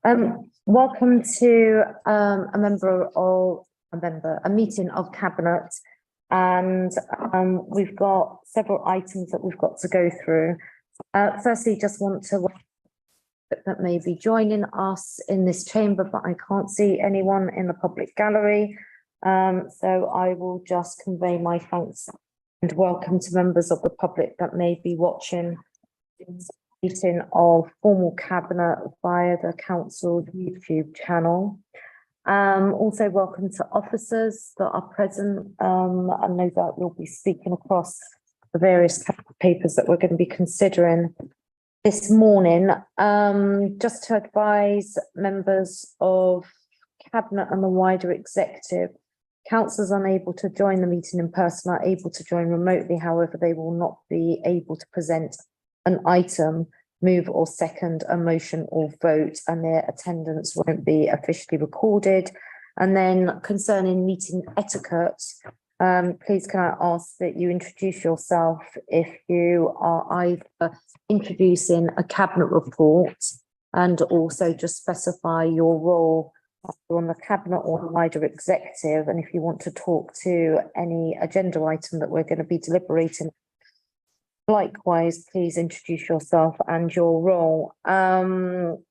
Welcome to a meeting of Cabinet, and we've got several items that we've got to go through. Firstly, just want to welcome that may be joining us in this chamber, but I can't see anyone in the public gallery. So I will just convey my thanks and welcome to members of the public that may be watching this meeting of formal Cabinet via the Council YouTube channel. Also welcome to officers that are present. I know that we'll be speaking across the various papers that we're going to be considering this morning. Just to advise members of Cabinet and the wider executive, councillors unable to join the meeting in person are able to join remotely. However, they will not be able to present an item, move or second a motion or vote, and their attendance won't be officially recorded. And then concerning meeting etiquette, please can I ask that you introduce yourself if you are either introducing a Cabinet report, and also just specify your role on the Cabinet or the wider executive, and if you want to talk to any agenda item that we're going to be deliberating. Likewise, please introduce yourself and your role.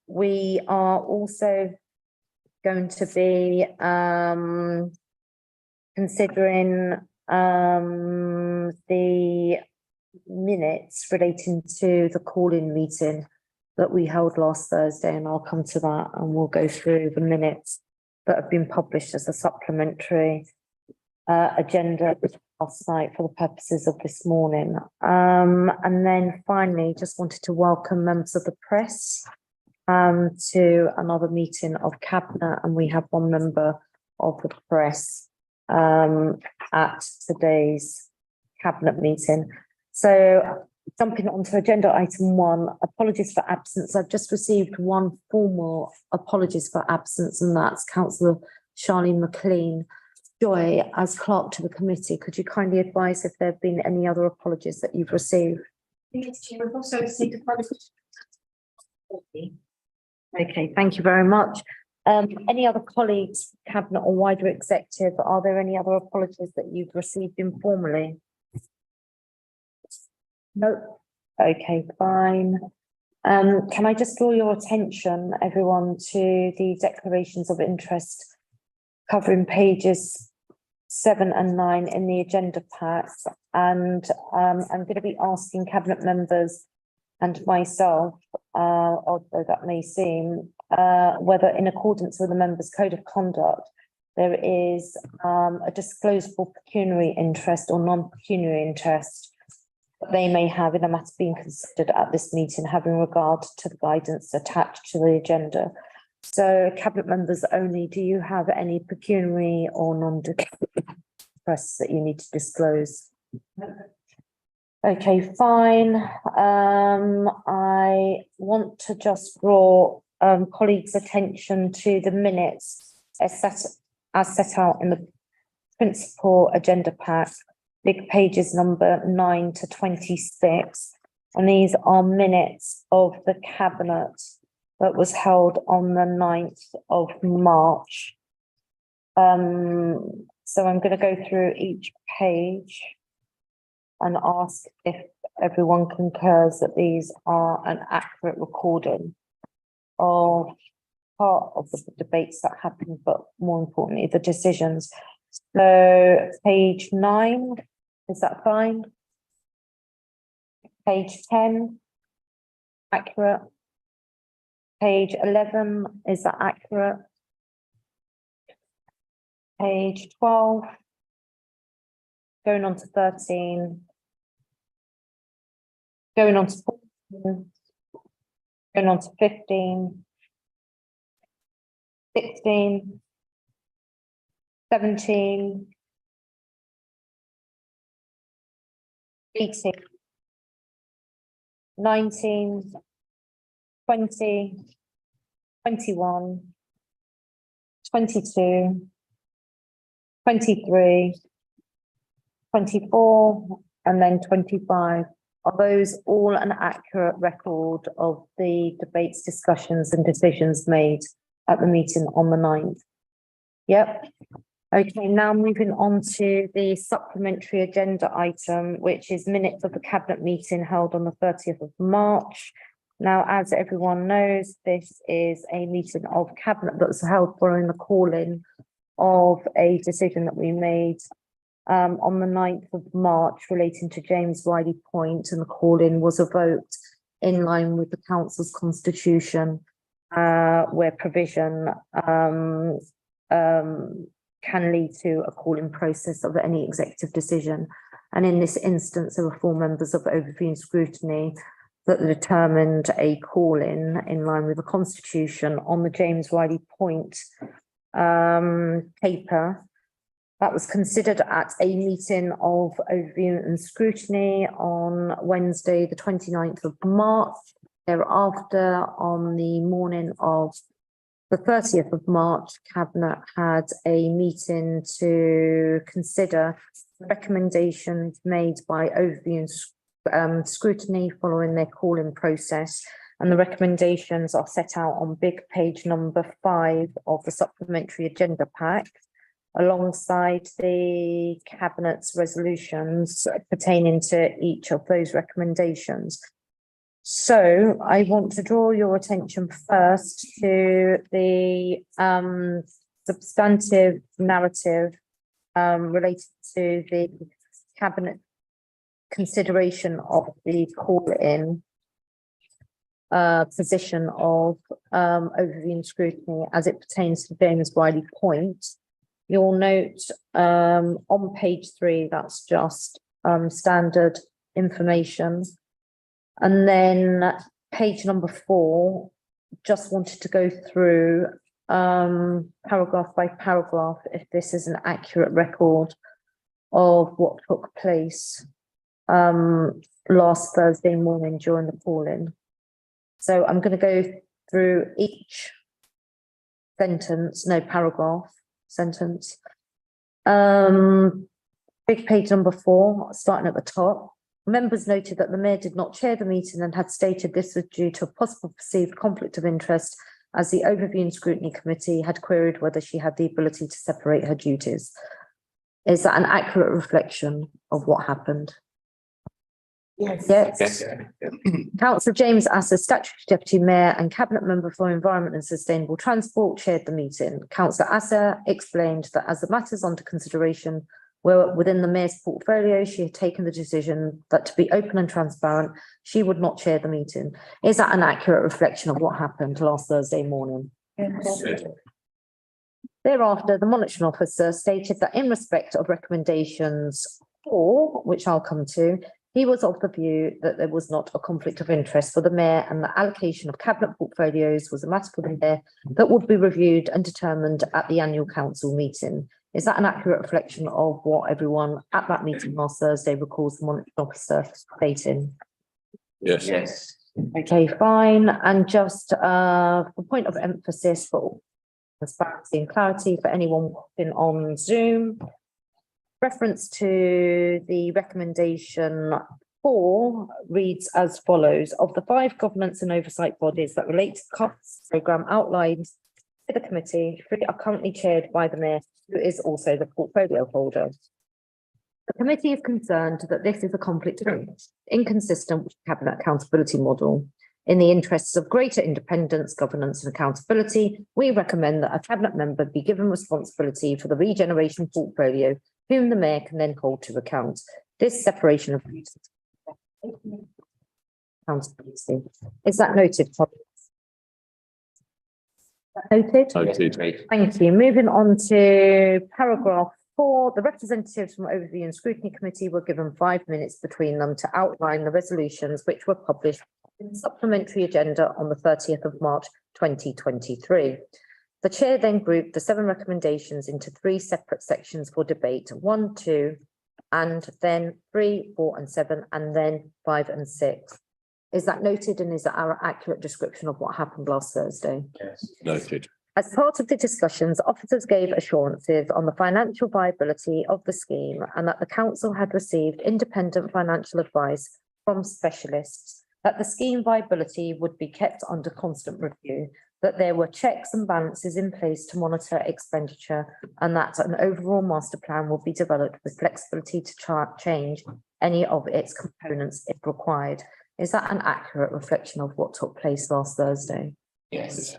We are also going to be considering the minutes relating to the call-in meeting that we held last Thursday, and I'll come to that and we'll go through the minutes that have been published as a supplementary agenda last night for the purposes of this morning. And then finally, just wanted to welcome members of the press to another meeting of Cabinet, and we have one member of the press at today's Cabinet meeting. So jumping onto agenda item 1, apologies for absence. I've just received one formal apologies for absence, and that's Councillor Charlene McLean. Joy, as clerk to the committee, could you kindly advise if there have been any other apologies that you've received? Yes, Chair, I've also received apologies. Okay, thank you very much. Any other colleagues, Cabinet or wider executive, are there any other apologies that you've received informally? No. Okay, fine. Can I just draw your attention, everyone, to the declarations of interest covering pages 7 and 9 in the agenda pack, and I'm going to be asking Cabinet members and myself, although that may seem, whether in accordance with the members' code of conduct there is a disclosable pecuniary interest or non-pecuniary interest that they may have in a matter being considered at this meeting, having regard to the guidance attached to the agenda. So, Cabinet members only, do you have any pecuniary or non-pecuniary interests that you need to disclose? Okay, fine. I want to just draw colleagues' attention to the minutes as set out in the principal agenda pack, big pages number 9 to 26. And these are minutes of the Cabinet that was held on the 9th of March. So I'm going to go through each page and ask if everyone concurs that these are an accurate recording of part of the debates that happened, but more importantly, the decisions. So page 9, is that fine? Page 10, accurate. Page 11, is that accurate? Page 12, going on to 13, going on to 14, going on to 15, 16, 17, 18, 19, 20, 21, 22, 23, 24, and then 25 Are those all an accurate record of the debates, discussions and decisions made at the meeting on the 9th? Yep. Okay, now moving on to the supplementary agenda item, which is minutes of the cabinet meeting held on the 30th of March. Now, as everyone knows, this is a meeting of cabinet that was held following the call-in of a decision that we made on the 9th of March relating to James Riley Point, and the call-in was a vote in line with the council's constitution, where provision can lead to a call-in process of any executive decision. And in this instance, there were 4 members of overview and scrutiny that determined a call-in in line with the constitution on the James Riley Point paper. That was considered at a meeting of overview and scrutiny on Wednesday, the 29th of March. Thereafter, on the morning of the 30th of March, Cabinet had a meeting to consider recommendations made by overview and scrutiny following their call-in process. And the recommendations are set out on big page number 5 of the supplementary agenda pack, alongside the Cabinet's resolutions pertaining to each of those recommendations. So I want to draw your attention first to the substantive narrative related to the Cabinet consideration of the call-in position of overview and scrutiny as it pertains to James Riley Point. You'll note on page 3, that's just standard information. And then page number 4, just wanted to go through paragraph by paragraph if this is an accurate record of what took place last Thursday morning during the call-in. So I'm going to go through each paragraph, sentence. Big page number 4, starting at the top. Members noted that the mayor did not chair the meeting and had stated this was due to a possible perceived conflict of interest, as the overview and scrutiny committee had queried whether she had the ability to separate her duties. Is that an accurate reflection of what happened? Yes. Yes. Councillor James Asser, Statutory Deputy Mayor and Cabinet Member for Environment and Sustainable Transport, chaired the meeting. Councillor Asser explained that as the matters under consideration were within the Mayor's portfolio, she had taken the decision that to be open and transparent, she would not chair the meeting. Is that an accurate reflection of what happened last Thursday morning? Yes. Thereafter, the monitoring officer stated that in respect of recommendations 4, which I'll come to, he was of the view that there was not a conflict of interest for the mayor, and the allocation of cabinet portfolios was a matter for the mayor that would be reviewed and determined at the annual council meeting. Is that an accurate reflection of what everyone at that meeting last Thursday recalls the monitoring officer stating? Yes. Yes. Okay, fine. And just for point of emphasis for transparency and clarity for anyone watching on Zoom, reference to the recommendation 4 reads as follows: of the 5 governance and oversight bodies that relate to the costs programme outlined by the committee, 3 are currently chaired by the mayor, who is also the portfolio holder. The committee is concerned that this is a conflict of interest, inconsistent with the cabinet accountability model. In the interests of greater independence, governance and accountability, we recommend that a cabinet member be given responsibility for the regeneration portfolio, whom the mayor can then hold to account. This separation of accountability. Is that noted, colleagues? Noted? Noted. Thank you. Moving on to paragraph 4, the representatives from Overview and Scrutiny Committee were given 5 minutes between them to outline the resolutions which were published in the supplementary agenda on the 30th of March 2023. The chair then grouped the 7 recommendations into 3 separate sections for debate: 1, 2, and then 3, 4, and 7, and then 5 and 6. Is that noted, and is that our accurate description of what happened last Thursday? Yes. Noted. As part of the discussions, officers gave assurances on the financial viability of the scheme and that the council had received independent financial advice from specialists, that the scheme viability would be kept under constant review, that there were checks and balances in place to monitor expenditure, and that an overall master plan will be developed with flexibility to change any of its components if required. Is that an accurate reflection of what took place last Thursday? Yes.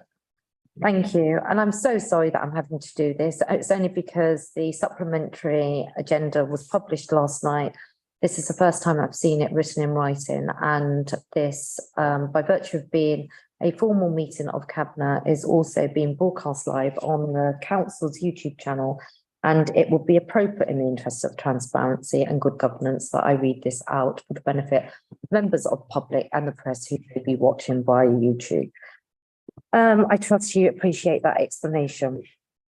Thank you. And I'm so sorry that I'm having to do this. It's only because the supplementary agenda was published last night. This is the first time I've seen it written in writing, and this, by virtue of being a formal meeting of Cabinet, is also being broadcast live on the council's YouTube channel. And it would be appropriate in the interest of transparency and good governance that I read this out for the benefit of members of the public and the press who may be watching via YouTube. I trust you appreciate that explanation.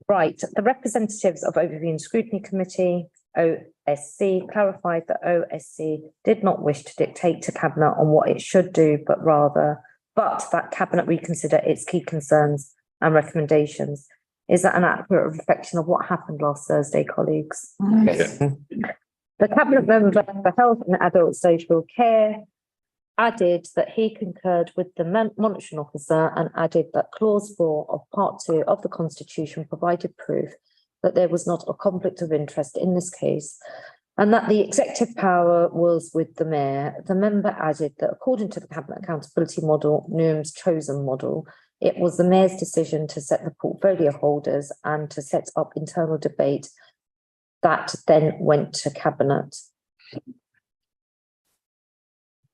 Right, the representatives of Overview and Scrutiny Committee, OSC, clarified that OSC did not wish to dictate to Cabinet on what it should do, but that Cabinet reconsider its key concerns and recommendations. Is that an accurate reflection of what happened last Thursday, colleagues? Yes. The Cabinet member for Health and Adult Social Care added that he concurred with the monitoring officer and added that clause 4 of part 2 of the Constitution provided proof that there was not a conflict of interest in this case, and that the executive power was with the mayor. The member added that according to the Cabinet accountability model, Newham's chosen model, it was the mayor's decision to set the portfolio holders and to set up internal debate that then went to Cabinet.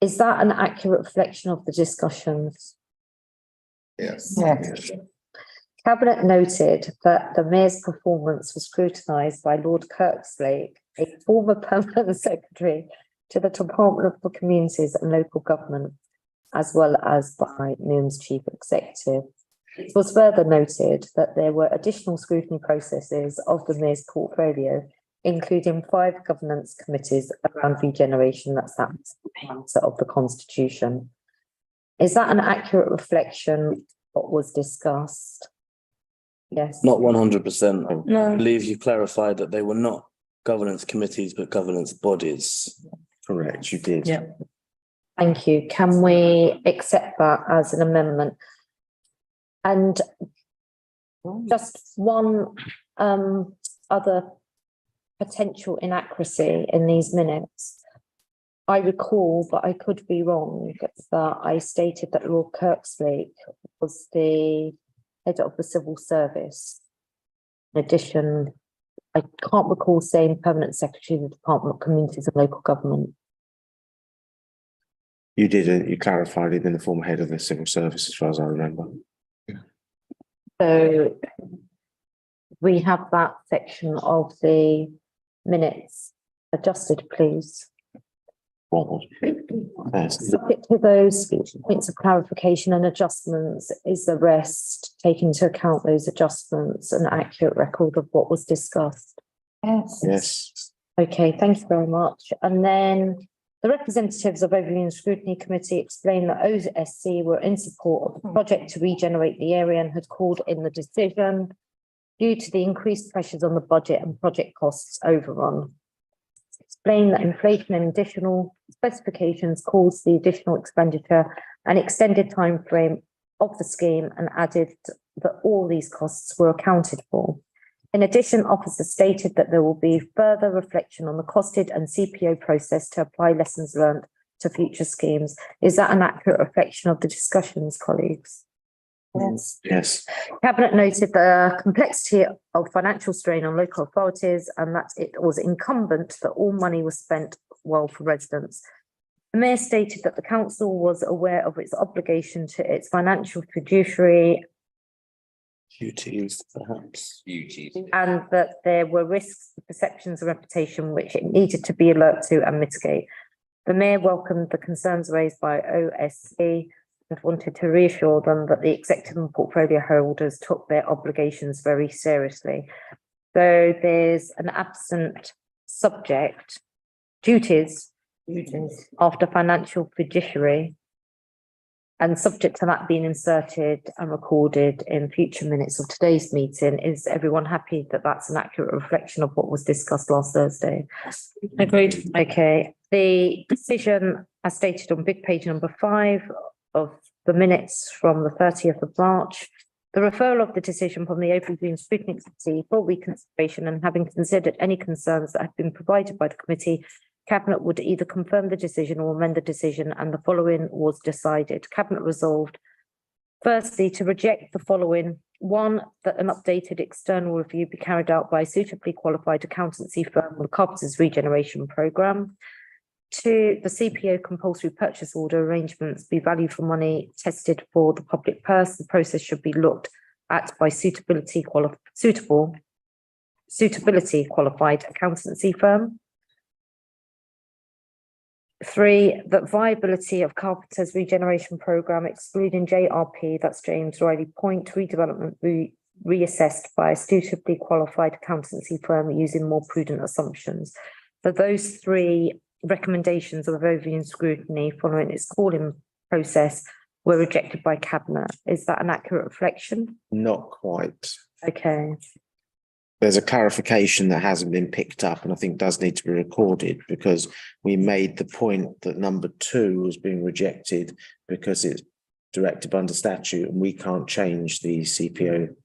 Is that an accurate reflection of the discussions? Yes. Cabinet noted that the mayor's performance was scrutinised by Lord Clerk, a former permanent secretary to the Department for Communities and Local Government, as well as by Newham's chief executive. It was further noted that there were additional scrutiny processes of the mayor's portfolio, including 5 governance committees around regeneration. That's that answer of the Constitution. Is that an accurate reflection of what was discussed? Yes. Not 100%. No. I believe you clarified that they were not governance committees, but governance bodies. Correct, you did. Yeah. Thank you. Can we accept that as an amendment? And just one other potential inaccuracy in these minutes. I recall, but I could be wrong, that I stated that Lord Kirkslake was the head of the civil service. In addition, I can't recall saying permanent secretary of the Department of Communities and Local Government. You didn't, you clarified it in the former head of the civil service, as far as I remember. So we have that section of the minutes adjusted, please. Subject to those points of clarification and adjustments, is the rest taking into account those adjustments an accurate record of what was discussed? Yes. Okay, thank you very much. And then the representatives of Overview and Scrutiny Committee explained that OSC were in support of the project to regenerate the area and had called in the decision due to the increased pressures on the budget and project costs overrun. Explain that inflation and additional specifications caused the additional expenditure and extended time frame of the scheme, and added that all these costs were accounted for. In addition, officers stated that there will be further reflection on the costed and CPO process to apply lessons learned to future schemes. Is that an accurate reflection of the discussions, colleagues? Yes. Yes. Cabinet noted the complexity of financial strain on local authorities and that it was incumbent that all money was spent well for residents. The mayor stated that the council was aware of its obligation to its financial fiduciary Duties, perhaps. and that there were risks, perceptions and reputation which it needed to be alert to and mitigate. The mayor welcomed the concerns raised by OSC and wanted to reassure them that the executive and portfolio holders took their obligations very seriously. So there's an absent subject, duties after financial fiduciary. And subject to that being inserted and recorded in future minutes of today's meeting, is everyone happy that that's an accurate reflection of what was discussed last Thursday? Agreed. Okay, the decision as stated on big page number 5 of the minutes from the 30th of March, the referral of the decision from the Open Green Scrutiny Committee for reconsideration, and having considered any concerns that have been provided by the committee, Cabinet would either confirm the decision or amend the decision, and the following was decided. Cabinet resolved, firstly, to reject the following. 1, that an updated external review be carried out by a suitably qualified accountancy firm on the Carpenters Regeneration Programme. 2, the CPO compulsory purchase order arrangements be value for money tested for the public purse. The process should be looked at by suitability qualified accountancy firm. 3, that viability of Carpenters Regeneration Programme excluding JRP, that's James Riley Point redevelopment, reassessed by a suitably qualified accountancy firm using more prudent assumptions. So those 3 recommendations of overview and scrutiny following its calling process were rejected by Cabinet. Is that an accurate reflection? Not quite. Okay, There's a clarification that hasn't been picked up and I think does need to be recorded, because we made the point that number 2 was being rejected because it's directed under statute and we can't change the CPO.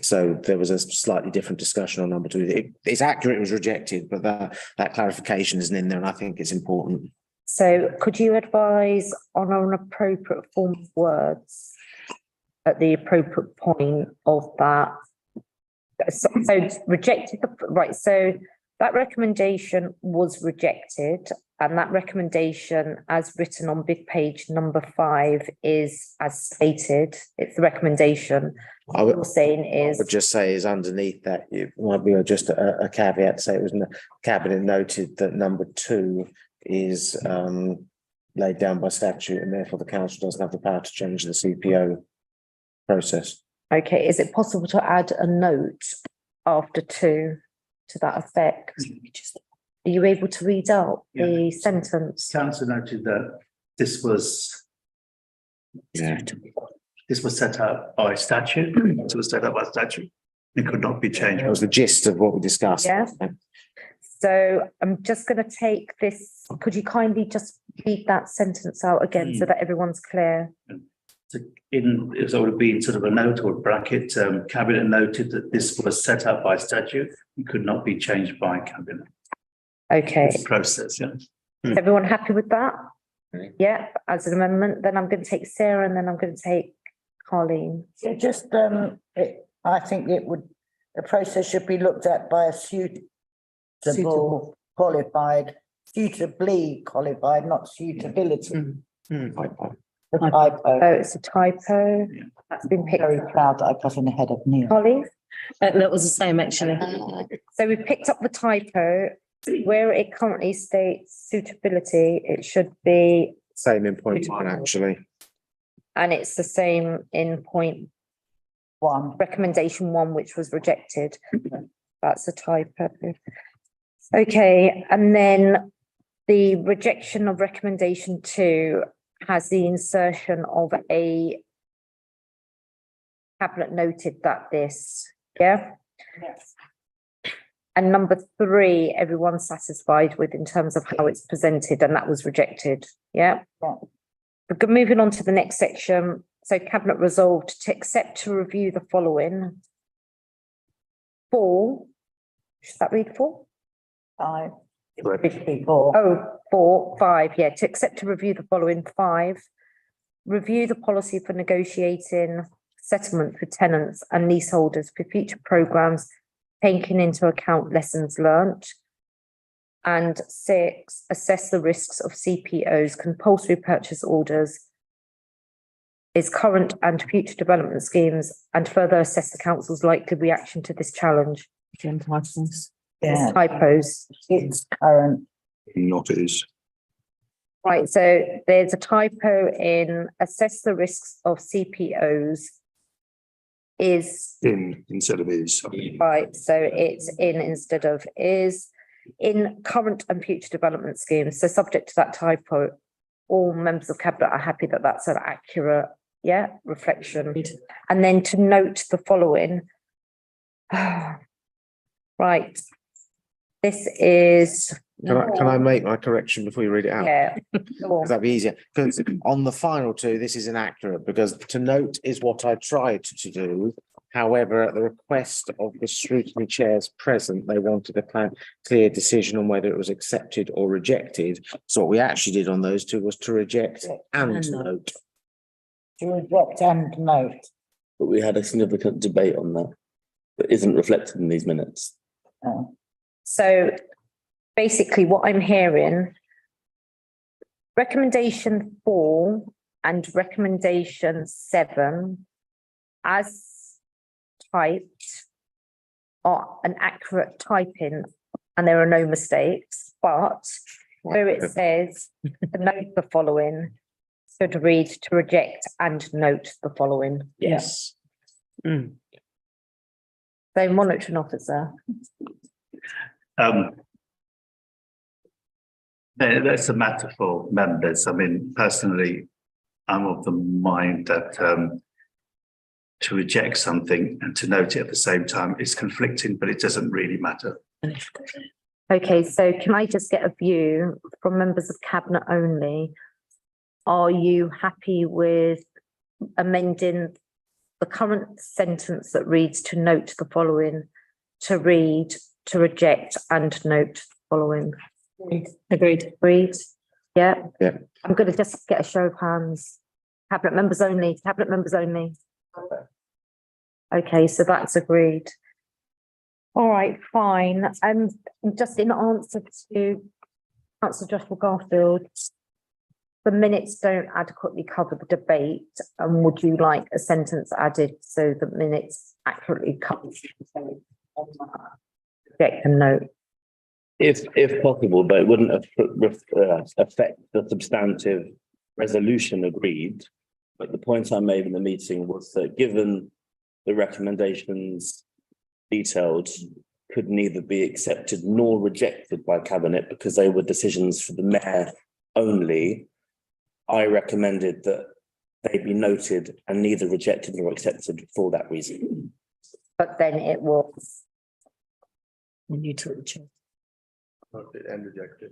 So there was a slightly different discussion on number 2. It's accurate, it was rejected, but that clarification isn't in there and I think it's important. so could you advise on an appropriate form of words at the appropriate point of that? So rejected, right, so that recommendation was rejected, and that recommendation as written on big page number 5 is as stated. It's the recommendation. I What you're saying is, would just say is underneath that, it might be just a caveat to say it was Cabinet noted that number 2 is laid down by statute and therefore the council doesn't have the power to change the CPO process. okay, is it possible to add a note after 2 to that effect? Are you able to read out the sentence? Council noted that this was set out by statute. It was set out by statute. It could not be changed. That was the gist of what we discussed. Yeah. So I'm just going to take this, could you kindly just read that sentence out again so that everyone's clear? So it would have been sort of a note or a bracket. Cabinet noted that this was set out by statute. It could not be changed by Cabinet. Okay, It's a process, yeah. is everyone happy with that? Yeah, as an amendment, then I'm going to take Sarah and then I'm going to take Colleen. So just, I think the process should be looked at by a suitably qualified, not suitability. The typo. Oh, it's a typo. Yeah. That's been picked Very up. proud that I got in ahead of Neil. Colleen? That was the same, actually. So we've picked up the typo. Where it currently states suitability, it should be, Same in point 1, actually. and it's the same in point 1. recommendation 1, which was rejected. That's a typo. Okay, and then the rejection of recommendation 2 has the insertion of a Cabinet noted that this, yeah? Yes. And number 3, everyone's satisfied with in terms of how it's presented, and that was rejected, yeah? Yeah. But moving on to the next section, so Cabinet resolved to accept to review the following. 4, should that read 4? 5. Correct. 54. Oh, 5, yeah, to accept to review the following. 5, review the policy for negotiating settlement for tenants and leaseholders for future programmes, taking into account lessons learnt. And 6, assess the risks of CPOs, compulsory purchase orders, its current and future development schemes, and further assess the council's likely reaction to this challenge. Yeah, Typos. it's current. Not is. Right, so there's a typo in assess the risks of CPOs is, Instead of is. right, so it's in instead of is, in current and future development schemes. So subject to that typo, all members of cabinet are happy that that's an accurate, reflection. And then to note the following. Right. This is. Can I make my correction before you read it out? Yeah. Go on. Because that'd be easier, because on the final two, this is inaccurate, because to note is what I tried to do. However, at the request of the scrutiny chairs present, they wanted a clear decision on whether it was accepted or rejected. So what we actually did on those two was to reject and And note. To reject and note. But we had a significant debate on that that isn't reflected in these minutes. Oh. So basically what I'm hearing, recommendation 4 and recommendation 7 as typed are an accurate typing and there are no mistakes, but where it says to note the following, should read to reject and note the following. Yes. Mm. So monitoring officer, That's a matter for members. I mean, personally, I'm of the mind that to reject something and to note it at the same time is conflicting, but it doesn't really matter. okay, so can I just get a view from members of cabinet only? Are you happy with amending the current sentence that reads to note the following, to read, to reject and note the following? Agreed. Agreed? Yeah? Yeah. I'm gonna just get a show of hands. Cabinet members only, cabinet members only. Okay, so that's agreed. All right, fine. Just in answer to Councillor Joshua Garfield, the minutes don't adequately cover the debate, and would you like a sentence added so the minutes accurately cover the debate on that? Reject and note. If possible, but it wouldn't affect the substantive resolution agreed. But the point I made in the meeting was that given the recommendations detailed could neither be accepted nor rejected by cabinet because they were decisions for the mayor only, I recommended that they be noted and neither rejected nor accepted for that reason. But then it was, We need to check. And rejected.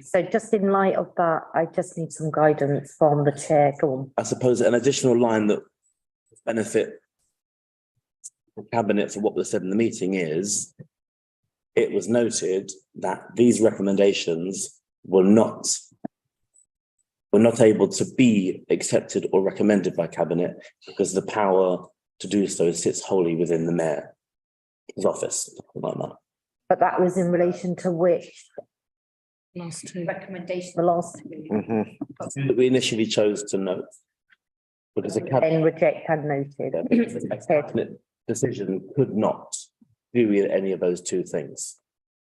so just in light of that, I just need some guidance from the chair. Go on. I suppose an additional line that would benefit the cabinet for what was said in the meeting is it was noted that these recommendations were not able to be accepted or recommended by cabinet because the power to do so sits wholly within the mayor's office, like that. But that was in relation to which Last two. recommendation, the last two, Mhm. That we initially chose to note. Because a then reject and noted. cabinet decision could not do any of those two things.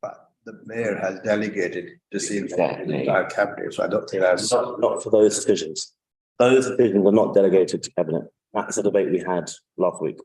But the mayor has delegated to see Exactly. our cabinet, so I don't think that's. Not for those decisions. Those decisions were not delegated to cabinet. That's a debate we had last week.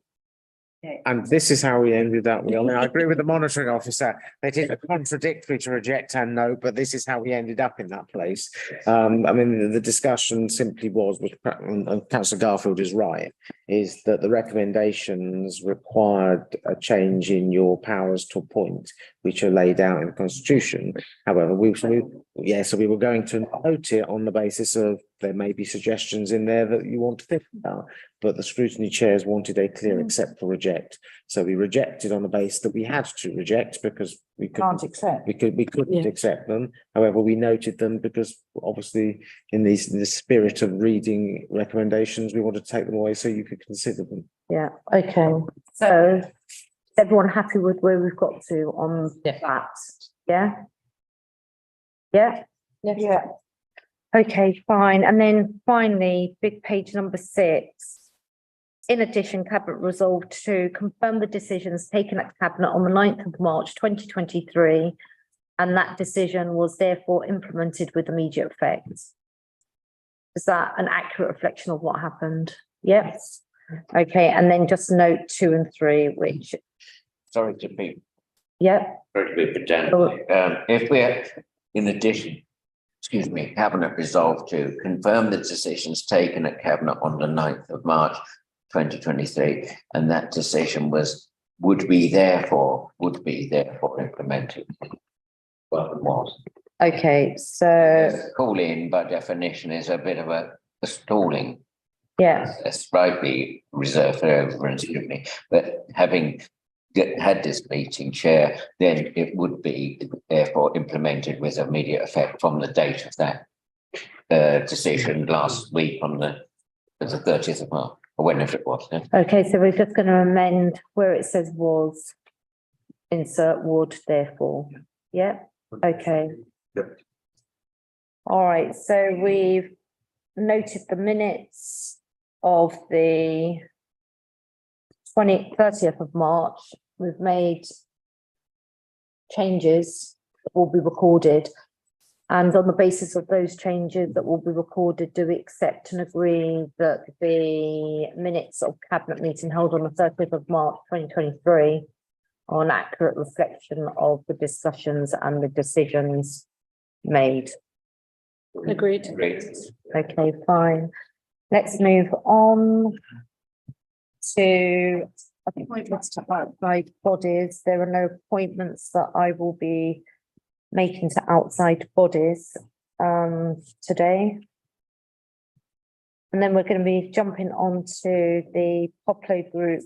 And this is how we ended up. I mean, I agree with the monitoring officer. They did a contradictory to reject and no, but this is how we ended up in that place. I mean, the discussion simply was, which and Councillor Garfield is right, is that the recommendations required a change in your powers to appoint, which are laid out in the Constitution. However, so we were going to note it on the basis of there may be suggestions in there that you want to think about, but the scrutiny chairs wanted a clear accept or reject. So we rejected on the basis that we had to reject because we Can't couldn't, accept. we couldn't Yeah. accept them. However, we noted them because obviously in the spirit of reading recommendations, we want to take them away so you could consider them. Yeah, okay, so is everyone happy with where we've got to on Yeah. that? Yeah? Yeah? Yeah. Okay, fine. And then finally, big page number 6. In addition, cabinet resolved to confirm the decisions taken at cabinet on the 9th of March 2023, and that decision was therefore implemented with immediate effect. Is that an accurate reflection of what happened? Yes. Okay, and then just note 2 and 3, which, Sorry to be yeah, very redundant. If we're in addition Cabinet resolved to confirm the decisions taken at Cabinet on the 9th of March 2023, and that decision would be therefore implemented. Well, it was. Okay, so, Call in by definition is a bit of a stalling. yeah, That's rightly reserved for over and scrutiny, but having had this meeting chair, then it would be therefore implemented with immediate effect from the date of that decision last week on the 30th of March, or whenever it was. Yeah? okay, so we're just going to amend where it says was, insert would therefore, yeah, okay. Yep. All right, so we've noted the minutes of the 30th of March. We've made changes that will be recorded. And on the basis of those changes that will be recorded, do we accept and agree that the minutes of Cabinet meeting held on the 30th of March 2023 are an accurate reflection of the discussions and the decisions made? Agreed. Okay, fine. Let's move on to appointments to outside bodies. There are no appointments that I will be making to outside bodies today. And then we're going to be jumping on to the Poplo Group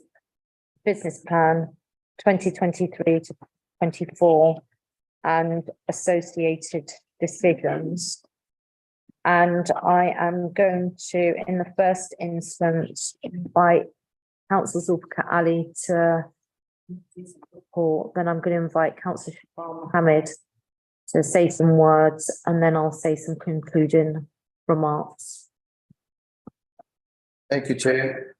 Business Plan 2023 to 24 and associated decisions. And I am going to, in the first instance, invite Councillor Zulfikar Ali to report. Then I'm going to invite Councillor Shafar Mohammed to say some words, and then I'll say some concluding remarks. Thank you, Chair.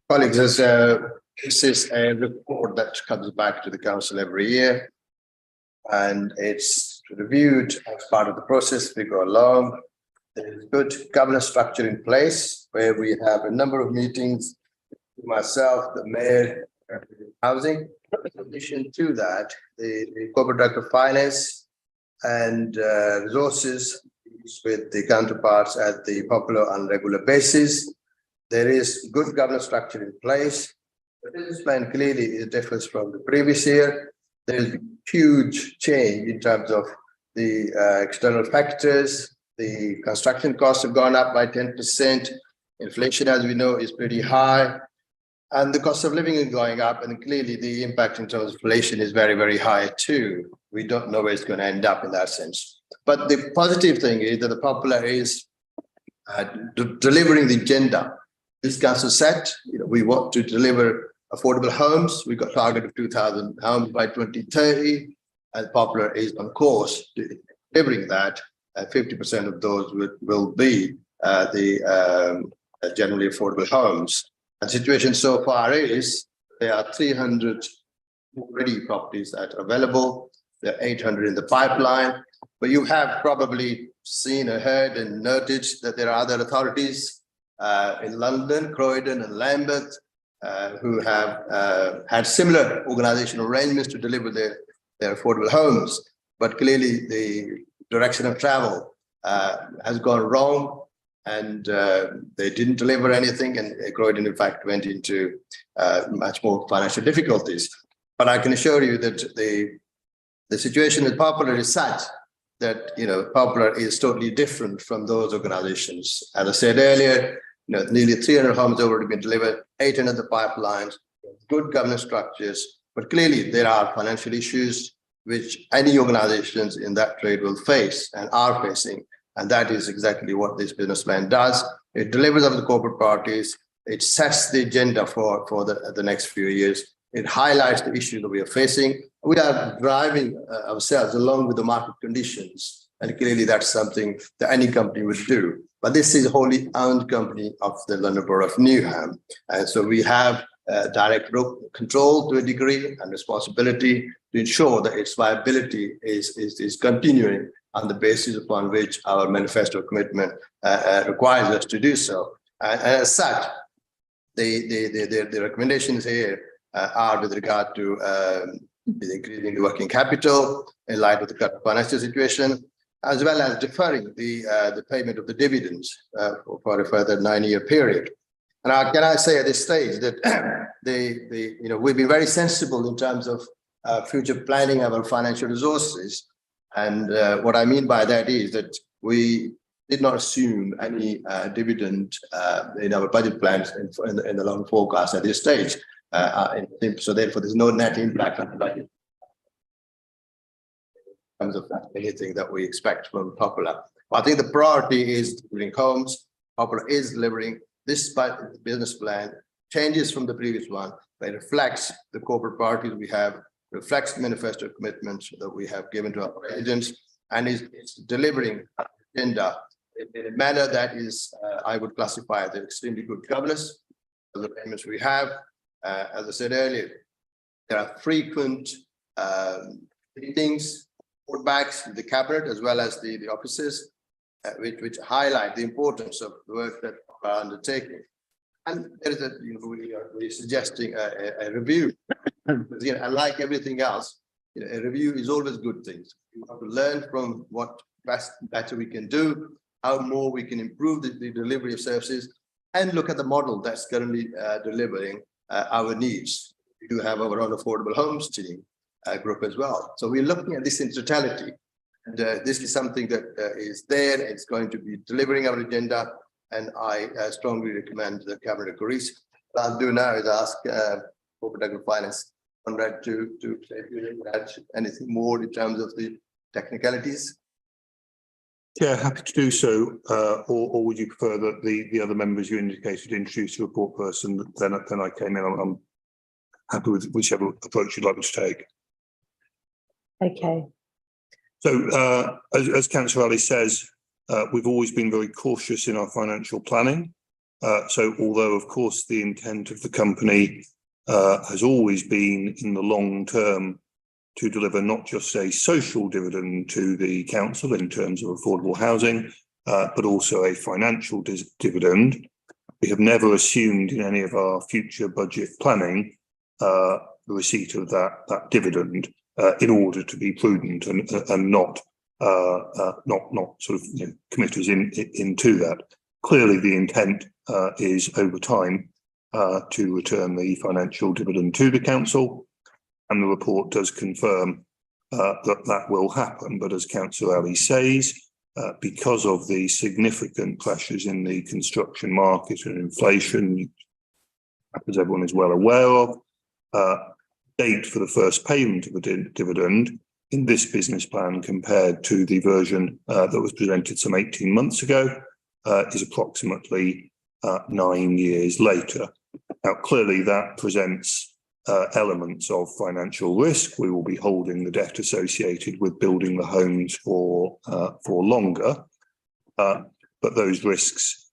Colleagues, this is a report that comes back to the council every year, and it's reviewed as part of the process. We go along. There's good governance structure in place where we have a number of meetings, myself, the mayor, housing. In addition to that, the corporate director of finance and resources with the counterparts at the Poplo on regular basis. There is good governance structure in place. The business plan clearly differs from the previous year. There's huge change in terms of the external factors. The construction costs have gone up by 10%. Inflation, as we know, is pretty high. And the cost of living is going up. And clearly the impact in terms of inflation is very, very high too. We don't know where it's going to end up in that sense. But the positive thing is that the Poplar is delivering the agenda. This council set, we want to deliver affordable homes. We've got a target of 2,000 homes by 2030. And Poplar is on course to delivering that. 50% of those will be the generally affordable homes. And the situation so far is there are 300 already properties that are available. There are 800 in the pipeline. But you have probably seen or heard and noticed that there are other authorities in London, Croydon and Lambeth who have had similar organizational arrangements to deliver their affordable homes. But clearly the direction of travel has gone wrong, and they didn't deliver anything, and Croydon in fact went into much more financial difficulties. But I can assure you that the situation with Poplar is such that Poplar is totally different from those organizations. As I said earlier, nearly 300 homes have already been delivered, 800 in the pipelines, good governance structures, but clearly there are financial issues which any organizations in that trade will face and are facing. And that is exactly what this business plan does. It delivers on the corporate priorities. It sets the agenda for the next few years. It highlights the issues that we are facing. We are driving ourselves along with the market conditions. And clearly that's something that any company would do. But this is a wholly owned company of the London Borough of Newham. And so we have direct control to a degree and responsibility to ensure that its viability is continuing on the basis upon which our manifesto commitment requires us to do so. And as such, the recommendations here are with regard to with increasing the working capital in light of the current financial situation, as well as deferring the payment of the dividends for a further 9-year period. And can I say at this stage that we've been very sensible in terms of future planning our financial resources. And what I mean by that is that we did not assume any dividend in our budget plans in the long forecast at this stage. So therefore, there's no net impact on the budget in terms of anything that we expect from Popular. I think the priority is delivering homes. Popular is delivering. This business plan changes from the previous one, but it reflects the corporate priorities we have, reflects the manifesto commitments that we have given to our agents, and is delivering agenda in a manner that is, I would classify as extremely good governance of the payments we have. As I said earlier, there are frequent meetings, feedbacks in the cabinet as well as the offices, which highlight the importance of the work that we are undertaking. And there is we're suggesting a review. Unlike everything else, a review is always good things. We have to learn from what better we can do, how more we can improve the delivery of services, and look at the model that's currently delivering our needs. We do have our own affordable homes team group as well. So we're looking at this in totality. And this is something that is there. It's going to be delivering our agenda. And I strongly recommend the Cabinet agrees. What I'll do now is ask Corporate Finance Conrad to say if you add anything more in terms of the technicalities. Yeah, happy to do so. Or would you prefer that the other members you indicated introduce the report person? Then I came in. I'm happy with whichever approach you'd like me to take. Okay. So, as Councillor Ali says, we've always been very cautious in our financial planning. So, although of course the intent of the company has always been in the long term to deliver not just a social dividend to the council in terms of affordable housing, but also a financial dividend, we have never assumed in any of our future budget planning the receipt of that dividend in order to be prudent and not sort of commit us into that. Clearly, the intent is over time to return the financial dividend to the council, and the report does confirm that will happen. But as Councillor Ali says, because of the significant pressures in the construction market and inflation, as everyone is well aware of, date for the first payment of a dividend in this business plan compared to the version that was presented some 18 months ago is approximately 9 years later. Now, clearly that presents elements of financial risk. We will be holding the debt associated with building the homes for longer, but those risks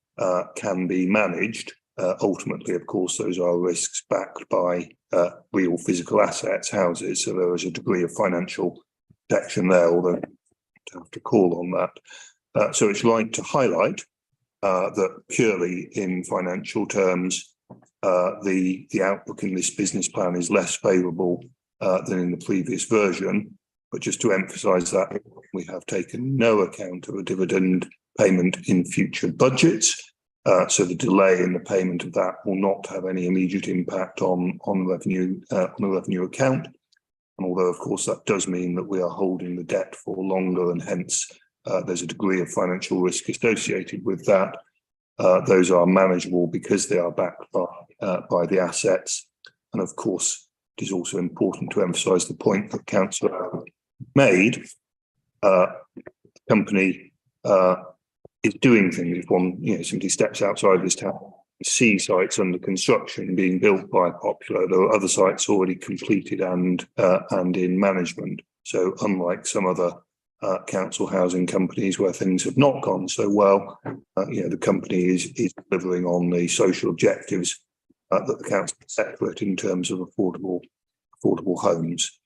can be managed. Ultimately, of course, those are risks backed by real physical assets, houses, so there is a degree of financial protection there, although I don't have to call on that. So it's right to highlight that purely in financial terms, the outlook in this business plan is less favourable than in the previous version. But just to emphasise that, we have taken no account of a dividend payment in future budgets. So the delay in the payment of that will not have any immediate impact on the revenue account. And although, of course, that does mean that we are holding the debt for longer, and hence there's a degree of financial risk associated with that, those are manageable because they are backed by the assets. And of course, it is also important to emphasise the point that Councillor made. The company is doing things. If one simply steps outside this town, see sites under construction being built by Popular. There are other sites already completed and in management. So unlike some other council housing companies where things have not gone so well, the company is delivering on the social objectives that the council set for it in terms of affordable homes.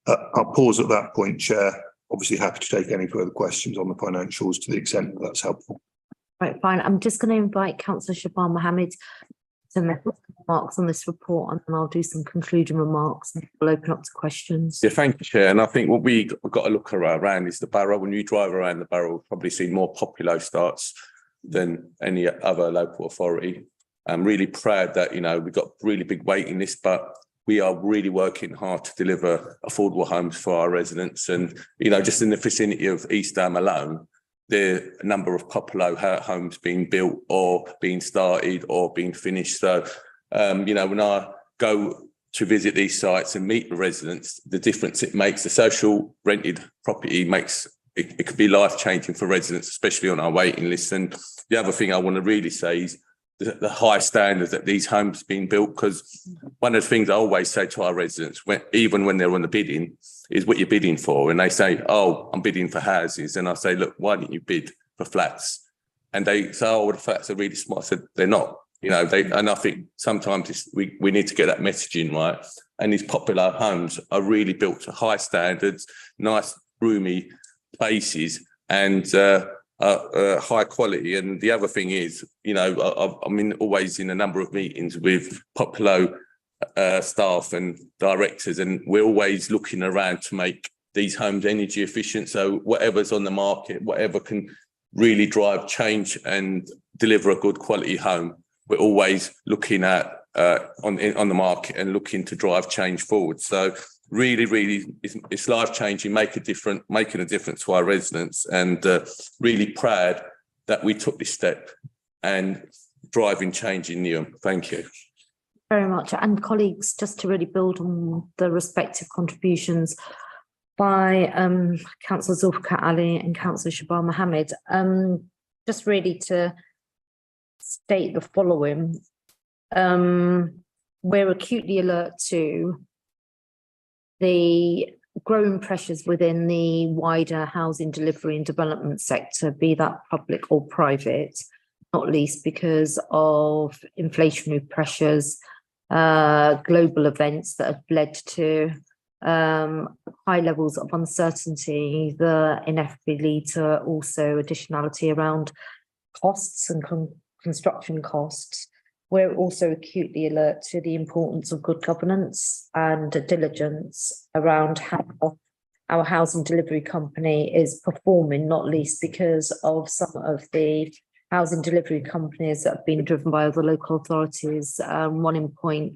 I'll pause at that point, Chair. Obviously happy to take any further questions on the financials to the extent that that's helpful. Right, fine. I'm just going to invite Councillor Shaban Mohammed some remarks on this report, and then I'll do some concluding remarks and we'll open up to questions. Yeah, thank you, Chair. And I think what we've got to look around is the borough. When you drive around the borough, we'll probably see more popular starts than any other local authority. I'm really proud that, you know, we've got really big waiting list, but we are really working hard to deliver affordable homes for our residents. And, you know, just in the vicinity of East Ham alone, there are a number of popular homes being built or being started or being finished. So, you know, when I go to visit these sites and meet the residents, the difference it makes, the social rented property makes, it could be life-changing for residents, especially on our waiting list. And the other thing I want to really say is the high standards that these homes being built, because one of the things I always say to our residents, even when they're on the bidding, is what you're bidding for. And they say, oh, I'm bidding for houses. And I say, look, why didn't you bid for flats? And they say, oh, well, the flats are really small. I said, they're not. You know, and I think sometimes we need to get that messaging right. And these popular homes are really built to high standards, nice, roomy places, and high quality. And the other thing is, you know, I'm always in a number of meetings with popular staff and directors, and we're always looking around to make these homes energy efficient. So whatever's on the market, whatever can really drive change and deliver a good quality home, we're always looking at on the market and looking to drive change forward. So really, it's life changing, making a difference to our residents, and really proud that we took this step and driving change in Newham. Thank you. Very much. And colleagues, just to really build on the respective contributions by Councillor Zulfikar Ali and Councillor Shabar Mohammed, just really to state the following. We're acutely alert to the growing pressures within the wider housing delivery and development sector, be that public or private, not least because of inflationary pressures, global events that have led to high levels of uncertainty that inevitably lead to also additionality around costs and construction costs. We're also acutely alert to the importance of good governance and diligence around how our housing delivery company is performing, not least because of some of the housing delivery companies that have been driven by other local authorities. One in point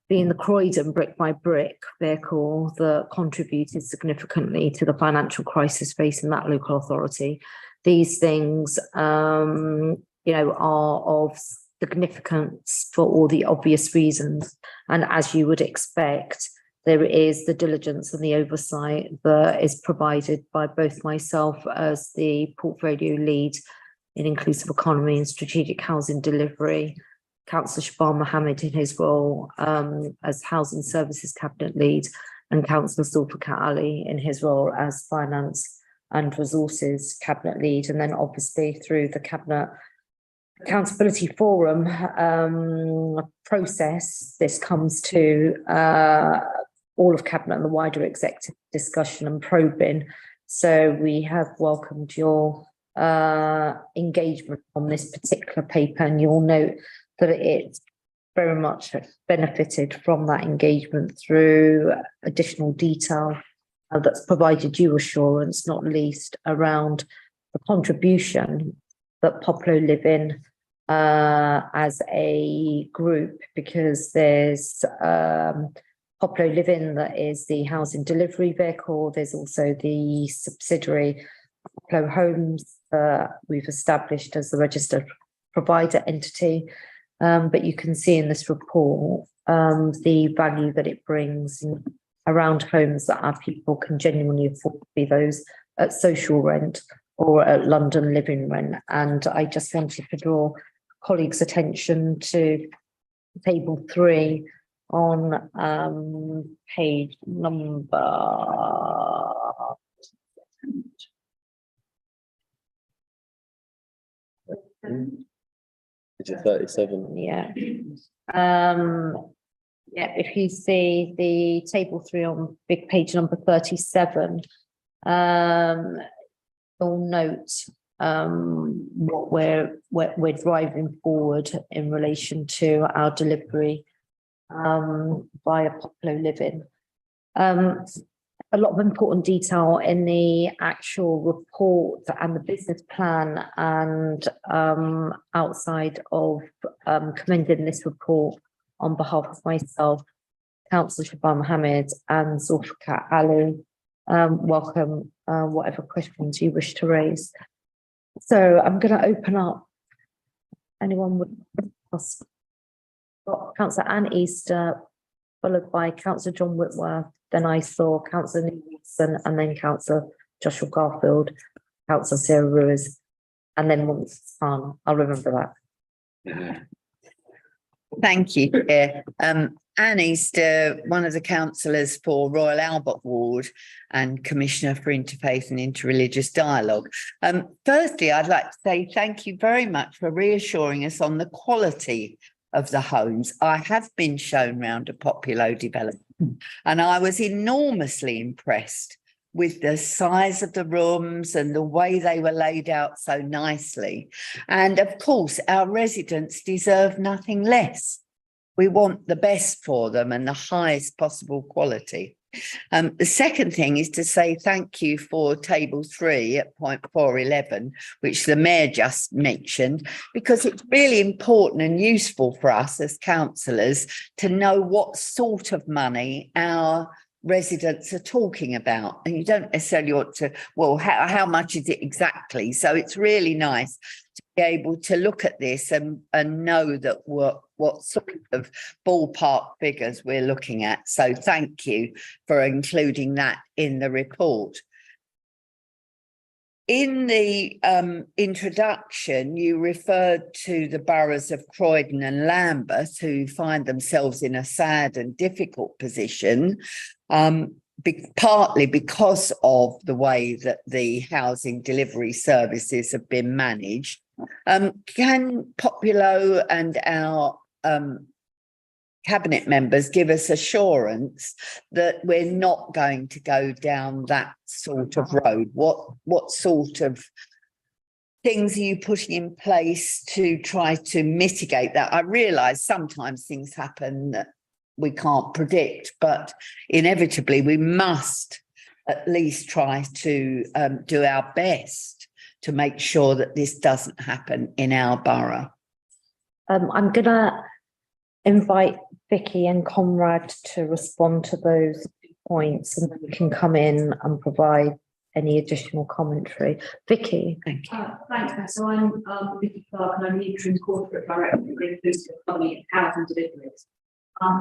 being the Croydon Brick by Brick vehicle that contributed significantly to the financial crisis facing that local authority. These things, you know, are of significance for all the obvious reasons. And as you would expect, there is the diligence and the oversight that is provided by both myself as the portfolio lead in inclusive economy and strategic housing delivery, Councillor Shabar Mohammed in his role as housing services cabinet lead, and Councillor Zulfikar Ali in his role as finance and resources cabinet lead. And then obviously through the cabinet accountability forum process, this comes to all of cabinet and the wider executive discussion and probing. So we have welcomed your engagement on this particular paper, and you'll note that it's very much benefited from that engagement through additional detail that's provided you assurance, not least around the contribution that Poplo Living as a group, because there's Poplo Living that is the housing delivery vehicle. There's also the subsidiary Poplo Homes we've established as the registered provider entity. But you can see in this report the value that it brings around homes that our people can genuinely afford, be those at social rent or at London living rent. And I just wanted to draw colleagues' attention to table 3 on page number Is it 37? yeah. Yeah, if you see the table 3 on big page number 37, you'll note what we're driving forward in relation to our delivery via Popular Living. A lot of important detail in the actual report and the business plan, and outside of commending this report on behalf of myself, Councillor Shaban Mohammed and Zulfikar Ali, welcome whatever questions you wish to raise. So I'm going to open up. Anyone would ask? Councillor Anne Easter, followed by Councillor John Whitworth, then I saw Councillor Neil Wilson, and then Councillor Joshua Garfield, Councillor Sarah Ruiz, and then once it's on, I'll remember that. Thank you, Chair. Anne Easter, one of the councillors for Royal Albert Ward and Commissioner for Interfaith and Interreligious Dialogue. Firstly, I'd like to say thank you very much for reassuring us on the quality of the homes. I have been shown round a Popular development and I was enormously impressed with the size of the rooms and the way they were laid out so nicely. And of course, our residents deserve nothing less. We want the best for them and the highest possible quality. The second thing is to say thank you for table 3 at point 411, which the Mayor just mentioned, because it's really important and useful for us as councillors to know what sort of money our residents are talking about. And you don't necessarily want to, well, how much is it exactly? So it's really nice to be able to look at this and know that what sort of ballpark figures we're looking at. So thank you for including that in the report. In the introduction, you referred to the boroughs of Croydon and Lambeth, who find themselves in a sad and difficult position, partly because of the way that the housing delivery services have been managed. Can Populo and our cabinet members give us assurance that we're not going to go down that sort of road? What sort of things are you putting in place to try to mitigate that? I realise sometimes things happen that we can't predict, but inevitably we must at least try to do our best to make sure that this doesn't happen in our borough. I'm going to invite Vicky and Conrad to respond to those points, and then we can come in and provide any additional commentary. Vicky. Thank you. Thanks, so I'm Vicky Clark and I'm the interim corporate director of the Inclusive Economy and Housing Deliveries.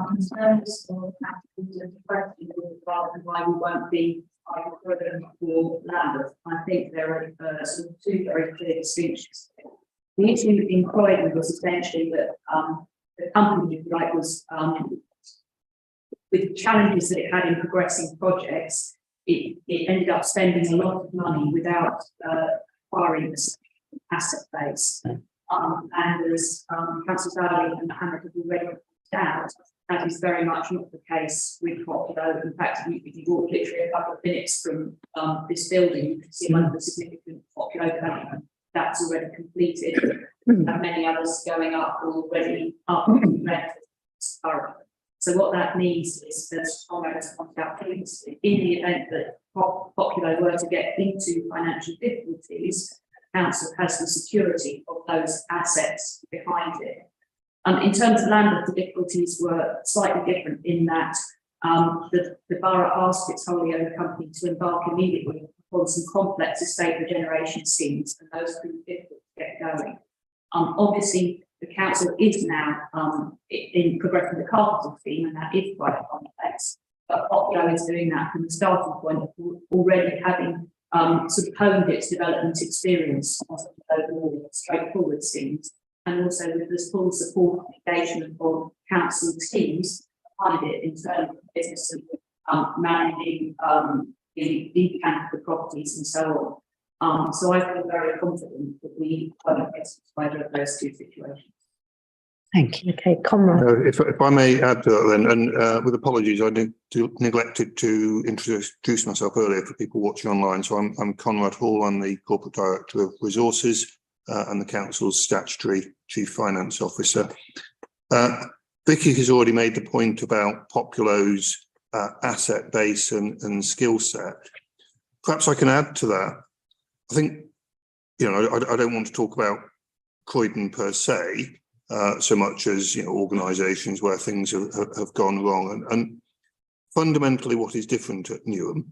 Concerns or questions rather than why we won't be equivalent for Lambeth. I think there are sort of two very clear distinctions. The issue in Croydon was essentially that the company, if you like, was with challenges that it had in progressing projects, it ended up spending a lot of money without acquiring the asset base. And as Councillor Valley and Mohammed have already pointed out, that is very much not the case with Populo. In fact, if you walk literally a couple of minutes from this building, you can see one of the significant Populo development that's already completed, and many others going up already up currently. So what that means is, as Conrad has pointed out previously, in the event that Populo were to get into financial difficulties, the council has the security of those assets behind it. In terms of Lambeth, the difficulties were slightly different in that the borough asked its wholly owned company to embark immediately on some complex estate regeneration schemes, and those proved difficult to get going. Obviously, the council is now in progressing the carpeting scheme, and that is quite complex. But Populo is doing that from the starting point of already having sort of honed its development experience on some of those more straightforward schemes, and also with this full support and engagement of council teams behind it in terms of business and managing the account of the properties and so on. So I feel very confident that we won't get to either of those two situations. Thank you. Okay, Conrad. If I may add to that then, and with apologies, I neglected to introduce myself earlier for people watching online. So I'm Conrad Hall, I'm the Corporate Director of Resources and the Council's Statutory Chief Finance Officer. Vicky has already made the point about Populo's asset base and skill set. Perhaps I can add to that. I think, you know, I don't want to talk about Croydon per se, so much as, you know, organisations where things have gone wrong. And fundamentally what is different at Newham,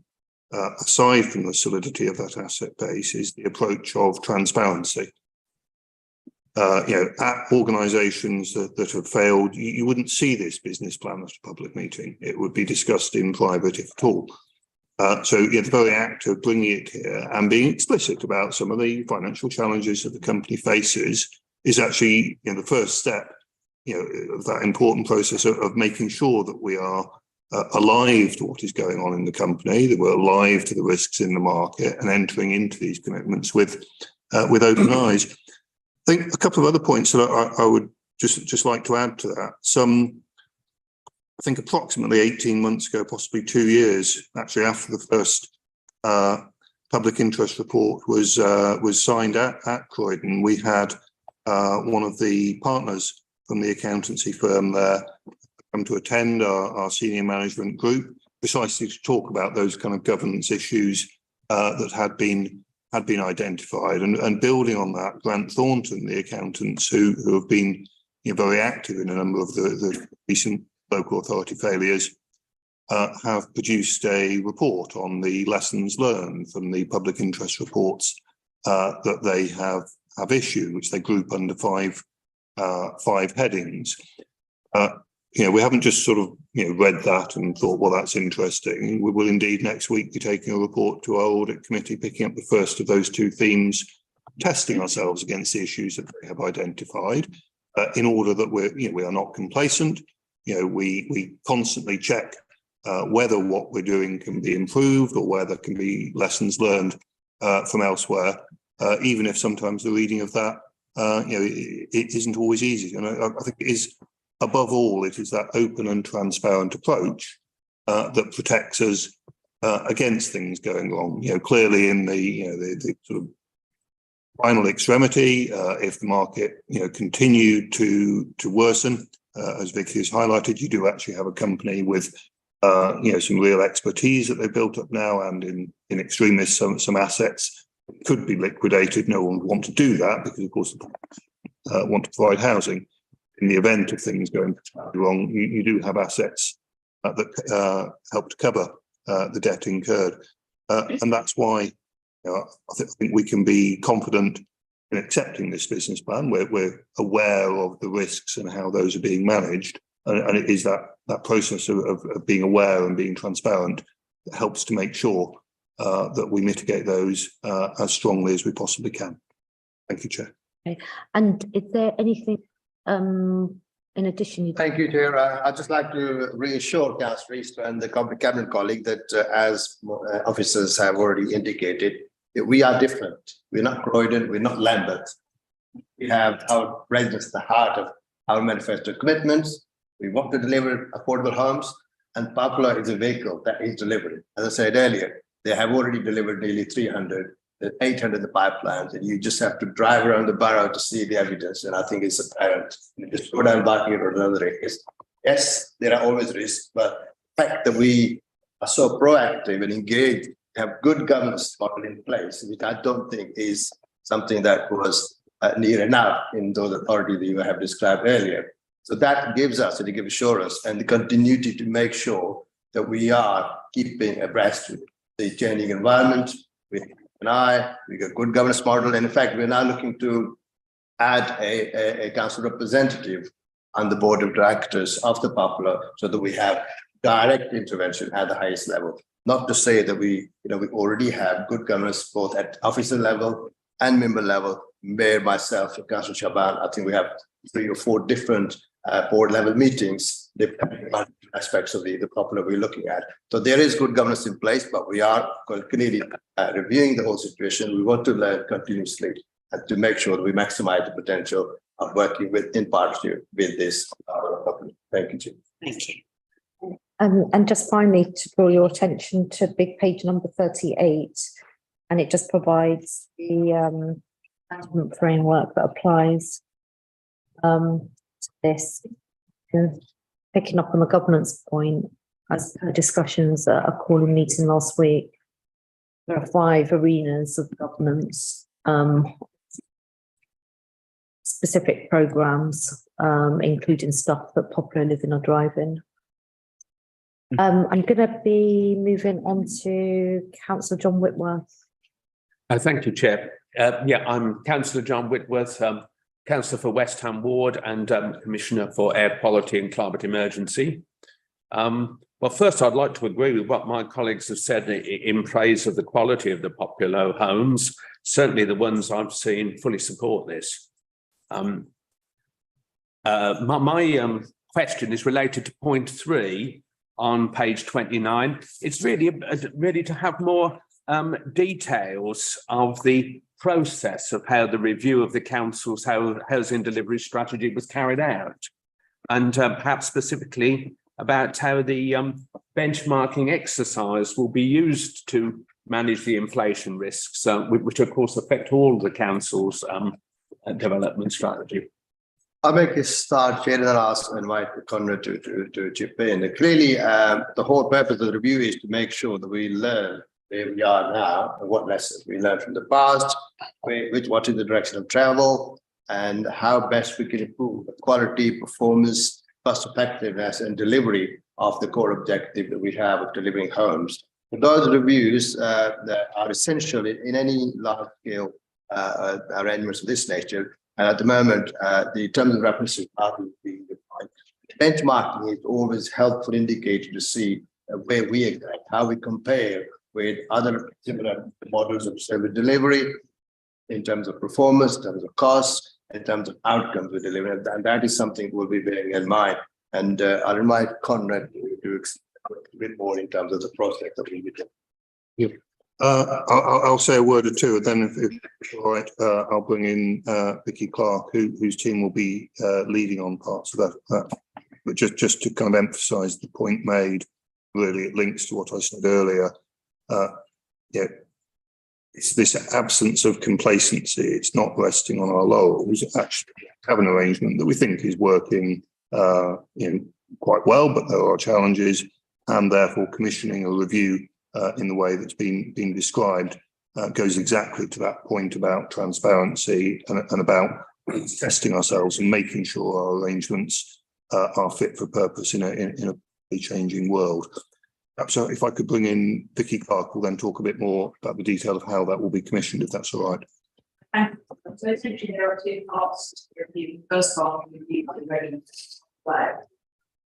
aside from the solidity of that asset base, is the approach of transparency. You know, at organisations that have failed, you wouldn't see this business plan at a public meeting. It would be discussed in private, if at all. So yeah, the very act of bringing it here and being explicit about some of the financial challenges that the company faces is actually, you know, the first step, you know, of that important process of making sure that we are alive to what is going on in the company, that we're alive to the risks in the market, and entering into these commitments with open eyes. I think a couple of other points that I would just like to add to that. I think approximately 18 months ago, possibly 2 years, actually after the first public interest report was signed at Croydon, we had one of the partners from the accountancy firm there come to attend our senior management group, precisely to talk about those kind of governance issues that had been identified, and building on that, Grant Thornton, the accountants who have been, you know, very active in a number of the recent local authority failures, have produced a report on the lessons learned from the public interest reports that they have issued, which they group under five headings. You know, we haven't just sort of, you know, read that and thought, well, that's interesting. We will indeed next week be taking a report to our audit committee, picking up the first of those two themes, testing ourselves against the issues that they have identified, in order that we are not complacent. You know, we constantly check whether what we're doing can be improved or where there can be lessons learned from elsewhere, even if sometimes the reading of that, you know, it isn't always easy. And I think it is, above all, it is that open and transparent approach that protects us against things going wrong. You know, clearly in the sort of final extremity, if the market, you know, continued to worsen, as Vicky has highlighted, you do actually have a company with you know, some real expertise that they've built up now, and in extremis some assets could be liquidated. No one would want to do that because, of course, they want to provide housing. In the event of things going wrong, you do have assets that help to cover the debt incurred, and that's why, you know, I think we can be confident in accepting this business plan. We're aware of the risks and how those are being managed, and it is that process of being aware and being transparent that helps to make sure that we mitigate those as strongly as we possibly can. Thank you, Chair. Okay. And is there anything in addition? Thank you, Chair. I'd just like to reassure Councillor East and the cabinet colleague that as officers have already indicated, that we are different. We're not Croydon, we're not Lambeth. We have our residents at the heart of our manifesto commitments. We want to deliver affordable homes, and Popular is a vehicle that is delivering. As I said earlier, they have already delivered nearly 300, 800 in the pipelines, and you just have to drive around the borough to see the evidence. And I think it's apparent. You just go down Barking or another areas. Yes, there are always risks, but the fact that we are so proactive and engaged, have good governance model in place, which I don't think is something that was near enough in those authorities that you have described earlier. So that gives us the assurance and the continuity to make sure that we are keeping abreast with the changing environment. We got good governance model, and in fact, we're now looking to add a council representative on the board of directors of the Popular, so that we have direct intervention at the highest level. Not to say that we already have good governance both at officer level and member level. Mayor, myself, and Councillor Shaban, I think we have 3 or 4 different board level meetings, depending on aspects of the Popular we're looking at. So there is good governance in place, but we are continually reviewing the whole situation. We want to learn continuously and to make sure that we maximize the potential are working with in partnership with this. Thank you, Chief. Thank you. And just finally, to draw your attention to big page number 38, and it just provides the management framework that applies to this. And picking up on the governance point, as per discussions at a calling meeting last week, there are 5 arenas of governance, specific programs, including stuff that popular living or driving. I'm going to be moving on to Councillor John Whitworth. Thank you, Chair. I'm Councillor John Whitworth, Councillor for West Ham Ward and Commissioner for Air Quality and Climate Emergency. Well, first, I'd like to agree with what my colleagues have said in praise of the quality of the popular homes. Certainly the ones I've seen fully support this. My question is related to point 3 on page 29. It's really to have more details of the process of how the review of the council's housing delivery strategy was carried out, and perhaps specifically about how the benchmarking exercise will be used to manage the inflation risks, which of course affect all the council's development strategy. I'll make a start here and then I'll invite Conrad to chip in. Clearly, the whole purpose of the review is to make sure that we learn where we are now and what lessons we learned from the past, what is the direction of travel, and how best we can improve the quality, performance, cost effectiveness, and delivery of the core objective that we have of delivering homes. And those reviews that are essential in any large-scale arrangements of this nature. And at the moment, the terms of reference are being defined. Benchmarking is always a helpful indicator to see where we exact, how we compare with other similar models of service delivery in terms of performance, in terms of costs, in terms of outcomes we deliver. And that is something we'll be bearing in mind. And I'll invite Conrad to explain a bit more in terms of the process that we will do. I'll say a word or two, and then if all right, I'll bring in Vicky Clark, whose team will be leading on parts of that. But just to kind of emphasise the point made, really it links to what I said earlier. It's this absence of complacency. It's not resting on our laurels. Actually, have an arrangement that we think is working, quite well, but there are challenges, and therefore commissioning a review in the way that's been described goes exactly to that point about transparency and about testing ourselves and making sure our arrangements are fit for purpose in a changing world. So if I could bring in Vicky Clark, we'll then talk a bit more about the detail of how that will be commissioned, if that's all right. And so essentially there are 2 parts to the review. The first part of the review is ready where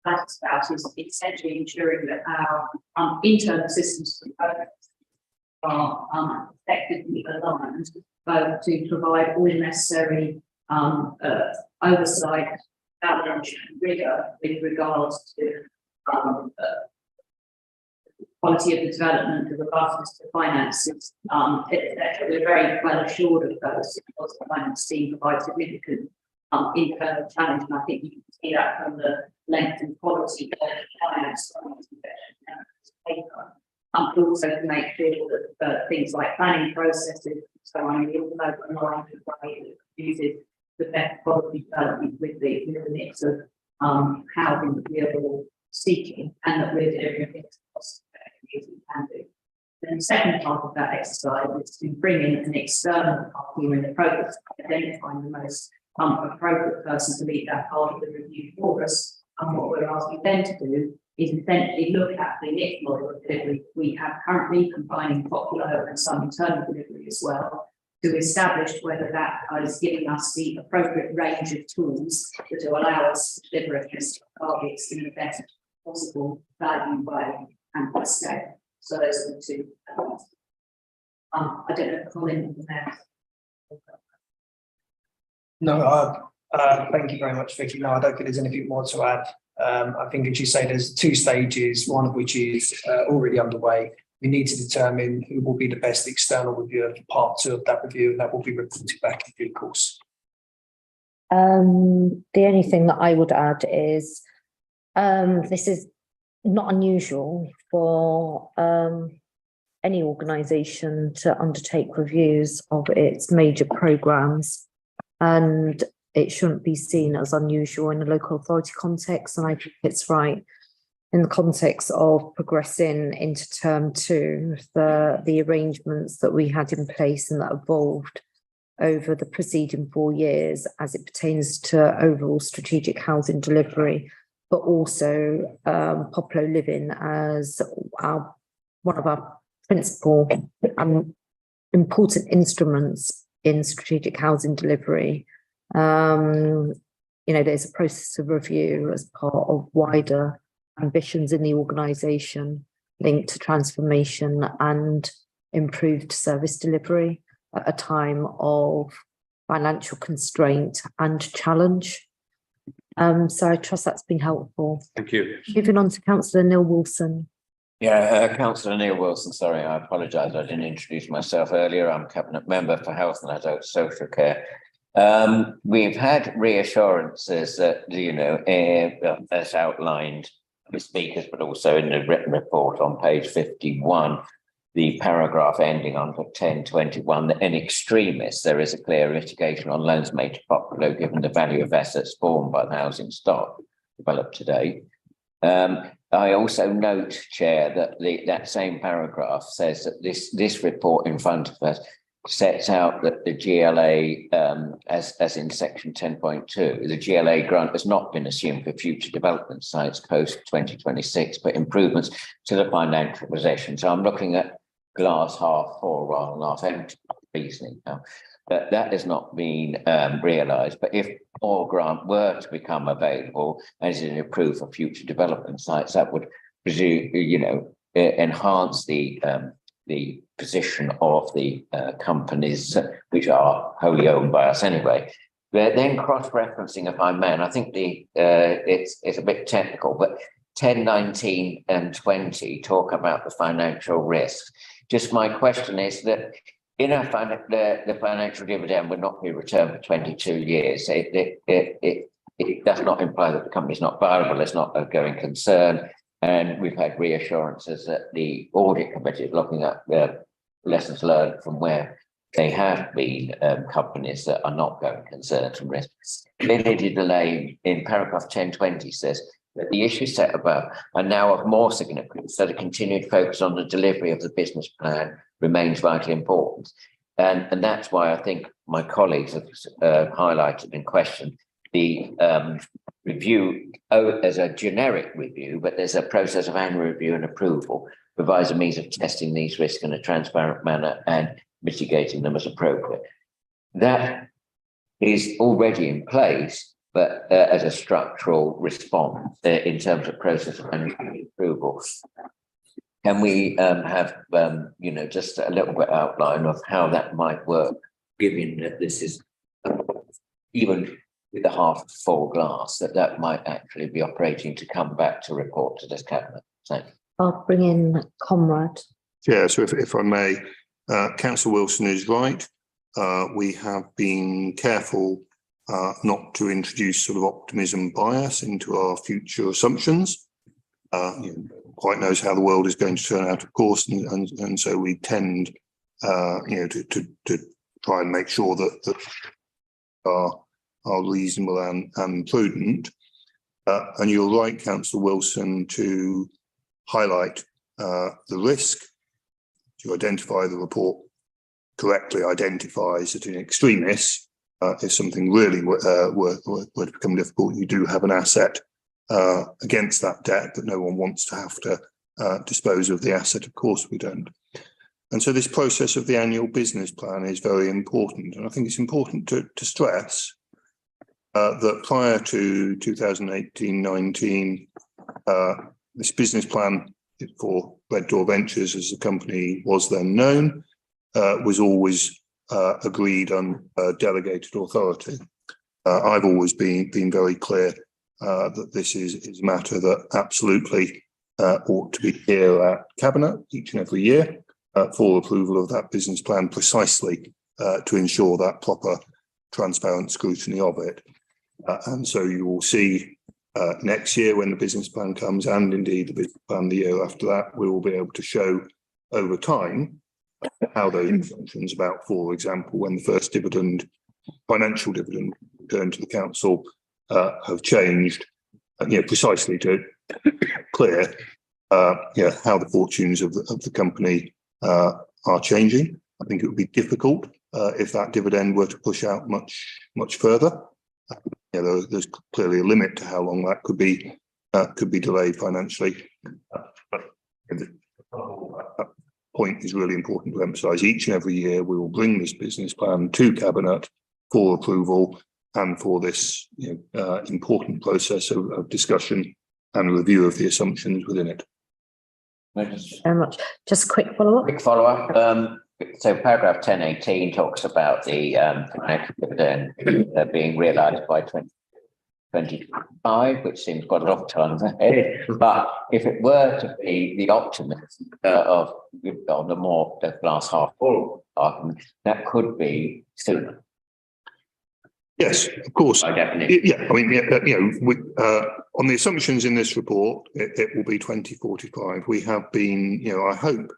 that's about is essentially ensuring that our internal systems are effectively aligned both to provide all necessary oversight, balance and rigor with regards to quality of the development, the robustness of the finances. We're very well assured of those because the finance team provides significant internal challenge, and I think you can see that from the length and quality of the finance paper. But also to make sure that things like planning processes, so on, the local line that uses the best quality development with the mix of housing that we are all seeking, and that we're doing things cost effectively as we can do. Then the second part of that exercise is to bring in an external party in the process of identifying the most appropriate person to lead that part of the review for us. And what we're asking them to do is essentially look at the mixed model of delivery we have currently, combining popular and some internal delivery as well, to establish whether that is giving us the appropriate range of tools that will allow us to deliver against targets in the best possible value way and by scale. So those are the 2 elements. I don't know if Colin is there. No, thank you very much, Vicky. No, I don't think there's anything more to add. I think, as you say, there's 2 stages, one of which is already underway. We need to determine who will be the best external reviewer for part 2 of that review, and that will be reported back in due course. The only thing that I would add is, this is not unusual for, any organisation to undertake reviews of its major programmes. And it shouldn't be seen as unusual in a local authority context. And I think it's right in the context of progressing into term 2, the arrangements that we had in place and that evolved over the preceding 4 years as it pertains to overall strategic housing delivery, but also popular living as one of our principal important instruments in strategic housing delivery. There's a process of review as part of wider ambitions in the organisation linked to transformation and improved service delivery at a time of financial constraint and challenge. So I trust that's been helpful. Thank you. Moving on to Councillor Neil Wilson. Yeah, Councillor Neil Wilson, sorry, I apologise, I didn't introduce myself earlier. I'm Cabinet Member for Health and Adult Social Care. We've had reassurances that, as outlined with speakers, but also in the written report on page 51, the paragraph ending on 1021, that in extremis, there is a clear litigation on loans made to Popular, given the value of assets formed by the housing stock developed today. I also note, Chair, that that same paragraph says that this report in front of us sets out that the GLA, as in section 10.2, the GLA grant has not been assumed for future development sites post 2026, but improvements to the financial possession. So I'm looking at glass half full rather than half empty reasoning now. But that has not been realised. But if more grant were to become available as it approved for future development sites, that would presume, enhance the position of the companies which are wholly owned by us anyway. But then cross-referencing, if I may, and I think it's a bit technical, but 10, 19 and 20 talk about the financial risks. Just my question is that in the financial dividend would not be returned for 22 years. It does not imply that the company is not viable. It's not a going concern. And we've had reassurances that the audit committee is looking at lessons learned from where they have been companies that are not going concerns and risks. Limited delay in paragraph 1020 says that the issues set above are now of more significance, so the continued focus on the delivery of the business plan remains vitally important. And that's why I think my colleagues have highlighted in question the review as a generic review, but there's a process of annual review and approval, provides a means of testing these risks in a transparent manner and mitigating them as appropriate. That is already in place, but as a structural response in terms of process of annual approval. Can we have, just a little bit outline of how that might work, given that this is even with the half full glass, that might actually be operating to come back to report to this cabinet? Thank you. I'll bring in Conrad. Yeah, so if I may, Councillor Wilson is right. We have been careful not to introduce sort of optimism bias into our future assumptions. Quite knows how the world is going to turn out, of course, and so we tend, to try and make sure that are reasonable and prudent. And you're right, Councillor Wilson, to highlight the risk, to identify the report correctly identifies that in extremis, if something really were to become difficult, you do have an asset against that debt, but no one wants to have to dispose of the asset. Of course we don't. And so this process of the annual business plan is very important. And I think it's important to stress that prior to 2018-19, this business plan for Red Door Ventures, as the company was then known, was always agreed on delegated authority. I've always been very clear that this is a matter that absolutely ought to be here at Cabinet each and every year for approval of that business plan, precisely to ensure that proper transparent scrutiny of it. And so you will see next year when the business plan comes, and indeed the business plan the year after that, we will be able to show over time how those assumptions about, for example, when the first dividend, financial dividend returned to the council have changed, precisely to clear how the fortunes of the company are changing. I think it would be difficult if that dividend were to push out much further. There's clearly a limit to how long that could be delayed financially. But the point is really important to emphasise. Each and every year we will bring this business plan to Cabinet for approval and for this important process of discussion and review of the assumptions within it. Very much. Just a quick follow-up. Quick follow-up. So paragraph 1018 talks about the financial dividend being realised by 2025, which seems quite a long time ahead. But if it were to be the optimism of the glass half full argument, that could be sooner. Yes, of course. By definition. Yeah, I mean, on the assumptions in this report, it will be 2045. We have been, I hope,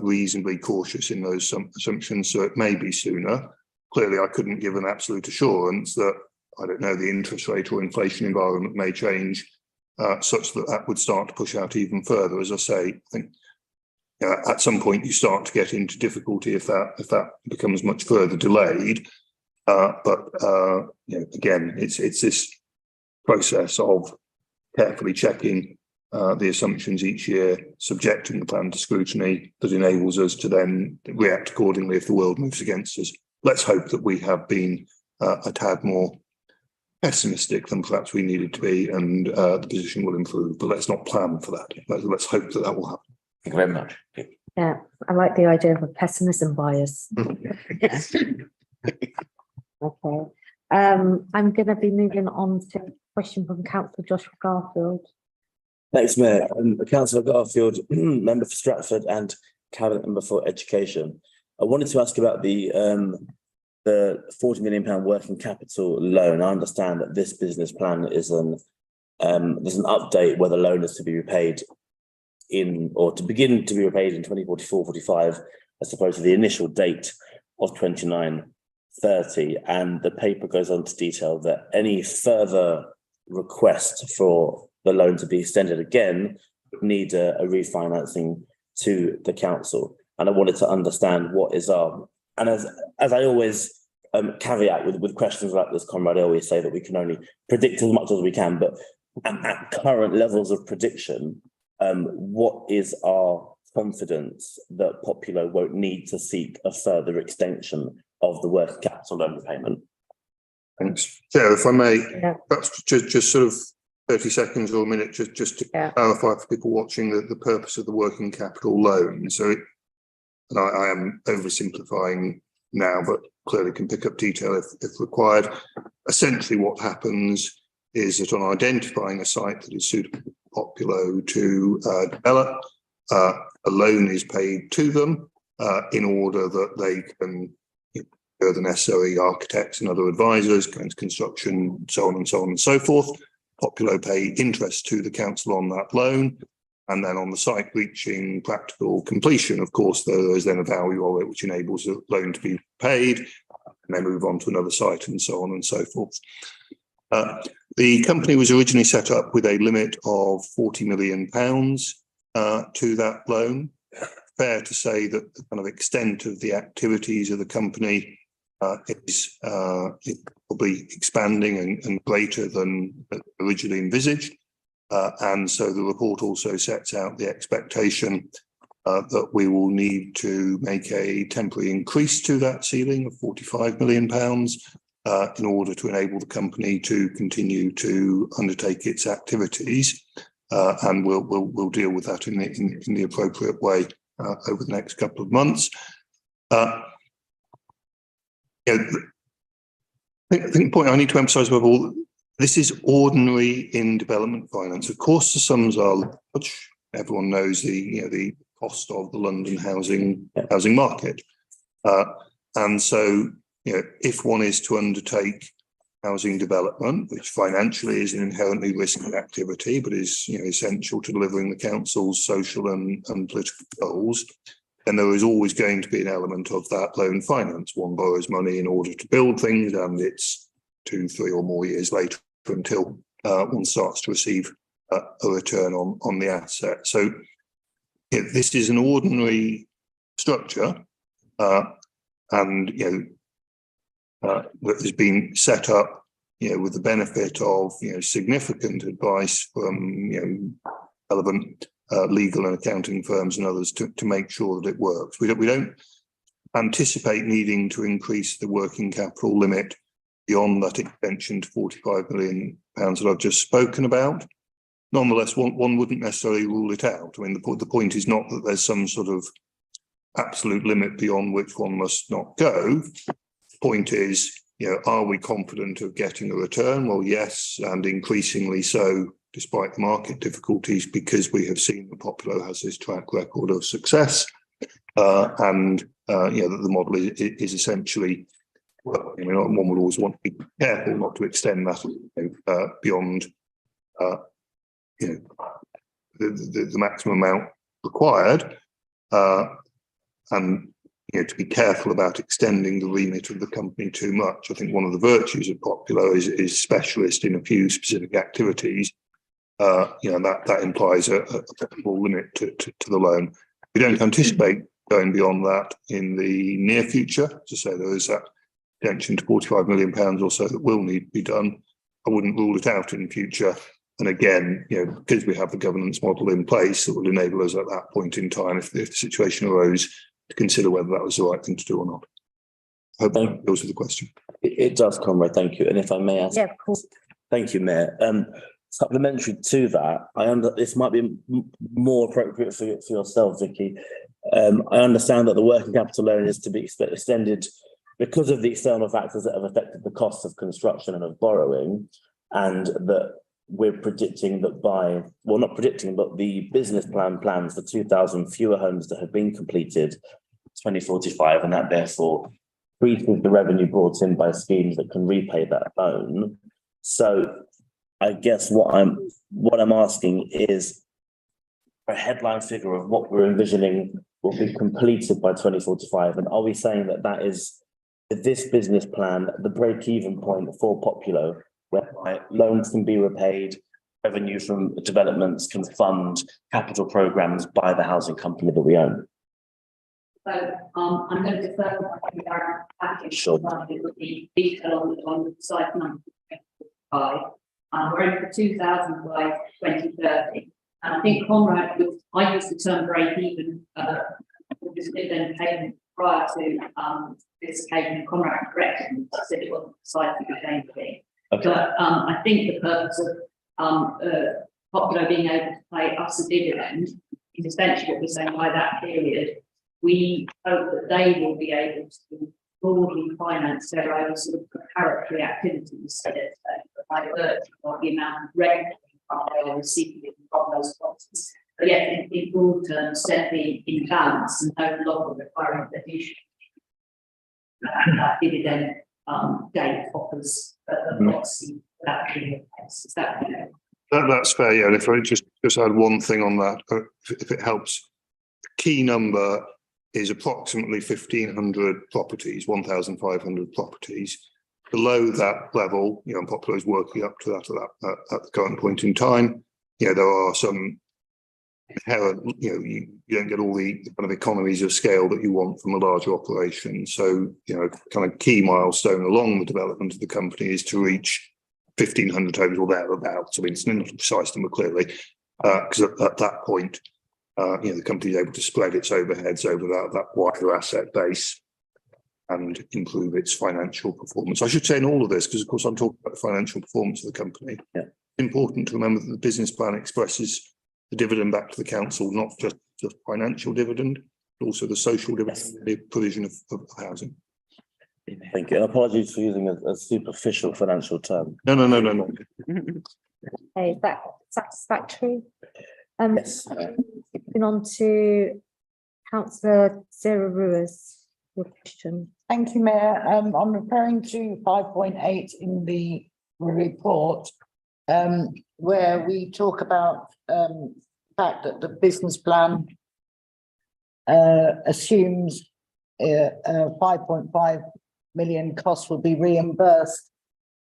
reasonably cautious in those assumptions, so it may be sooner. Clearly, I couldn't give an absolute assurance that, I don't know, the interest rate or inflation environment may change such that would start to push out even further. As I say, I think at some point you start to get into difficulty if that becomes much further delayed. Again, it's this process of carefully checking the assumptions each year, subjecting the plan to scrutiny that enables us to then react accordingly if the world moves against us. Let's hope that we have been a tad more pessimistic than perhaps we needed to be, and the position will improve, but let's not plan for that. Let's hope that will happen. Thank you very much. Yeah, I like the idea of a pessimism bias. Okay. I'm going to be moving on to a question from Councillor Joshua Garfield. Thanks, Mayor. Councillor Garfield, member for Stratford and Cabinet member for Education. I wanted to ask about the £40 million working capital loan. I understand that this business plan is there's an update where the loan is to be repaid to begin to be repaid in 2044-45, as opposed to the initial date of 29/30, and the paper goes on to detail that any further request for the loan to be extended again would need a refinancing to the council. And I wanted to understand what is and as I always caveat with questions like this, Comrade, I always say that we can only predict as much as we can, but at current levels of prediction, what is our confidence that Populo won't need to seek a further extension of the working capital loan repayment? Thanks. Yeah, if I may, perhaps just sort of 30 seconds or a minute, just to clarify for people watching the purpose of the working capital loan. So, and I am oversimplifying now, but clearly can pick up detail if required. Essentially, what happens is that on identifying a site that is suitable for Populo to develop, a loan is paid to them in order that they can the necessary architects and other advisors, go into construction, so on and so on and so forth. Populo pay interest to the council on that loan, and then on the site reaching practical completion, of course, there is then a value of it which enables the loan to be paid, and then move on to another site and so on and so forth. The company was originally set up with a limit of £40 million to that loan. Fair to say that the kind of extent of the activities of the company is probably expanding and greater than originally envisaged. And so the report also sets out the expectation that we will need to make a temporary increase to that ceiling of £45 million in order to enable the company to continue to undertake its activities. And we'll deal with that in the appropriate way over the next couple of months. I think the point I need to emphasise above all, this is ordinary in development finance. Of course, the sums are large. Everyone knows the cost of the London housing market, and so if one is to undertake housing development, which financially is an inherently risky activity, but is essential to delivering the council's social and political goals, then there is always going to be an element of that loan finance. One borrows money in order to build things, and it's 2, 3 or more years later until one starts to receive a return on the asset. So this is an ordinary structure, and that has been set up, with the benefit of significant advice from relevant legal and accounting firms and others to make sure that it works. We don't anticipate needing to increase the working capital limit beyond that extension to £45 million that I've just spoken about. Nonetheless, one wouldn't necessarily rule it out. I mean, the point is not that there's some sort of absolute limit beyond which one must not go. The point is, are we confident of getting a return? Well, yes, and increasingly so, despite the market difficulties, because we have seen that Populo has this track record of success, and that the model is essentially, well, one would always want to be careful not to extend that beyond the maximum amount required, and to be careful about extending the remit of the company too much. I think one of the virtues of Populo is specialist in a few specific activities. That implies a possible limit to the loan. We don't anticipate going beyond that in the near future. As I say, there is that extension to £45 million or so that will need to be done. I wouldn't rule it out in future. And again, because we have the governance model in place, that will enable us at that point in time, if the situation arose, to consider whether that was the right thing to do or not. I hope that goes to the question. It does, Comrade. Thank you. And if I may ask, Yeah, of course. thank you, Mayor. Supplementary to that, this might be more appropriate for yourself, Vicky. I understand that the working capital loan is to be extended because of the external factors that have affected the cost of construction and of borrowing, and that we're predicting that not predicting, but the business plan plans for 2,000 fewer homes that have been completed 2045, and that therefore increases the revenue brought in by schemes that can repay that loan. So I guess what I'm asking is a headline figure of what we're envisioning will be completed by 2045, and are we saying that is this business plan the break-even point for Populo, whereby loans can be repaid, revenue from developments can fund capital programs by the housing company that we own? So I'm going to defer to our package. Sure. It would be detail on the slide number 5. We're in for 2,000 by 2030. And I think Conrad, I used the term break even with this dividend payment prior to this occasion. Conrad corrected me, said it wasn't precisely the same thing. Okay. But I think the purpose of Populo being able to pay us a dividend is essentially what we're saying. By that period, we hope that they will be able to broadly finance their own sort of preparatory activities by virtue of the amount of revenue they are receiving from those properties. But yet, in broad terms, certainly in balance and no longer requiring addition. That dividend date offers a policy that being is that That's fair, yeah. And if I just add one thing on that, if it helps, the key number is approximately 1,500 properties, 1,500 properties. Below that level, and Populo is working up to that at the current point in time. There are some inherent, you don't get all the kind of economies of scale that you want from a larger operation. So, kind of key milestone along the development of the company is to reach 1,500 homes or thereabouts. I mean, it's not a precise number clearly, because at that point, the company is able to spread its overheads over that wider asset base and improve its financial performance. I should say in all of this, because of course I'm talking about the financial performance of the company. Yeah. It's important to remember that the business plan expresses the dividend back to the council, not just financial dividend, but also the social dividend, the provision of housing. Thank you. And apologies for using a superficial financial term. No. Okay, is that satisfactory? Yes. Moving on to Councillor Sarah Ruiz. your question. Thank you, Mayor. I'm referring to 5.8 in the report, where we talk about the fact that the business plan assumes 5.5 million costs will be reimbursed.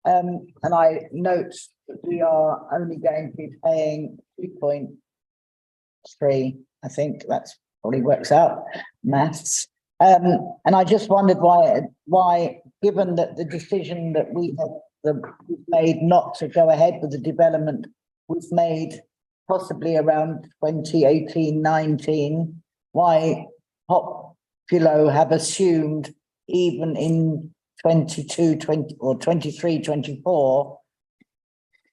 And I note that we are only going to be paying 2.3. I think that's probably works out maths. And I just wondered why, given that the decision that we have made not to go ahead with the development was made possibly around 2018-19, why Populo have assumed even in 22-20 or 23-24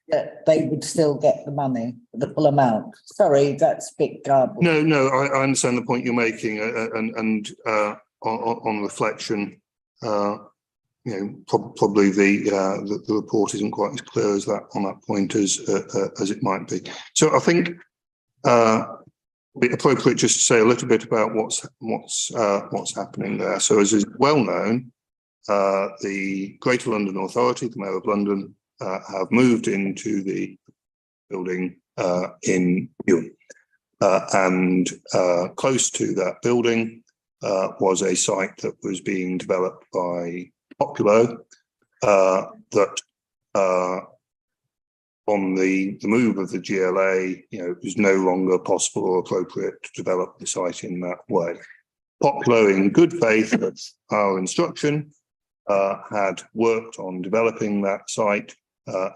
that they would still get the money, the full amount. Sorry, that's a bit garbled. No, I understand the point you're making, and on reflection, probably the report isn't quite as clear as that on that point as it might be. So I think it'd be appropriate just to say a little bit about what's happening there. So as is well known, the Greater London Authority, the Mayor of London, have moved into the building in June, and close to that building was a site that was being developed by Populo, that on the move of the GLA, it was no longer possible or appropriate to develop the site in that way. Populo, in good faith, at our instruction, had worked on developing that site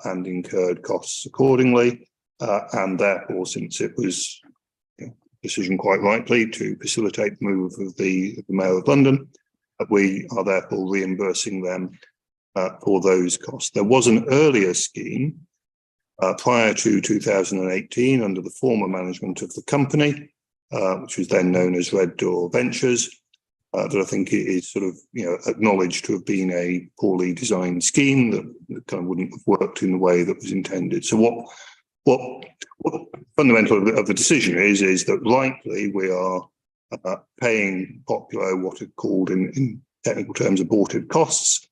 and incurred costs accordingly, and therefore, since it was decision quite rightly to facilitate the move of the Mayor of London, we are therefore reimbursing them for those costs. There was an earlier scheme prior to 2018 under the former management of the company, which was then known as Red Door Ventures, that I think is sort of acknowledged to have been a poorly designed scheme that kind of wouldn't have worked in the way that was intended. So what fundamental of the decision is that rightly we are paying Populo what are called in technical terms aborted costs,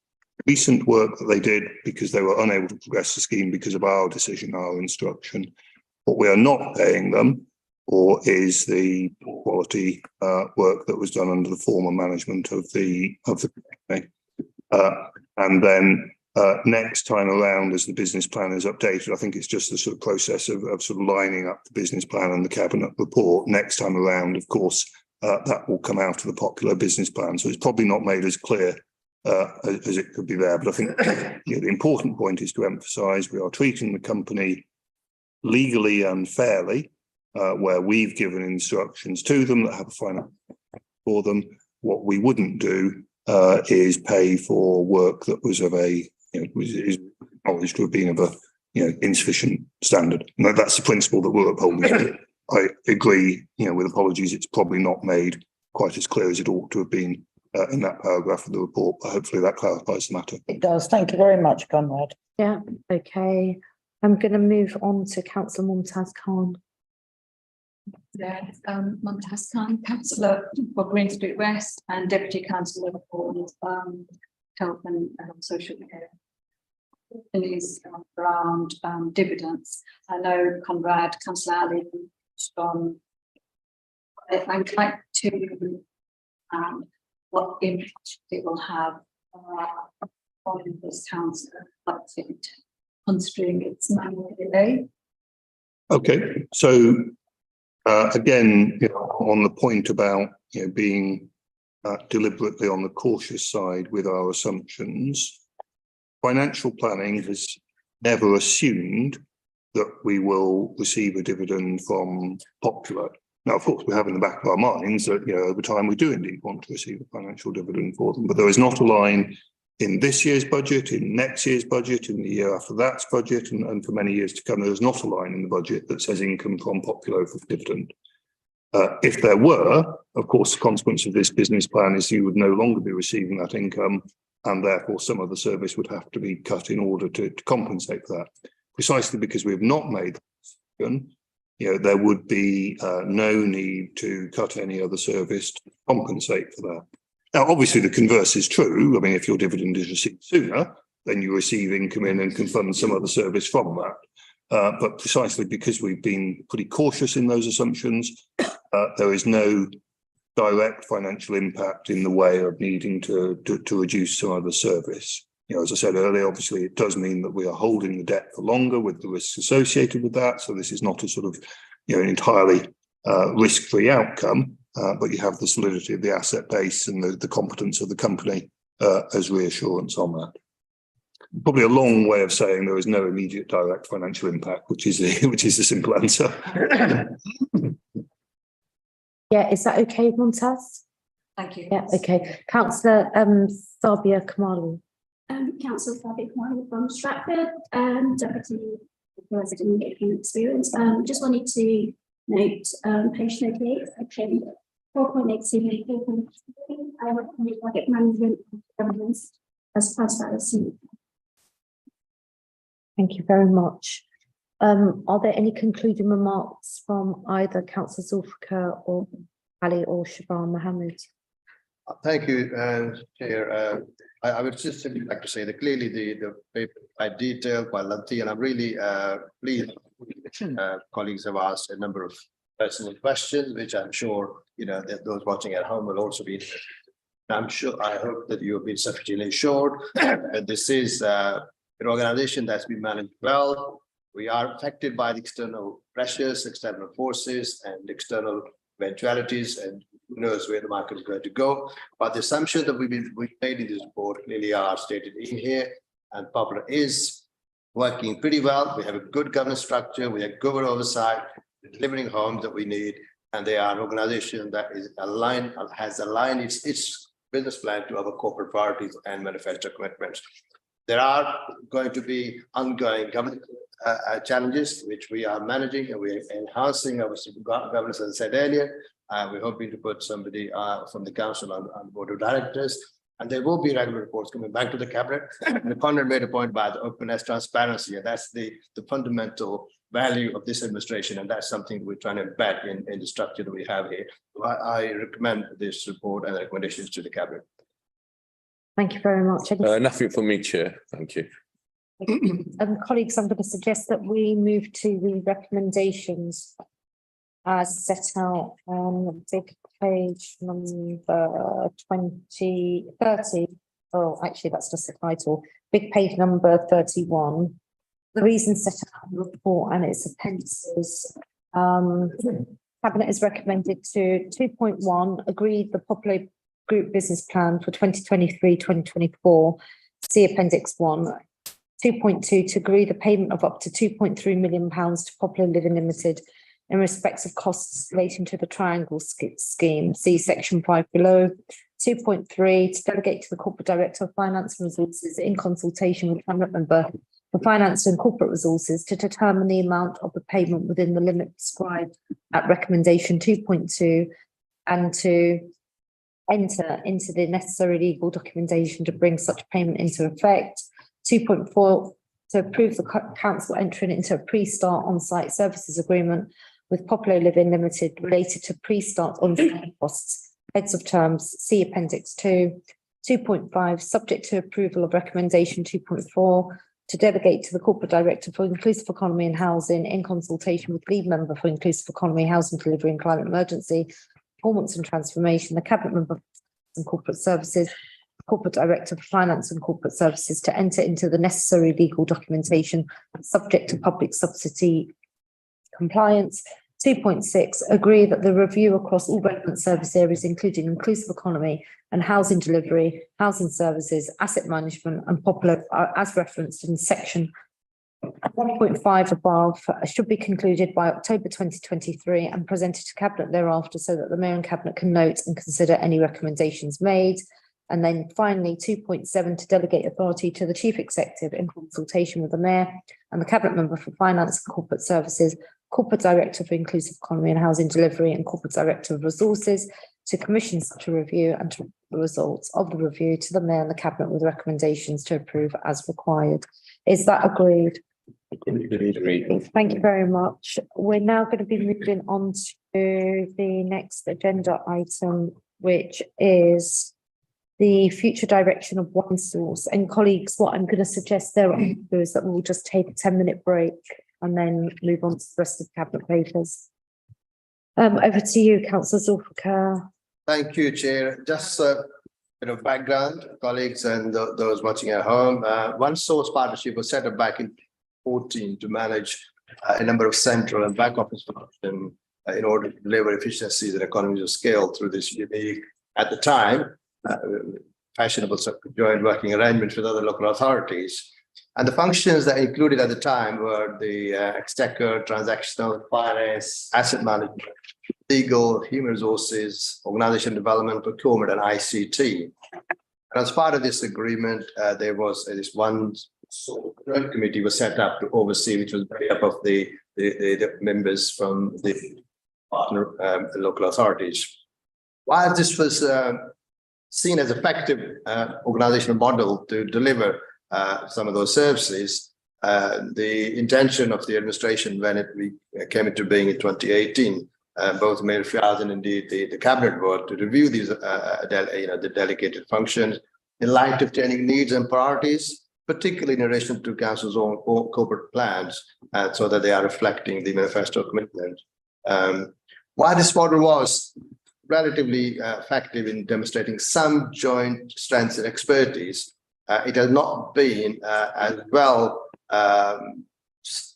recent work that they did because they were unable to progress the scheme because of our decision, our instruction. What we are not paying them for is the quality work that was done under the former management of the company. And then next time around, as the business plan is updated, I think it's just the sort of process of sort of lining up the business plan and the cabinet report. Next time around, of course, that will come out of the Populo business plan. So it's probably not made as clear as it could be there. But I think the important point is to emphasise we are treating the company legally and fairly, where we've given instructions to them that have a finance for them. What we wouldn't do is pay for work that was of a is acknowledged to have been of a insufficient standard. No, that's the principle that we're upholding. I agree, with apologies, it's probably not made quite as clear as it ought to have been in that paragraph of the report, but hopefully that clarifies the matter. It does. Thank you very much, Conrad. Yeah, okay. I'm going to move on to Councillor Mumtaz Khan. Yeah, Mumtaz Khan, Councillor for Green Street West and Deputy Councillor for Health and Social Care. Is around dividends. I know Conrad, Councillor Ali, I'd like to what impact it will have on this council budget, considering its manual delay. Okay, so again, on the point about being deliberately on the cautious side with our assumptions, financial planning has never assumed that we will receive a dividend from Populo. Now, of course, we have in the back of our minds that over time we do indeed want to receive a financial dividend for them, but there is not a line in this year's budget, in next year's budget, in the year after that's budget, and for many years to come, there is not a line in the budget that says income from Populo for dividend. If there were, of course, the consequence of this business plan is you would no longer be receiving that income, and therefore some of the service would have to be cut in order to compensate for that. Precisely because we have not made that decision, there would be no need to cut any other service to compensate for that. Now, obviously, the converse is true. I mean, if your dividend is received sooner, then you receive income in and can fund some other service from that. But precisely because we've been pretty cautious in those assumptions, there is no direct financial impact in the way of needing to reduce some other service. You know, as I said earlier, obviously it does mean that we are holding the debt for longer with the risks associated with that. So this is not a sort of, you know, entirely risk-free outcome, but you have the solidity of the asset base and the competence of the company as reassurance on that. Probably a long way of saying there is no immediate direct financial impact, which is the simple answer. Yeah, is that okay, Montaz? Thank you. Yeah, okay. Councillor Sabia Kamali. Councillor Fabic from Stratford, Deputy President Experience. Just wanted to note page 38, section 4.82 and 4.83. I recommend project management and governance as transparency. Thank you very much. Are there any concluding remarks from either Councillor Zulfikar or Ali or Shaban Mohammed? Thank you, Chair. I would just simply like to say that clearly the paper quite detailed, quite lengthy, and I'm really pleased. Colleagues have asked a number of personal questions, which I'm sure that those watching at home will also be interested. I hope that you have been sufficiently assured that this is an organization that's been managed well. We are affected by the external pressures, external forces, and external eventualities, and who knows where the market is going to go. But the assumptions that we've made in this report clearly are stated in here, and Popular is working pretty well. We have a good governance structure, we have good oversight, delivering homes that we need, and they are an organization that is aligned, has aligned its business plan to our corporate priorities and manifesto commitments. There are going to be ongoing governance challenges, which we are managing, and we're enhancing our governance, as I said earlier. We're hoping to put somebody from the council on the board of directors, and there will be regular reports coming back to the cabinet. And the Conrad made a point about the openness, transparency, and that's the fundamental value of this administration, and that's something we're trying to embed in the structure that we have here. So I recommend this report and the recommendations to the cabinet. Thank you very much. Nothing from me, Chair. Thank you. Colleagues, I'm going to suggest that we move to the recommendations as set out on page number 30. Oh, actually, that's just the title. Big page number 31. The reasons set out in the report and its appendices. Cabinet is recommended to 2.1, agreed the Popular Group Business Plan for 2023-2024, see Appendix 1. 2.2, to agree the payment of up to £2.3 million to Popular Living Limited in respect of costs relating to the Triangle Scheme, see Section 5 below. 2.3, to delegate to the Corporate Director of Finance and Resources in consultation with Cabinet Member for Finance and Corporate Resources to determine the amount of the payment within the limit prescribed at recommendation 2.2 and to enter into the necessary legal documentation to bring such payment into effect. 2.4, to approve the council entering into a pre-start on-site services agreement with Popular Living Limited related to pre-start on-site costs, heads of terms, see Appendix 2. 2.5, subject to approval of recommendation 2.4, to delegate to the Corporate Director for Inclusive Economy and Housing in consultation with Lead Member for Inclusive Economy, Housing Delivery and Climate Emergency, Performance and Transformation, the Cabinet Member for Corporate Services, Corporate Director for Finance and Corporate Services to enter into the necessary legal documentation subject to public subsidy compliance. 2.6, agree that the review across all relevant service areas, including inclusive economy and housing delivery, housing services, asset management and Popular, as referenced in section 1.5 above, should be concluded by October 2023 and presented to Cabinet thereafter so that the Mayor and Cabinet can note and consider any recommendations made. And then finally, 2.7, to delegate authority to the Chief Executive in consultation with the Mayor and the Cabinet Member for Finance and Corporate Services, Corporate Director for Inclusive Economy and Housing Delivery and Corporate Director of Resources to commission such a review and to the results of the review to the Mayor and the Cabinet with recommendations to approve as required. Is that agreed? Agreed. Thank you very much. We're now going to be moving on to the next agenda item, which is the future direction of one source. And colleagues, what I'm going to suggest there is that we'll just take a 10-minute break and then move on to the rest of the cabinet papers. Over to you, Councillor Zulfikar. Thank you, Chair. Just background, colleagues and those watching at home. One Source partnership was set up back in 2014 to manage a number of central and back office functions in order to deliver efficiencies and economies of scale through this unique, at the time, fashionable joint working arrangements with other local authorities. And the functions that included at the time were the exchequer, transactional, finance, asset management, legal, human resources, organization development, procurement, and ICT. And as part of this agreement, there was this one joint committee was set up to oversee, which was made up of the members from the partner local authorities. While this was seen as effective organizational model to deliver some of those services, the intention of the administration when it came into being in 2018, both Mayor Fiaz and indeed the cabinet board, to review these the delegated functions in light of changing needs and priorities, particularly in relation to council's own corporate plans, so that they are reflecting the manifesto commitment. While this model was relatively effective in demonstrating some joint strengths and expertise, it has not been as well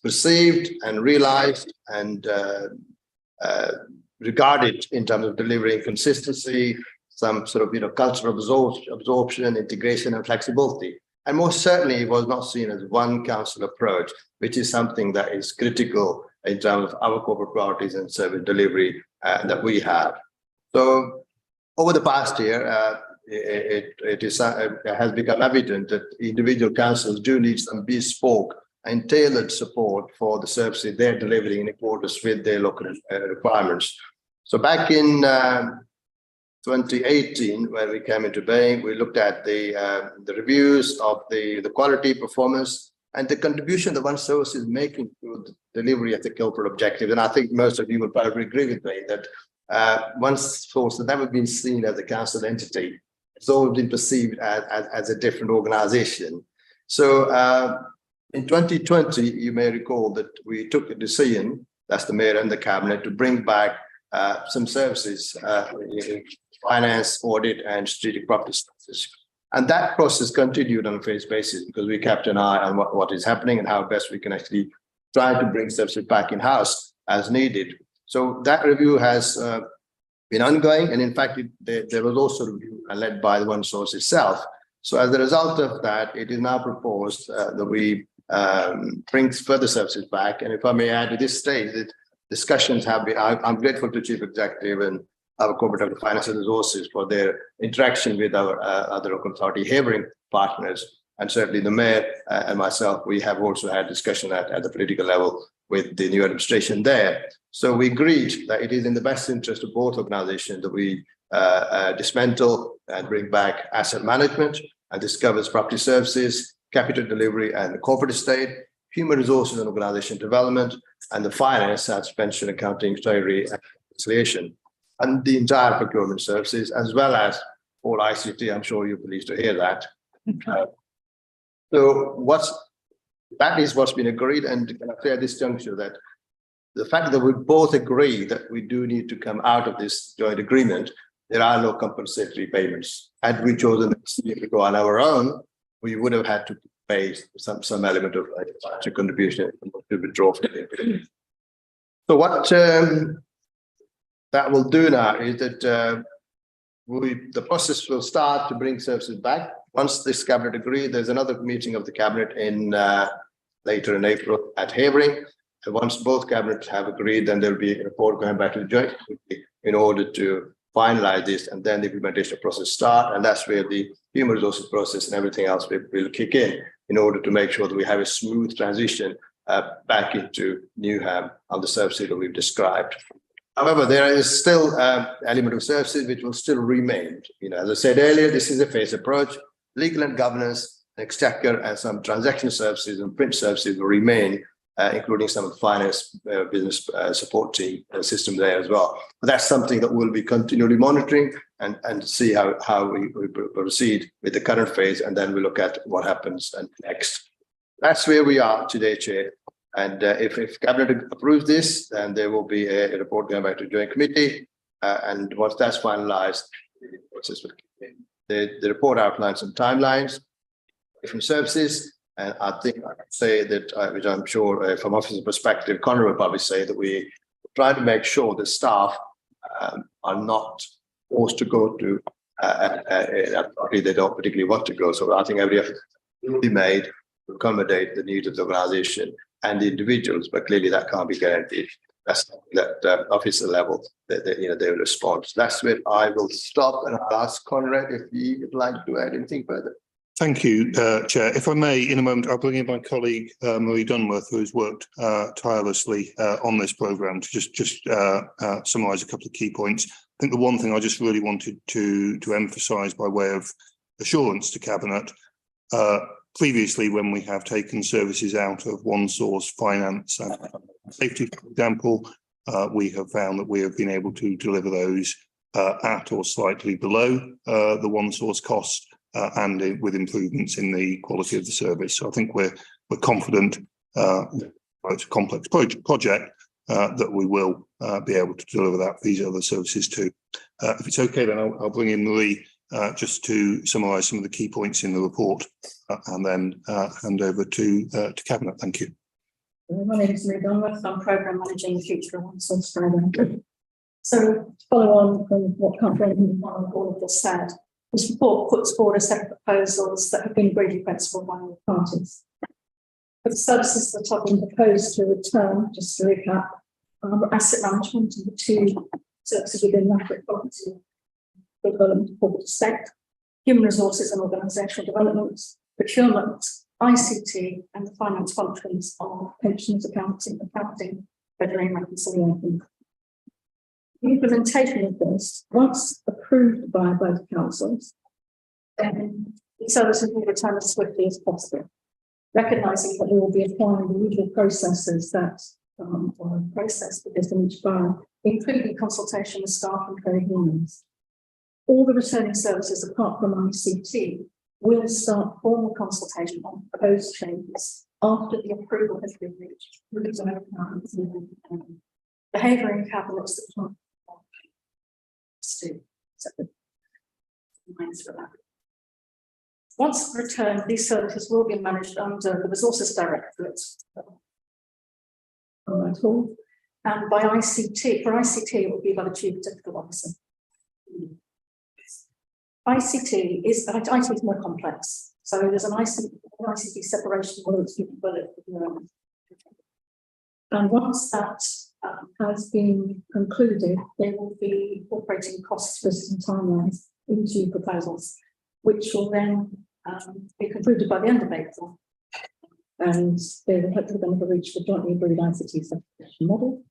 perceived and realized and regarded in terms of delivering consistency, some sort of cultural absorption, integration, and flexibility. And most certainly, it was not seen as one council approach, which is something that is critical in terms of our corporate priorities and service delivery that we have. So, over the past year, it has become evident that individual councils do need some bespoke and tailored support for the services they're delivering in accordance with their local requirements. So back in 2018, when we came into being, we looked at the reviews of the quality, performance, and the contribution that one source is making to the delivery of the corporate objective. And I think most of you will probably agree with me that one source has never been seen as a council entity. It's always been perceived as a different organization. So in 2020, you may recall that we took a decision, that's the mayor and the cabinet, to bring back some services, in finance, audit, and strategic property services. And that process continued on a phased basis because we kept an eye on what is happening and how best we can actually try to bring services back in-house as needed. So that review has been ongoing, and in fact, there was also a review led by the One Source itself. So as a result of that, it is now proposed that we bring further services back. And if I may add, at this stage, that discussions have been, I'm grateful to Chief Executive and our Corporate Finance and Resources for their interaction with our other local authority Havering partners. And certainly the Mayor and myself, we have also had discussion at the political level with the new administration there. So we agreed that it is in the best interest of both organizations that we dismantle and bring back asset management, and this covers property services, capital delivery and corporate estate, human resources and organization development, and the finance, that's pension, accounting, treasury, and reconciliation, and the entire procurement services, as well as all ICT. I'm sure you're pleased to hear that. So that is what's been agreed, and can I say at this juncture that the fact that we both agree that we do need to come out of this joint agreement, there are no compensatory payments. Had we chosen to go on our own, we would have had to pay some element of contribution to withdraw from the agreement. So what that will do now is that the process will start to bring services back. Once this cabinet agrees, there's another meeting of the cabinet in later in April at Havering. And once both cabinets have agreed, then there'll be a report going back to the joint committee in order to finalize this, and then the implementation process start. And that's where the human resources process and everything else will kick in order to make sure that we have a smooth transition back into Newham on the services that we've described. However, there is still element of services which will still remain. As I said earlier, this is a phased approach. Legal and governance, exchequer, and some transaction services and print services will remain including some of the finance business support team system there as well. But that's something that we'll be continually monitoring and see how we proceed with the current phase, and then we look at what happens next. That's where we are today, Chair. And if Cabinet approves this, then there will be a report going back to the Joint Committee. And once that's finalised, the report outlines some timelines, different services. And I think I can say that, which I'm sure from officer's perspective, Conor will probably say that we try to make sure the staff are not forced to go to a party they don't particularly want to go. So I think every effort will be made to accommodate the needs of the organisation and the individuals, but clearly that can't be guaranteed. That's that officer level that they will respond. So that's where I will stop, and I'll ask Conrad if he would like to add anything further. Thank you, Chair. If I may, in a moment, I'll bring in my colleague, Marie Dunworth, who has worked tirelessly on this programme to just summarise a couple of key points. I think the one thing I just really wanted to emphasise by way of assurance to Cabinet, previously when we have taken services out of one source, finance and safety, for example, we have found that we have been able to deliver those at or slightly below the one source cost. And with improvements in the quality of the service. So I think we're confident, it's a complex project, that we will be able to deliver that for these other services too. If it's okay, then I'll bring in Marie just to summarise some of the key points in the report and then hand over to Cabinet. Thank you. My name is Marie Dunworth. I'm Programme Managing the Future One Source Programme. So to follow on from what all of this said, this report puts forward a set of proposals that have been agreed in principle by all parties. For the services that have been proposed to return, just to recap, asset management and the two services within that, property development, corporate estate, human resources and organisational development, procurement, ICT, and the finance functions of pensions, accounting, treasury and reconciliation. The implementation of this, once approved by both councils, then the services will return as swiftly as possible, recognising that we will be applying the usual processes that are processed within each borough, including consultation with staff and trade unions. All the returning services, apart from ICT, will start formal consultation on proposed changes after the approval has been reached. Behaviour in cabinets that once returned, these services will be managed under the Resources Directorate and by ICT. For ICT, it will be by the Chief Executive Officer. IT is more complex, so there's an ICT separation. And once that has been concluded, they will be incorporating costs, risks and timelines into proposals, which will then be concluded by the end of April. And they will hopefully then reach the jointly agreed ICT separation model,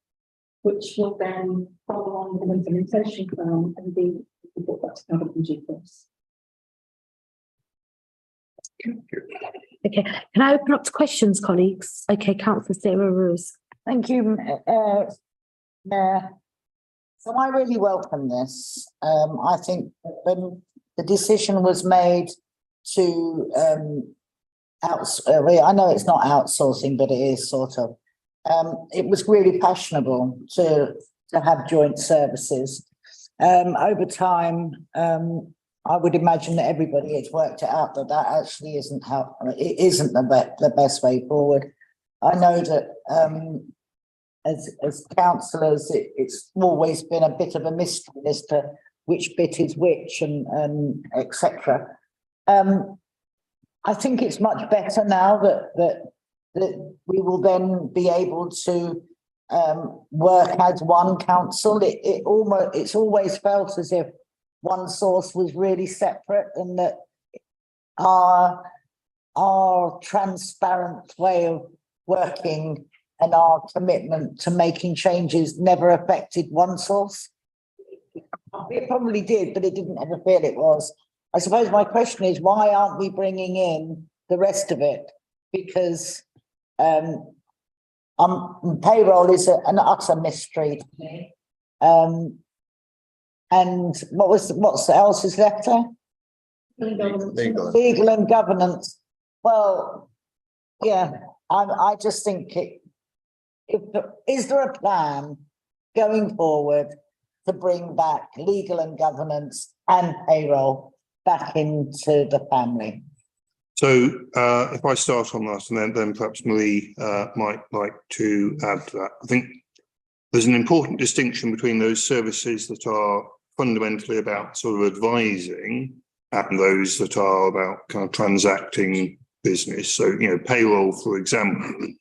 which will then follow on with an implementation plan and be brought back to Cabinet in due course. Okay, can I open up to questions, colleagues? Okay, Councillor Sarah Rose. Thank you, Mayor. So I really welcome this. I think when the decision was made to I know it's not outsourcing, but it is sort of. It was really fashionable to have joint services. Over time, I would imagine that everybody has worked it out that actually isn't it isn't the best way forward. I know that as councillors, it's always been a bit of a mystery as to which bit is which and etc. I think it's much better now that we will then be able to work as one council. It's always felt as if one source was really separate, and that our transparent way of working and our commitment to making changes never affected one source. It probably did, but it didn't ever feel it was. I suppose my question is, why aren't we bringing in the rest of it? Because Payroll is an utter mystery to me. And what's else is left there? Legal. Legal and governance. Well, yeah, I just think is there a plan going forward to bring back legal and governance and payroll back into the family? So if I start on that, and then perhaps Marie might like to add to that. I think there's an important distinction between those services that are fundamentally about sort of advising and those that are about kind of transacting business. So, you know, payroll, for example,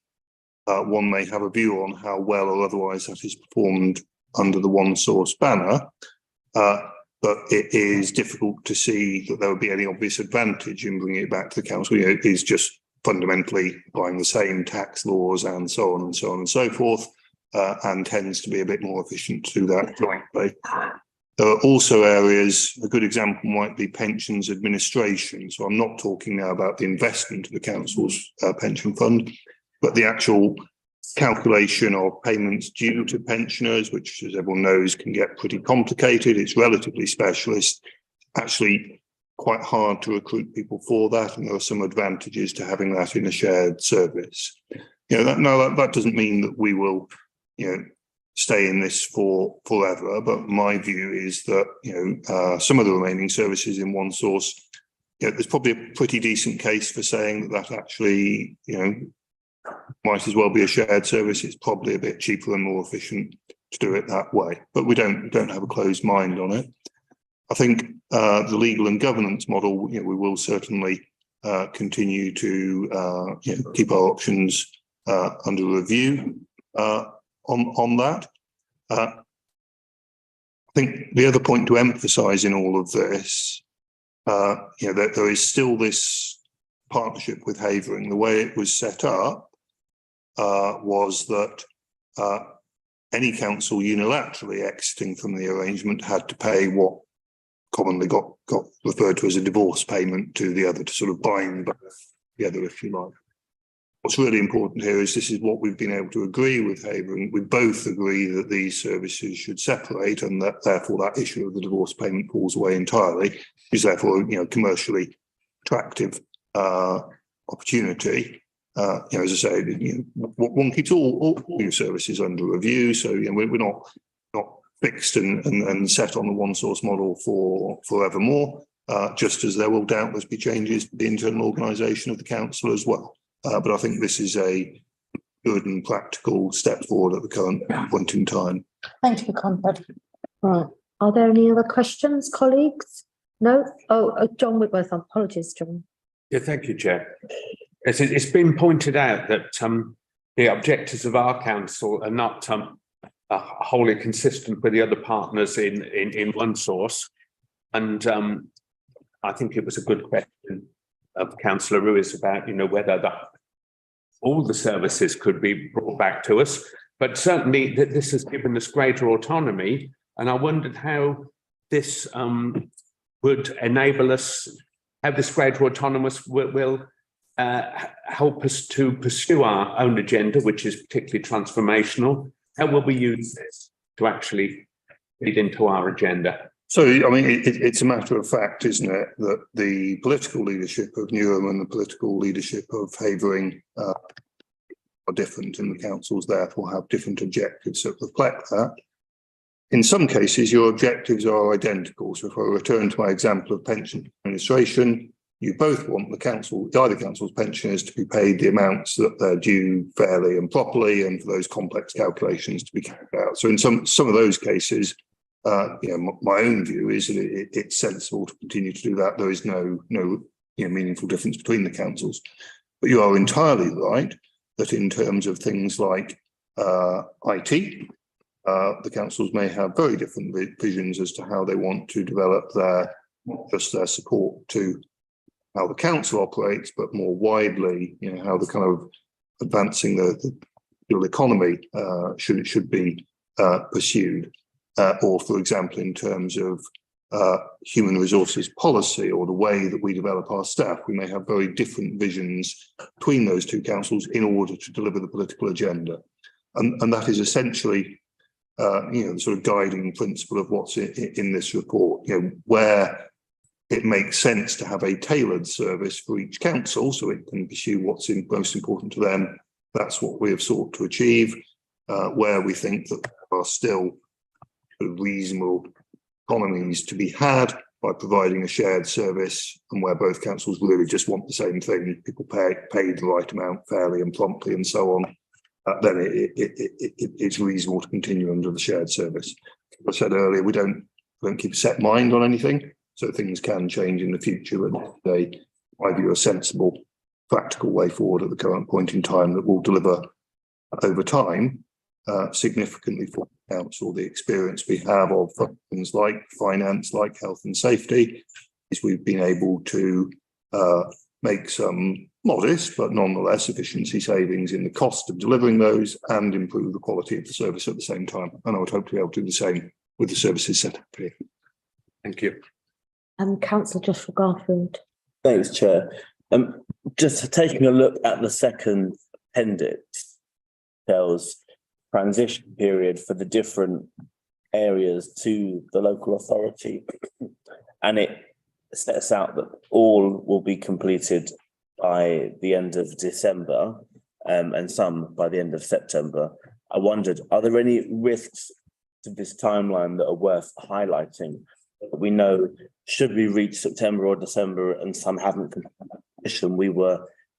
one may have a view on how well or otherwise that is performed under the one source banner. But it is difficult to see that there would be any obvious advantage in bringing it back to the council. You know, it is just fundamentally applying the same tax laws and so on and so on and so forth, and tends to be a bit more efficient to do that jointly. There are also areas, a good example might be pensions administration. So I'm not talking now about the investment of the council's pension fund, but the actual calculation of payments due to pensioners, which, as everyone knows, can get pretty complicated. It's relatively specialist, actually quite hard to recruit people for that, and there are some advantages to having that in a shared service. You know, that doesn't mean that we will, you know, stay in this for forever, but my view is that, you know, some of the remaining services in one source, you know, there's probably a pretty decent case for saying that actually, you know, might as well be a shared service. It's probably a bit cheaper and more efficient to do it that way, but we don't have a closed mind on it. I think the legal and governance model, you know, we will certainly continue to you know, keep our options under review on that. I think the other point to emphasise in all of this, you know, that there is still this partnership with Havering. The way it was set up was that any council unilaterally exiting from the arrangement had to pay what commonly got referred to as a divorce payment to the other, to sort of bind both together, if you like. What's really important here is this is what we've been able to agree with Havering. We both agree that these services should separate, and that therefore that issue of the divorce payment falls away entirely. Is therefore, you know, commercially attractive opportunity. You know, as I say, you know, one keeps all your services under review. So, you know, we're not fixed and set on the one source model for forevermore. Just as there will doubtless be changes to the internal organisation of the council as well. But I think this is a good and practical step forward at the current point in time. Thank you, Conrad. Right. Are there any other questions, colleagues? No? Oh, John Whitworth. Apologies, John. Yeah, thank you, Chair. It's been pointed out that the objectives of our council are not wholly consistent with the other partners in one source. And I think it was a good question of Councillor Ruiz about, you know, whether all the services could be brought back to us. But certainly this has given us greater autonomy. And I wondered how this would enable us, how this greater autonomy will help us to pursue our own agenda, which is particularly transformational. How will we use this to actually feed into our agenda? So, I mean, it's a matter of fact, isn't it, that the political leadership of Newham and the political leadership of Havering are different, and the councils therefore have different objectives that reflect that. In some cases, your objectives are identical. So if I return to my example of pension administration, you both want either council's pensioners to be paid the amounts that they're due fairly and properly, and for those complex calculations to be carried out. So in some of those cases, you know, my own view is that it's sensible to continue to do that. There is no you know, meaningful difference between the councils. But you are entirely right that in terms of things like IT, the councils may have very different visions as to how they want to develop not just their support to how the council operates, but more widely, you know, how the kind of advancing the dual economy should be pursued. Or, for example, in terms of human resources policy or the way that we develop our staff. We may have very different visions between those two councils in order to deliver the political agenda. And that is essentially, the sort of guiding principle of what's in this report, where it makes sense to have a tailored service for each council so it can pursue what's most important to them. That's what we have sought to achieve. Where we think that there are still reasonable economies to be had by providing a shared service, and where both councils really just want the same thing, people paid the right amount fairly and promptly and so on, then it's reasonable to continue under the shared service. As I said earlier, we don't keep a set mind on anything, so things can change in the future, but they, I view, a sensible, practical way forward at the current point in time that will deliver over time significantly for the council. The experience we have of things like finance, like health and safety, is we've been able to make some modest but nonetheless efficiency savings in the cost of delivering those and improve the quality of the service at the same time. And I would hope to be able to do the same with the services set up here. Thank you. Councillor Joshua Garfield. Thanks, Chair. Just taking a look at the second appendix, tells transition period for the different areas to the local authority, and it sets out that all will be completed by the end of December, and some by the end of September. I wondered, are there any risks to this timeline that are worth highlighting? We know, should we reach September or December and some haven't completed,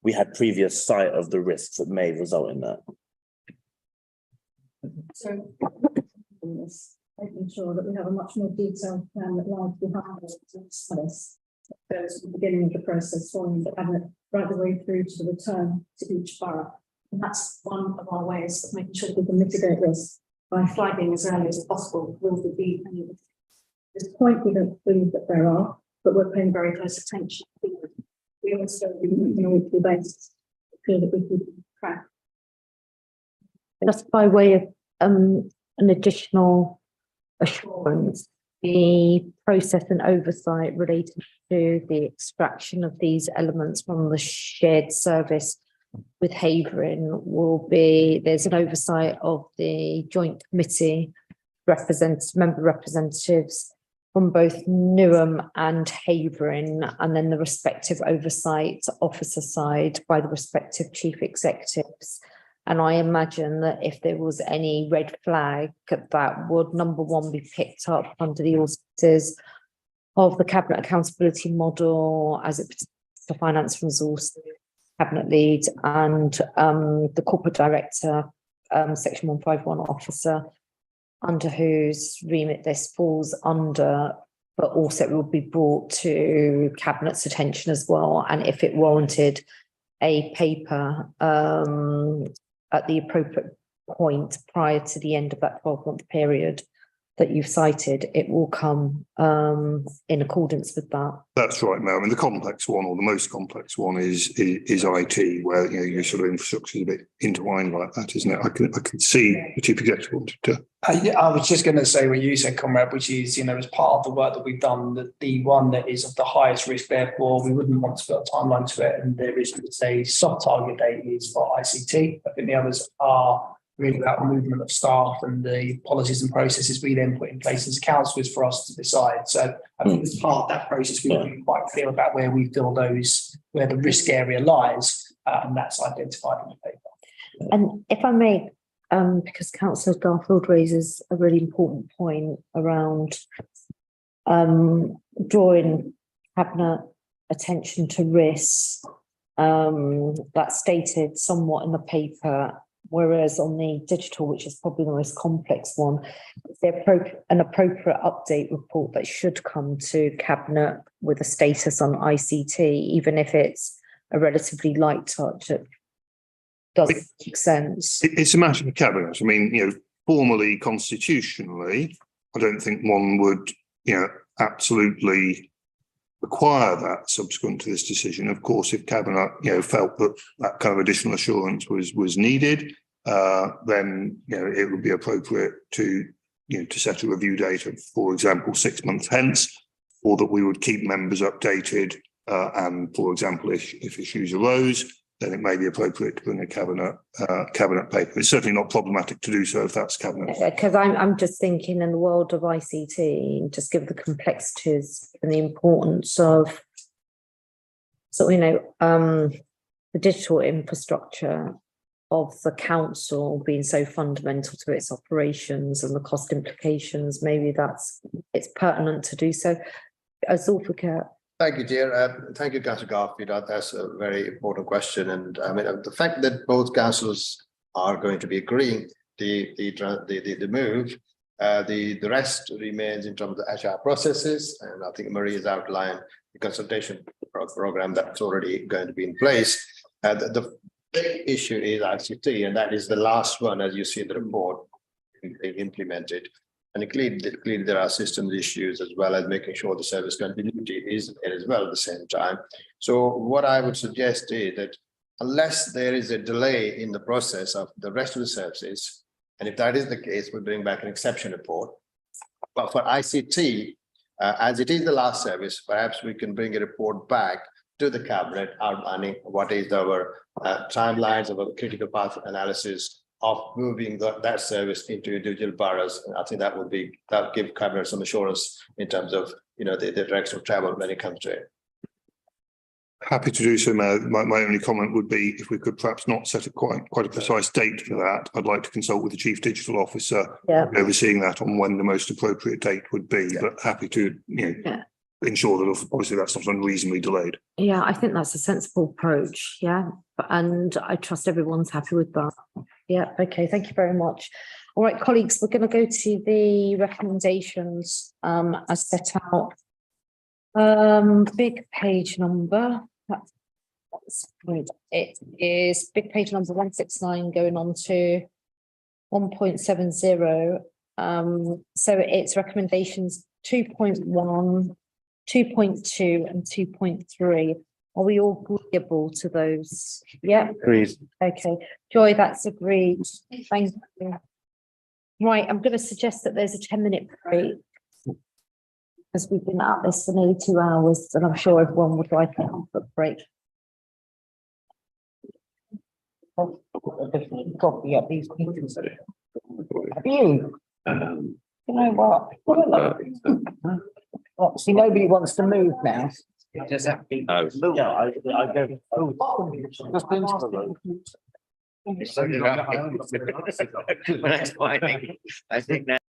we had previous sight of the risks that may result in that. So, making sure that we have a much more detailed plan that lies behind this. That goes from the beginning of the process, following the cabinet, right the way through to the return to each borough. And that's one of our ways of making sure we can mitigate risk by flagging as early as possible. Will there be any? At this point, we don't believe that there are, but we're paying very close attention. We also, on a weekly basis, feel that we can track. Just by way of an additional assurance, the process and oversight related to the extraction of these elements from the shared service with Havering will be, there's an oversight of the joint committee member representatives from both Newham and Havering, and then the respective oversight officer side by the respective chief executives. And I imagine that if there was any red flag, that would, number one, be picked up under the auspices of the cabinet accountability model as it pertains to finance resources, cabinet lead, and the corporate director, section 151 officer, under whose remit this falls under, but also it will be brought to cabinet's attention as well. And if it warranted a paper at the appropriate point prior to the end of that 12-month period that you've cited, it will come in accordance with that. That's right, Mel. I mean, the complex one, or the most complex one, is IT, where your sort of infrastructure is a bit intertwined like that, isn't it? I can see the chief executive wanted to. I was just going to say what you said, Comrade, which is, as part of the work that we've done, that the one that is of the highest risk, therefore, we wouldn't want to put a timeline to it. And there is, a soft target date is for ICT. I think the others are really about movement of staff and the policies and processes we then put in place as council is for us to decide. So I think as part of that process, we've been quite clear about where we feel where the risk area lies, and that's identified in the paper. And if I may, because Councillor Garfield raises a really important point around drawing cabinet attention to risks, that's stated somewhat in the paper. Whereas on the digital, which is probably the most complex one, is there an appropriate update report that should come to cabinet with a status on ICT, even if it's a relatively light touch? It does make sense. It's a matter of cabinet. I mean, formally, constitutionally, I don't think one would, absolutely require that subsequent to this decision. Of course, if cabinet, felt that kind of additional assurance was needed, then it would be appropriate to to set a review date of, for example, 6 months hence, or that we would keep members updated. And for example, if issues arose, then it may be appropriate to bring a cabinet paper. It's certainly not problematic to do so if that's cabinet. Because I'm just thinking in the world of ICT, just given the complexities and the importance of, the digital infrastructure of the council being so fundamental to its operations and the cost implications, maybe it's pertinent to do so. Zulfikar. Thank you, Chair. Thank you, Councillor Garfield. That's a very important question. And I mean, the fact that both councils are going to be agreeing the move, the rest remains in terms of the HR processes. And I think Marie has outlined the consultation program that's already going to be in place. The big issue is ICT, and that is the last one, as you see in the report, being implemented. And clearly there are systems issues as well as making sure the service continuity is there as well at the same time. So what I would suggest is that unless there is a delay in the process of the rest of the services, and if that is the case, we bring back an exception report. But for ICT, as it is the last service, perhaps we can bring a report back to the cabinet outlining what is our timelines of a critical path analysis of moving that service into individual boroughs. And I think that would give cabinet some assurance in terms of the direction of travel when it comes to it. Happy to do so, Mayor. My only comment would be if we could perhaps not set a quite a precise date for that. I'd like to consult with the Chief Digital Officer overseeing that on when the most appropriate date would be, but happy to ensure that obviously that's not unreasonably delayed. Yeah, I think that's a sensible approach. Yeah, and I trust everyone's happy with that. Yeah, okay, thank you very much. All right, colleagues, we're going to go to the recommendations as set out. Big page number. That's good. It is big page number 169 going on to 1.70. So it's recommendations 2.1, 2.2 and 2.3. Are we all agreeable to those? Yeah. Agreed. Okay. Joy, that's agreed. Thank you. Right, I'm going to suggest that there's a 10-minute break because we've been at this for nearly 2 hours and I'm sure everyone would like a comfort break. Coffee at these meetings. Have you? You know what? See, nobody wants to move now. Does that mean? No. Yeah, I go. That's why I think that.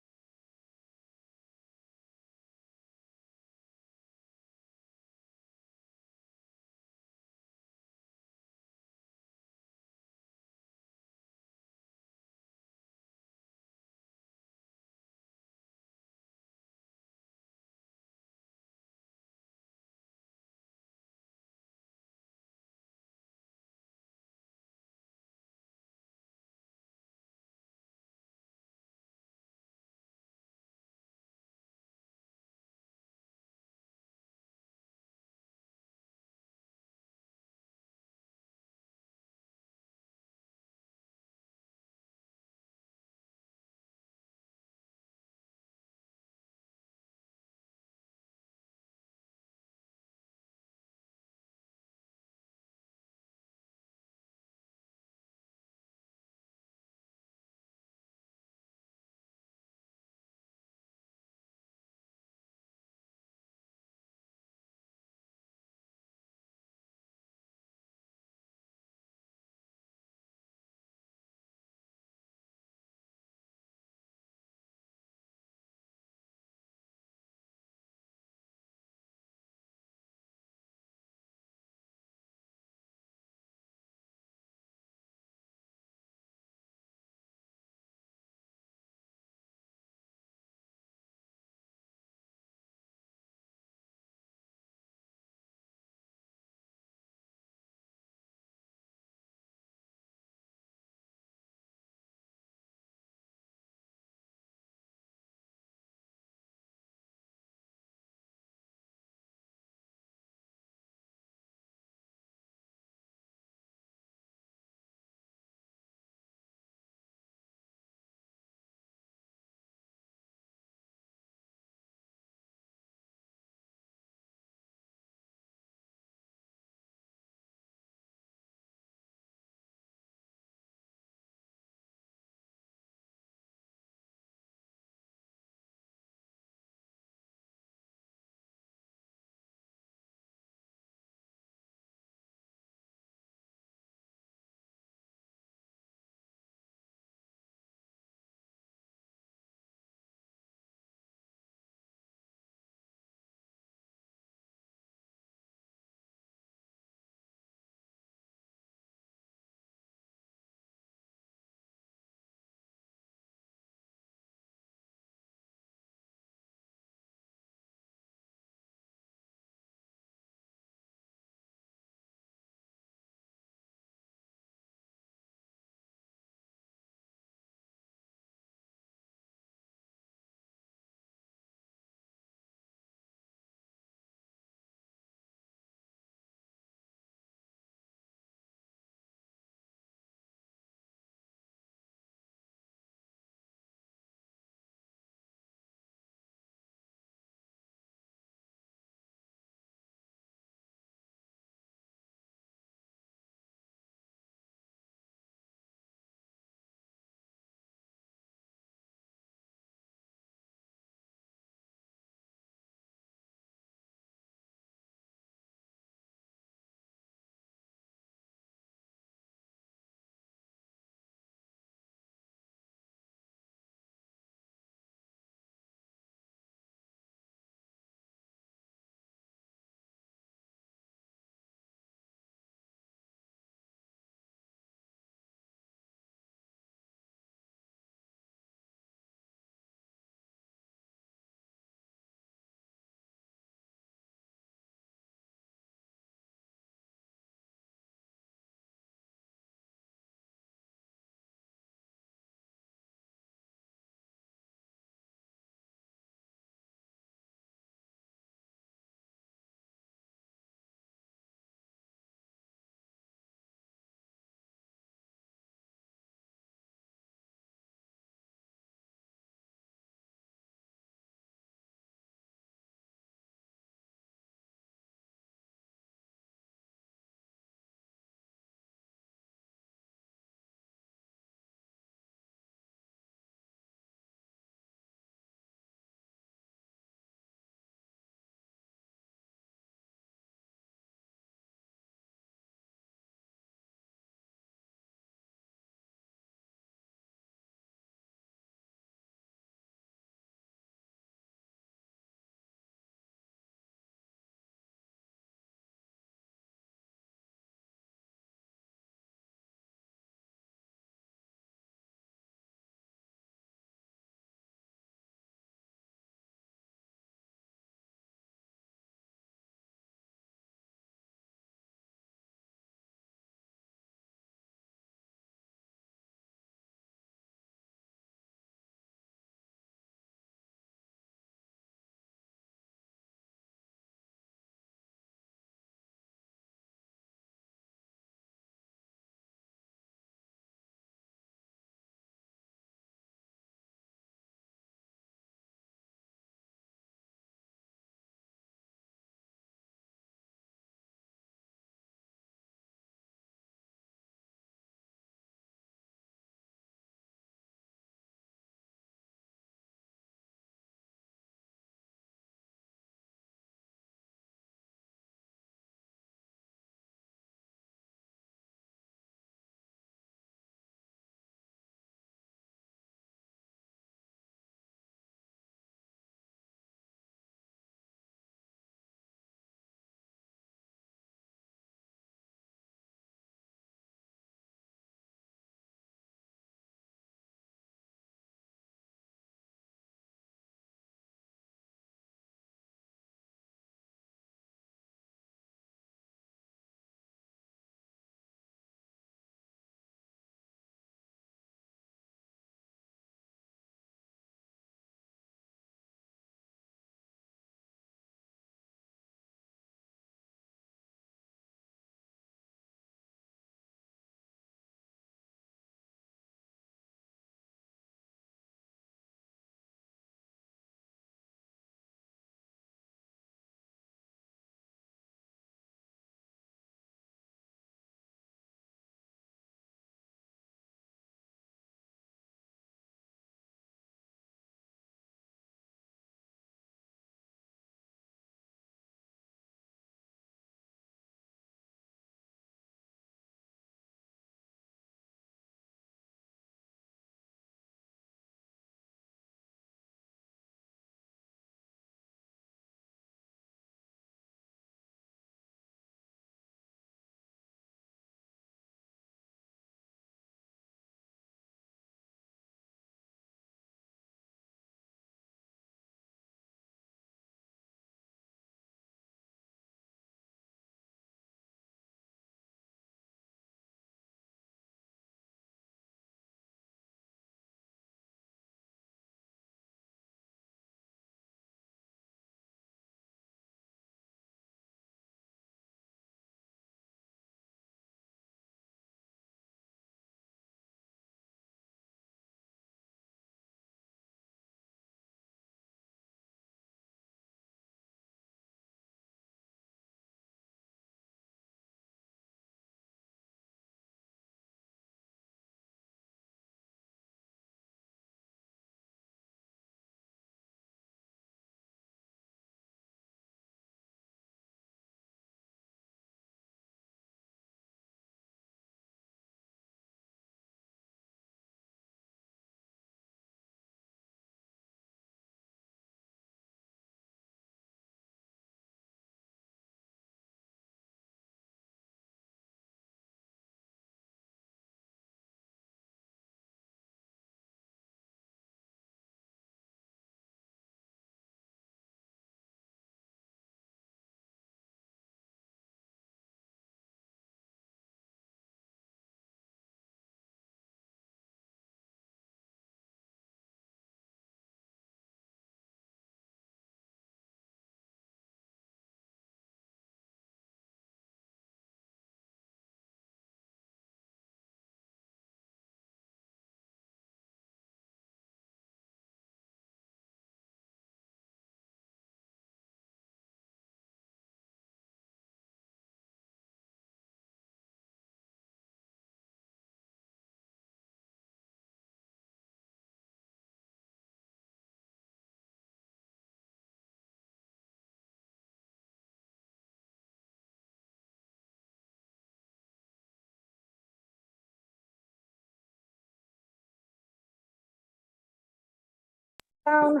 down.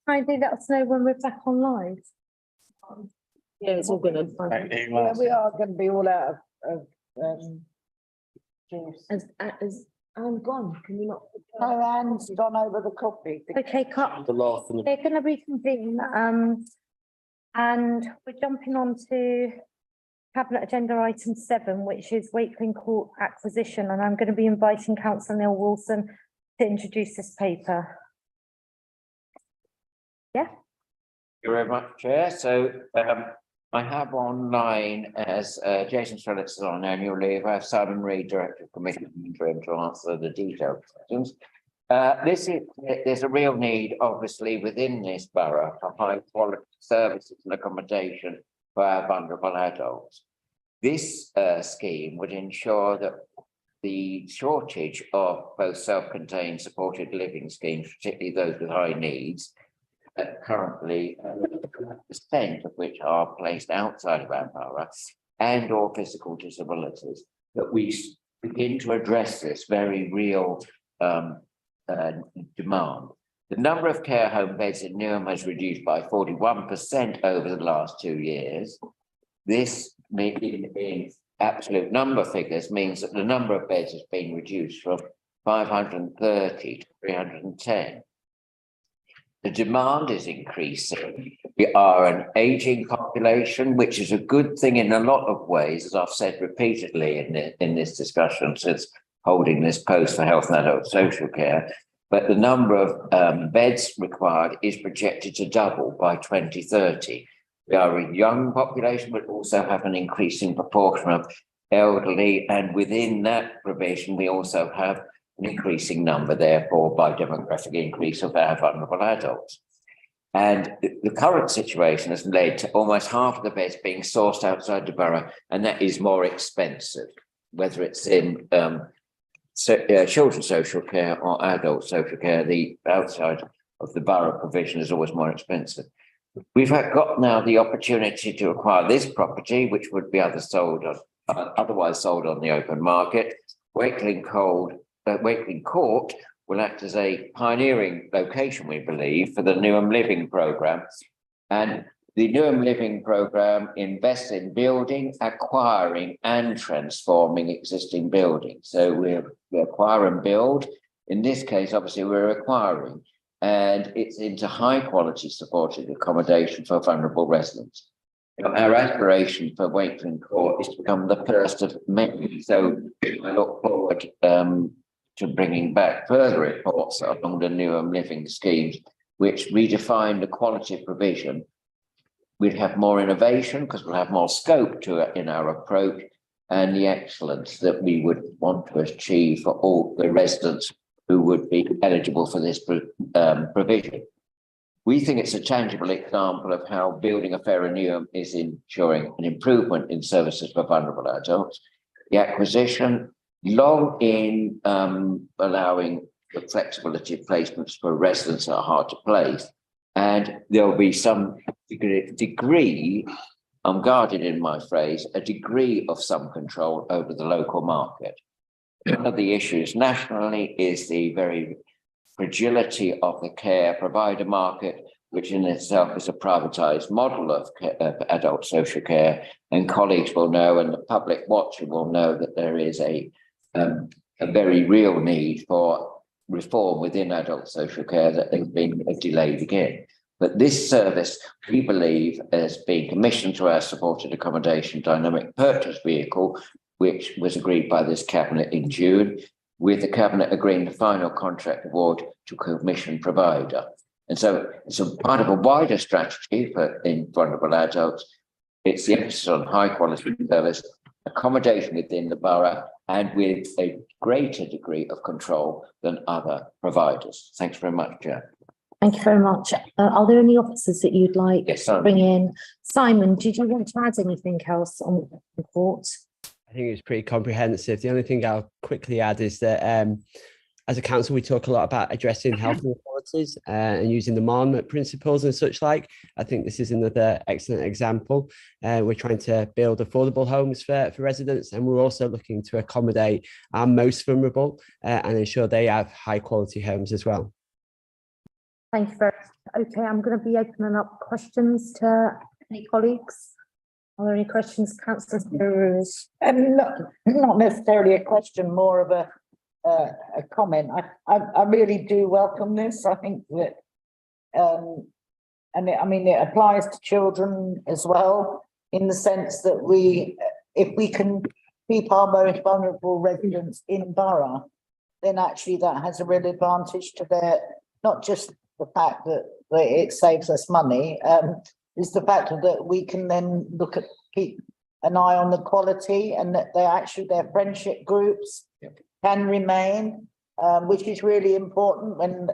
Kindly let us know when we're back on live. Yeah, it's all gonna. Yeah, we are going to be all out of juice. I'm gone, can you not? No, Anne's gone over the coffee. Okay, cut. The last one. They're gonna reconvene, and we're jumping on to cabinet agenda item 7, which is Wakeling Court acquisition, and I'm gonna be inviting councillor Neil Wilson to introduce this paper. Yeah, Thank you very much, Chair. So I have online as Jason Strelitz is on annual leave. I have Simon Reid, Director of Commission Interim, to answer the detailed questions. There's a real need, obviously, within this borough for high quality services and accommodation for our vulnerable adults. This scheme would ensure that the shortage of both self-contained supported living schemes, particularly those with high needs, currently 100% of which are placed outside of our borough, and or physical disabilities, that we begin to address this very real demand. The number of care home beds in Newham has reduced by 41% over the last 2 years. This in absolute number figures means that the number of beds has been reduced from 530 to 310. The demand is increasing. We are an aging population, which is a good thing in a lot of ways, as I've said repeatedly in this discussion since holding this post for health and adult social care. But the number of beds required is projected to double by 2030. We are a young population, but also have an increasing proportion of elderly, and within that provision, we also have an increasing number, therefore, by demographic increase of our vulnerable adults. And the current situation has led to almost half of the beds being sourced outside the borough, and that is more expensive, whether it's in children's social care or adult social care. The outside of the borough provision is always more expensive. We've got now the opportunity to acquire this property, which would be otherwise sold on the open market. Wakeling Court will act as a pioneering location, we believe, for the Newham Living Programme. And the Newham Living Programme invests in building, acquiring and transforming existing buildings. So we acquire and build. In this case, obviously, we're acquiring, and it's into high quality supported accommodation for vulnerable residents. Our aspiration for Wakeling Court is to become the first of many. So I look forward to bringing back further reports along the Newham Living schemes, which redefine the quality of provision. We'd have more innovation because we'll have more scope to it in our approach, and the excellence that we would want to achieve for all the residents who would be eligible for this provision. We think it's a tangible example of how building a fairer Newham is ensuring an improvement in services for vulnerable adults. The acquisition, long in allowing the flexibility of placements for residents that are hard to place, and there'll be some degree, I'm guarded in my phrase, a degree of some control over the local market. One of the issues nationally is the very fragility of the care provider market, which in itself is a privatized model of adult social care. And colleagues will know, and the public watcher will know, that there is a very real need for reform within adult social care that has been delayed again. But this service, we believe, has been commissioned to our supported accommodation dynamic purchase vehicle, which was agreed by this cabinet in June, with the cabinet agreeing the final contract award to commission provider. And so it's a part of a wider strategy for in vulnerable adults. It's the emphasis on high quality service, accommodation within the borough, and with a greater degree of control than other providers. Thanks very much, Chair. thank you very much. Are there any officers that you'd like Yes, to bring in? Simon, did you want to add anything else on the report? I think it's pretty comprehensive. The only thing I'll quickly add is that as a council, we talk a lot about addressing health inequality houses and using the Monmouth principles and such like. I think this is another excellent example. We're trying to build affordable homes for residents, and we're also looking to accommodate our most vulnerable and ensure they have high quality homes as well. Thank you very much. Okay, I'm going to be opening up questions to any colleagues. Are there any questions, Councillor Burrows? Not necessarily a question, more of a comment. I really do welcome this. I think that, it applies to children as well, in the sense that if we can keep our most vulnerable residents in borough, then actually that has a real advantage to their, not just the fact that it saves us money, is the fact that we can then keep an eye on the quality, and that their friendship groups can remain, which is really important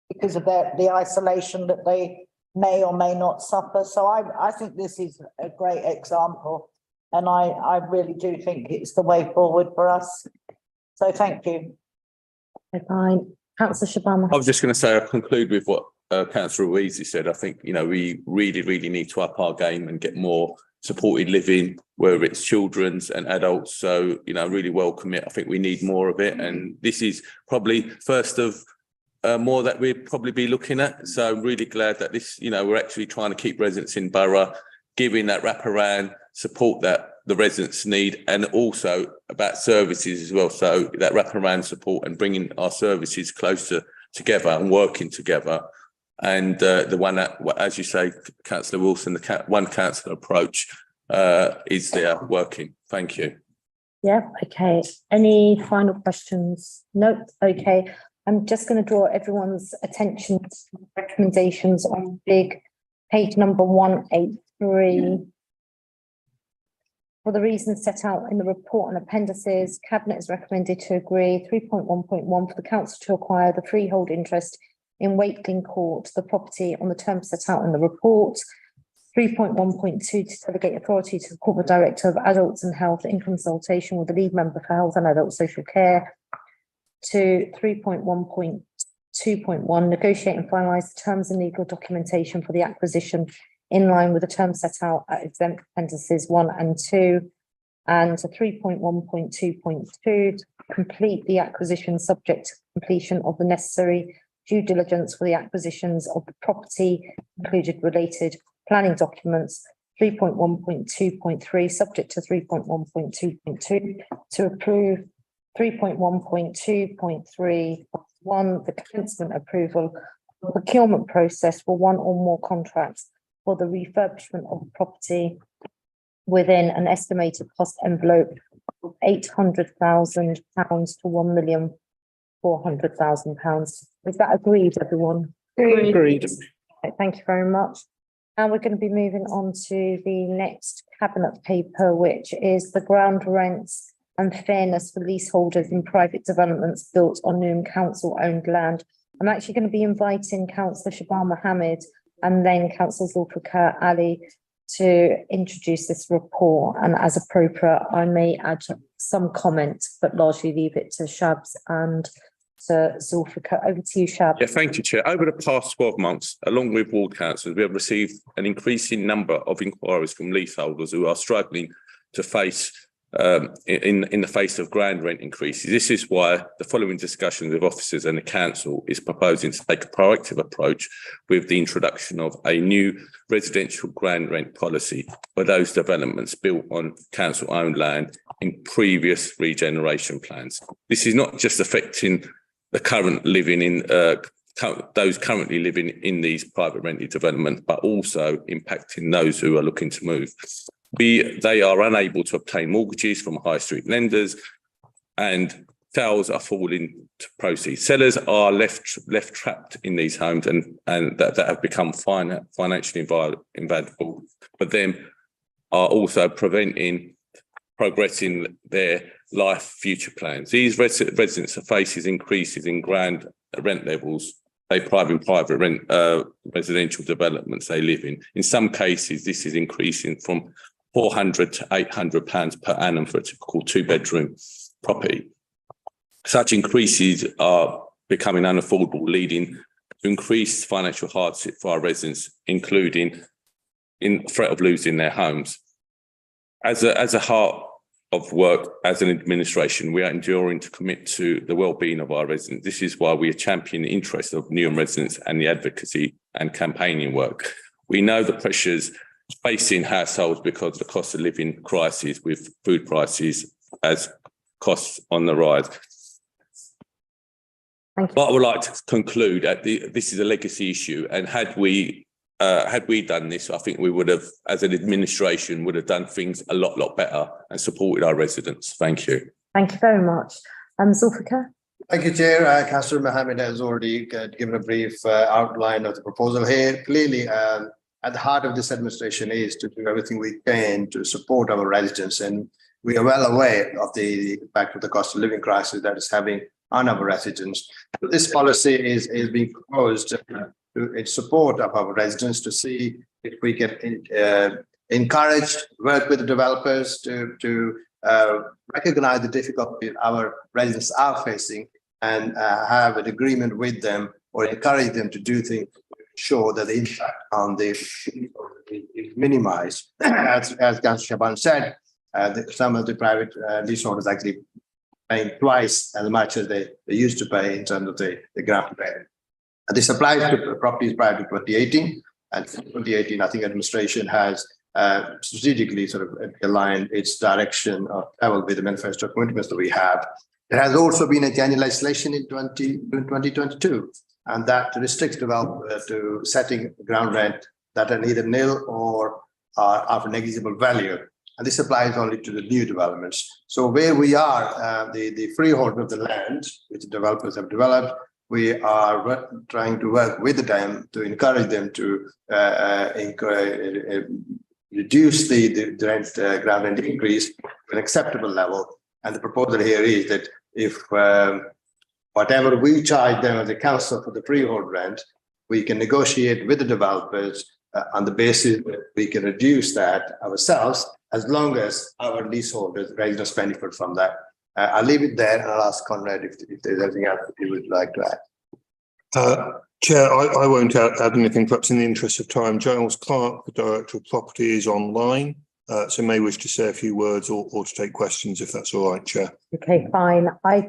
because of the isolation that they may or may not suffer. So I think this is a great example, and I really do think it's the way forward for us. So thank you. Fine. Councillor Shabama. I was just going to say, I'll conclude with what Councillor Ruiz said. I think, we really need to up our game and get more supported living, whether it's children's and adults. So, really welcome it. I think we need more of it. And this is probably first of more that we'll probably be looking at. So I'm really glad that this, we're actually trying to keep residents in borough, giving that wraparound support that the residents need, and also about services as well. So that wraparound support and bringing our services closer together and working together. And the one that, as you say, Councillor Wilson, the one councillor approach is there working. Thank you. Yeah, okay. Any final questions? No, okay. I'm just going to draw everyone's attention to recommendations on page number 183. For the reasons set out in the report and appendices, Cabinet is recommended to agree 3.1.1 for the council to acquire the freehold interest in Wakeling Court, the property on the terms set out in the report. 3.1.2 to delegate authority to the Corporate Director of Adults and Health in consultation with the lead member for Health and Adult Social Care. To 3.1.2.1, negotiate and finalise the terms and legal documentation for the acquisition in line with the terms set out at exempt appendices 1 and 2, and to 3.1.2.2 to complete the acquisition subject to completion of the necessary due diligence for the acquisitions of the property, included related planning documents. 3.1.2.3 subject to 3.1.2.2 to approve 3.1.2.3.1 the commencement approval of procurement process for one or more contracts for the refurbishment of the property within an estimated cost envelope of £800,000 to £1,400,000. Is that agreed, everyone? Agreed. Thank you very much. And we're going to be moving on to the next cabinet paper, which is the ground rents and fairness for leaseholders in private developments built on Newham Council-owned land. I'm actually going to be inviting Councillor Shabar Mohammed and then Councillor Zulfikar Ali to introduce this report, and as appropriate I may add some comment, but largely leave it to Shabs and to Zulfikar. Over to you, Shab. Yeah, thank you, Chair. Over the past 12 months, along with ward councils, we have received an increasing number of inquiries from leaseholders who are struggling to face in the face of ground rent increases. This is why the following discussions with officers and the council is proposing to take a proactive approach with the introduction of a new residential ground rent policy for those developments built on council-owned land in previous regeneration plans. This is not just affecting the current living in those currently living in these private rented developments, but also impacting those who are looking to move. They are unable to obtain mortgages from high street lenders, and sales are falling to proceeds. Sellers are left trapped in these homes and that have become financially invaluable, but then are also preventing progressing their life future plans. These residents are facing increases in ground rent levels they private rent residential developments they live in. In some cases, this is increasing from £400 to £800 per annum for a typical 2-bedroom property. Such increases are becoming unaffordable, leading to increased financial hardship for our residents, including in threat of losing their homes. As a heart of work as an administration, we are enduring to commit to the well-being of our residents. This is why we are championing the interests of Newham residents and the advocacy and campaigning work. We know the pressures facing households because of the cost of living crisis with food prices as costs on the rise. Thank you. But I would like to conclude that this is a legacy issue, and had we done this, I think we would have, as an administration, would have done things a lot better and supported our residents. Thank you. Thank you very much. Zulfikar? Thank you, Chair. Councillor Mohammed has already given a brief outline of the proposal here. Clearly, at the heart of this administration is to do everything we can to support our residents, and we are well aware of the impact of the cost of living crisis that is having on our residents. This policy is being proposed in support of our residents, to see if we can encourage, work with the developers to recognize the difficulty our residents are facing, and have an agreement with them or encourage them to do things to ensure that the impact on the is minimized. As Councillor Shaban said, some of the private leaseholders actually paying twice as much as they used to pay in terms of the ground rent. And this applies to properties prior to 2018. And since 2018, I think administration has strategically sort of aligned its direction of travel with the manifesto commitments that we have. There has also been a general legislation in 2022, and that restricts developers to setting ground rent that are neither nil or are of negligible value. And this applies only to the new developments. So where we are, the freeholder of the land, which developers have developed, we are trying to work with them to encourage them to reduce the rent, ground rent increase to an acceptable level. And the proposal here is that if whatever we charge them as a council for the freehold rent, we can negotiate with the developers on the basis that we can reduce that ourselves, as long as our leaseholders, residents benefit from that. I'll leave it there, and I'll ask Conrad if there's anything else that he would like to add. Chair, I won't add anything, perhaps in the interest of time. Giles Clerk, the Director of Property, is online, so may wish to say a few words or to take questions, if that's all right, Chair. Okay, fine. I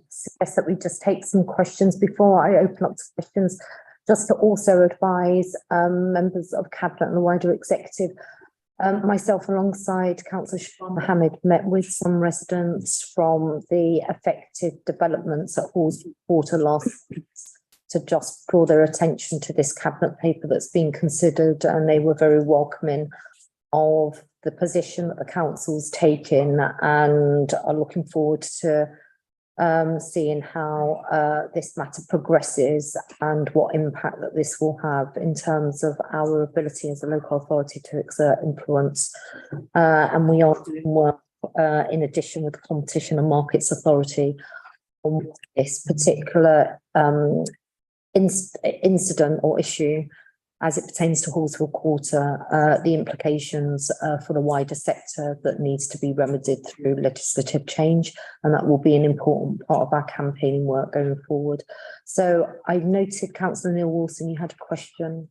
suggest that we just take some questions before I open up to questions, just to also advise members of Cabinet and the wider executive. Myself, alongside Councillor Shaban Mohammed, met with some residents from the affected developments at Hallswood Quarter last week to just draw their attention to this Cabinet paper that's being considered, and they were very welcoming of the position that the council's taken, and are looking forward to seeing how this matter progresses and what impact that this will have in terms of our ability as a local authority to exert influence. And we are doing work in addition with the Competition and Markets Authority on this particular incident or issue as it pertains to Hallswood Quarter, the implications for the wider sector that needs to be remedied through legislative change, and that will be an important part of our campaigning work going forward. So I've noted, Councillor Neil Wilson, you had a question.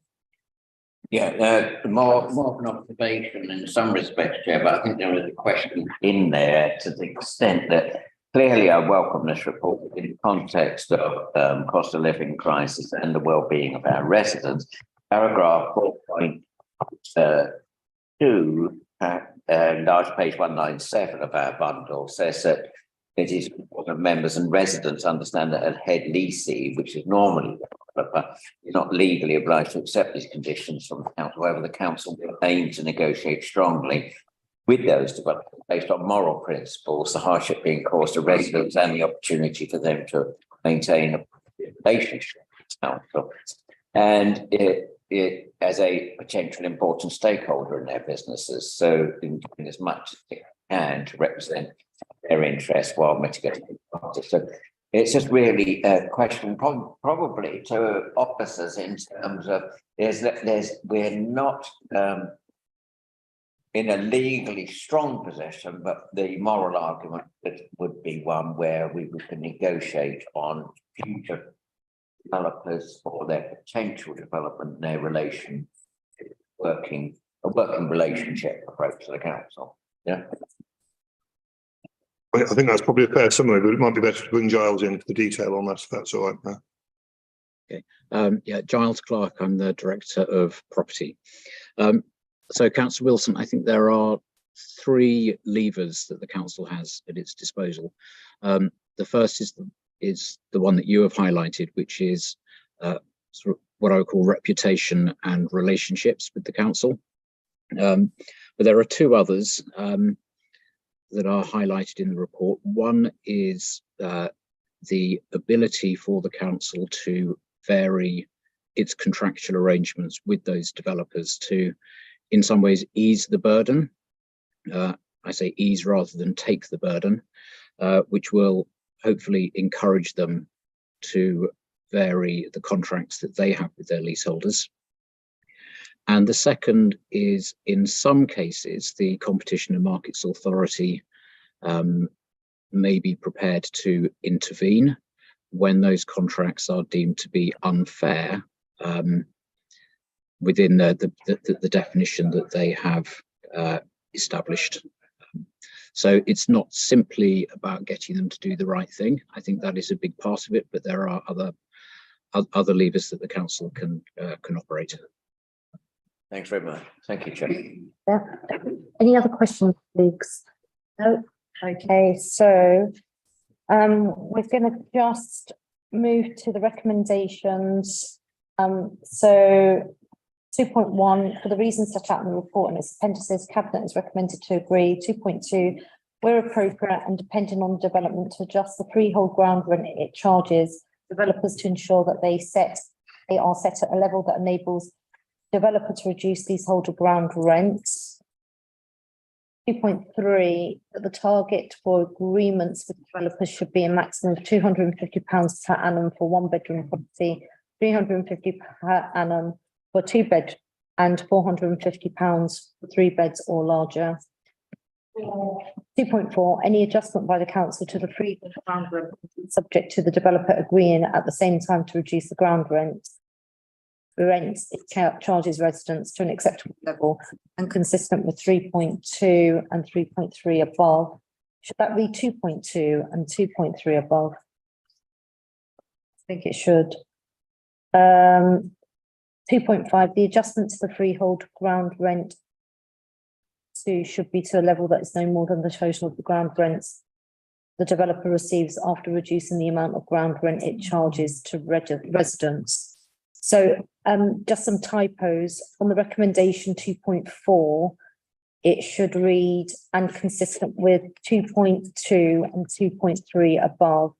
Yeah, more of an observation in some respects, Chair, but I think there is a question in there to the extent that clearly I welcome this report in the context of cost of living crisis and the well-being of our residents. Paragraph 4.2, large page 197 of our bundle, says that it is important members and residents understand that a head leasee, which is normally is not legally obliged to accept these conditions from the council. However, the council will aim to negotiate strongly with those developers based on moral principles, the hardship being caused to residents and the opportunity for them to maintain a relationship with the council. And it as a potential important stakeholder in their businesses, so in doing as much as they can to represent their interests while mitigating the. So it's just really a question probably to officers in terms of we're not in a legally strong position, but the moral argument that would be one where we can negotiate on future developers or their potential development, their working relationship approach to the council. Yeah. I think that's probably a fair summary, but it might be better to bring Giles in for the detail on that, if that's all right. Okay. Yeah, Giles Clerk, I'm the Director of Property. So Councillor Wilson, I think there are 3 levers that the council has at its disposal. The first is the one that you have highlighted, which is sort of what I would call reputation and relationships with the council. But there are 2 others that are highlighted in the report. One is the ability for the council to vary its contractual arrangements with those developers to, in some ways, ease the burden. I say ease rather than take the burden, which will hopefully encourage them to vary the contracts that they have with their leaseholders. And the second is, in some cases, the Competition and Markets Authority may be prepared to intervene when those contracts are deemed to be unfair within the definition that they have established. So it's not simply about getting them to do the right thing. I think that is a big part of it, but there are other levers that the council can operate. Thanks very much. Thank you, Chair. Yeah. Any other questions, colleagues? No? Okay, so we're going to just move to the recommendations. So 2.1, for the reasons set out in the report and its appendices, Cabinet is recommended to agree. 2.2, where appropriate and depending on development, to adjust the freehold ground rent it charges developers to ensure that they are set at a level that enables developer to reduce leaseholder ground rents. 2.3, that the target for agreements with developers should be a maximum of £250 per annum for 1-bedroom property, £350 per annum for 2-bed, and £450 for 3 beds or larger. 2.4, any adjustment by the council to the freehold ground rent is subject to the developer agreeing at the same time to reduce the ground rent. It charges residents to an acceptable level and consistent with 3.2 and 3.3 above. Should that be 2.2 and 2.3 above? I think it should. 2.5, the adjustment to the freehold ground rent should be to a level that is no more than the total of the ground rents the developer receives after reducing the amount of ground rent it charges to residents. So just some typos on the recommendation 2.4, it should read and consistent with 2.2 and 2.3 above,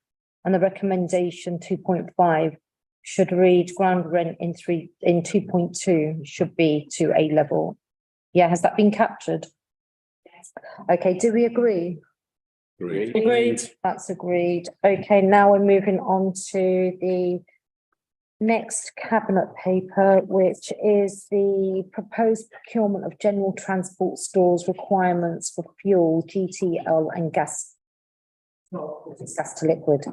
and the recommendation 2.5 should read ground rent in 2.2 should be to A level. Yeah, has that been captured? Okay, do we agree? Agreed. That's agreed. Okay, now we're moving on to the next cabinet paper, which is the proposed procurement of general transport stores requirements for fuel, GTL and gas. It's gas to liquid.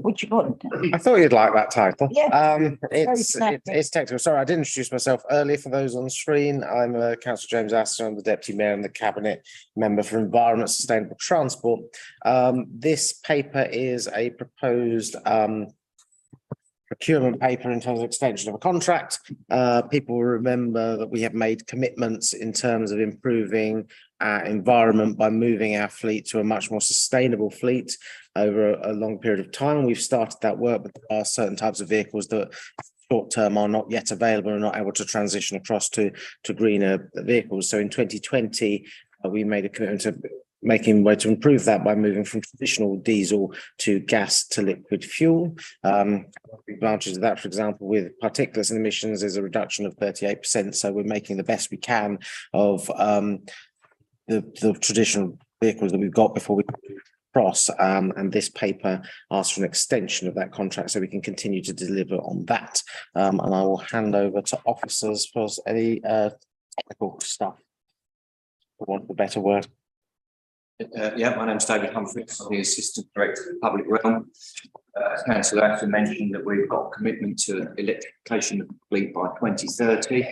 What you got? I thought you'd like that title. Yeah. It's technical. Sorry, I didn't introduce myself earlier for those on the screen. I'm Councillor James Aston. I'm the Deputy Mayor and the Cabinet Member for Environment Sustainable Transport. This paper is a proposed procurement paper in terms of extension of a contract. People will remember that we have made commitments in terms of improving our environment by moving our fleet to a much more sustainable fleet over a long period of time. We've started that work, but there are certain types of vehicles that short term are not yet available and not able to transition across to greener vehicles. So in 2020, we made a commitment to making a way to improve that by moving from traditional diesel to gas to liquid fuel. Advantages of that, for example, with particulates and emissions is a reduction of 38%. So we're making the best we can of the traditional vehicles that we've got before we across, and this paper asks for an extension of that contract so we can continue to deliver on that. And I will hand over to officers for any technical stuff, for want of a better word. Yeah, my name's David Humphries. I'm the Assistant Director of the Public Realm. Councillor actually mentioned that we've got a commitment to electrification of the fleet by 2030.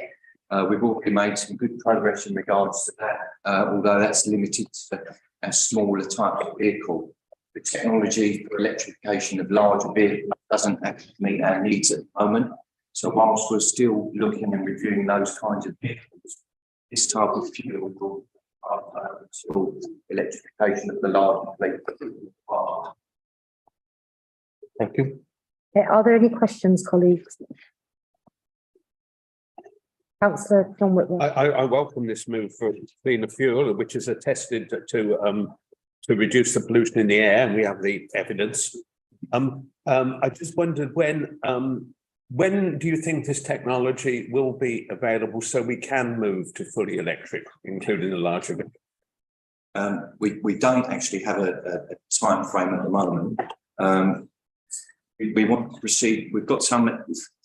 We've already made some good progress in regards to that, although that's limited to a smaller type of vehicle. The technology for electrification of larger vehicles doesn't actually meet our needs at the moment. So whilst we're still looking and reviewing those kinds of vehicles, this type of fuel will until electrification of the larger fleet. Thank you. Okay, are there any questions, colleagues? Councillor John Whitworth. I welcome this move for cleaner fuel, which is attested to reduce the pollution in the air, and we have the evidence. I just wondered when do you think this technology will be available so we can move to fully electric, including the larger vehicle? We don't actually have a time frame at the moment. We want to proceed. We've got some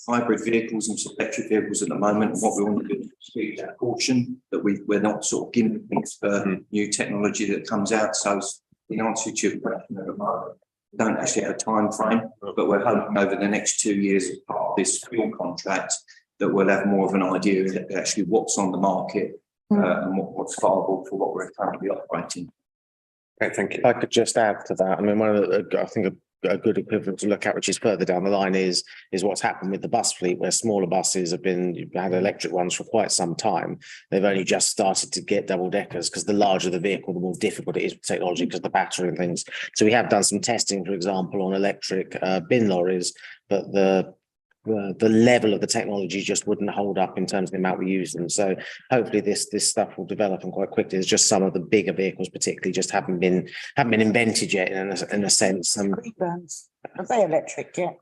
hybrid vehicles and some electric vehicles at the moment. And what we want to do is speed that caution that we're not sort of giving things for new technology that comes out. So in answer to your question at the moment, we don't actually have a time frame, but we're hoping over the next 2 years as part of this fuel contract that we'll have more of an idea of actually what's on the market and what's viable for what we're currently operating. Okay, thank you. If I could just add to that, I mean, one of the, I think a good equivalent to look at, which is further down the line, is what's happened with the bus fleet, where smaller buses have had electric ones for quite some time. They've only just started to get double deckers because the larger the vehicle, the more difficult it is with technology because of the battery and things. So we have done some testing, for example, on electric bin lorries, but the level of the technology just wouldn't hold up in terms of the amount we use them. So hopefully this stuff will develop and quite quickly. There's just some of the bigger vehicles particularly just haven't been invented yet in a sense. Are they electric yet?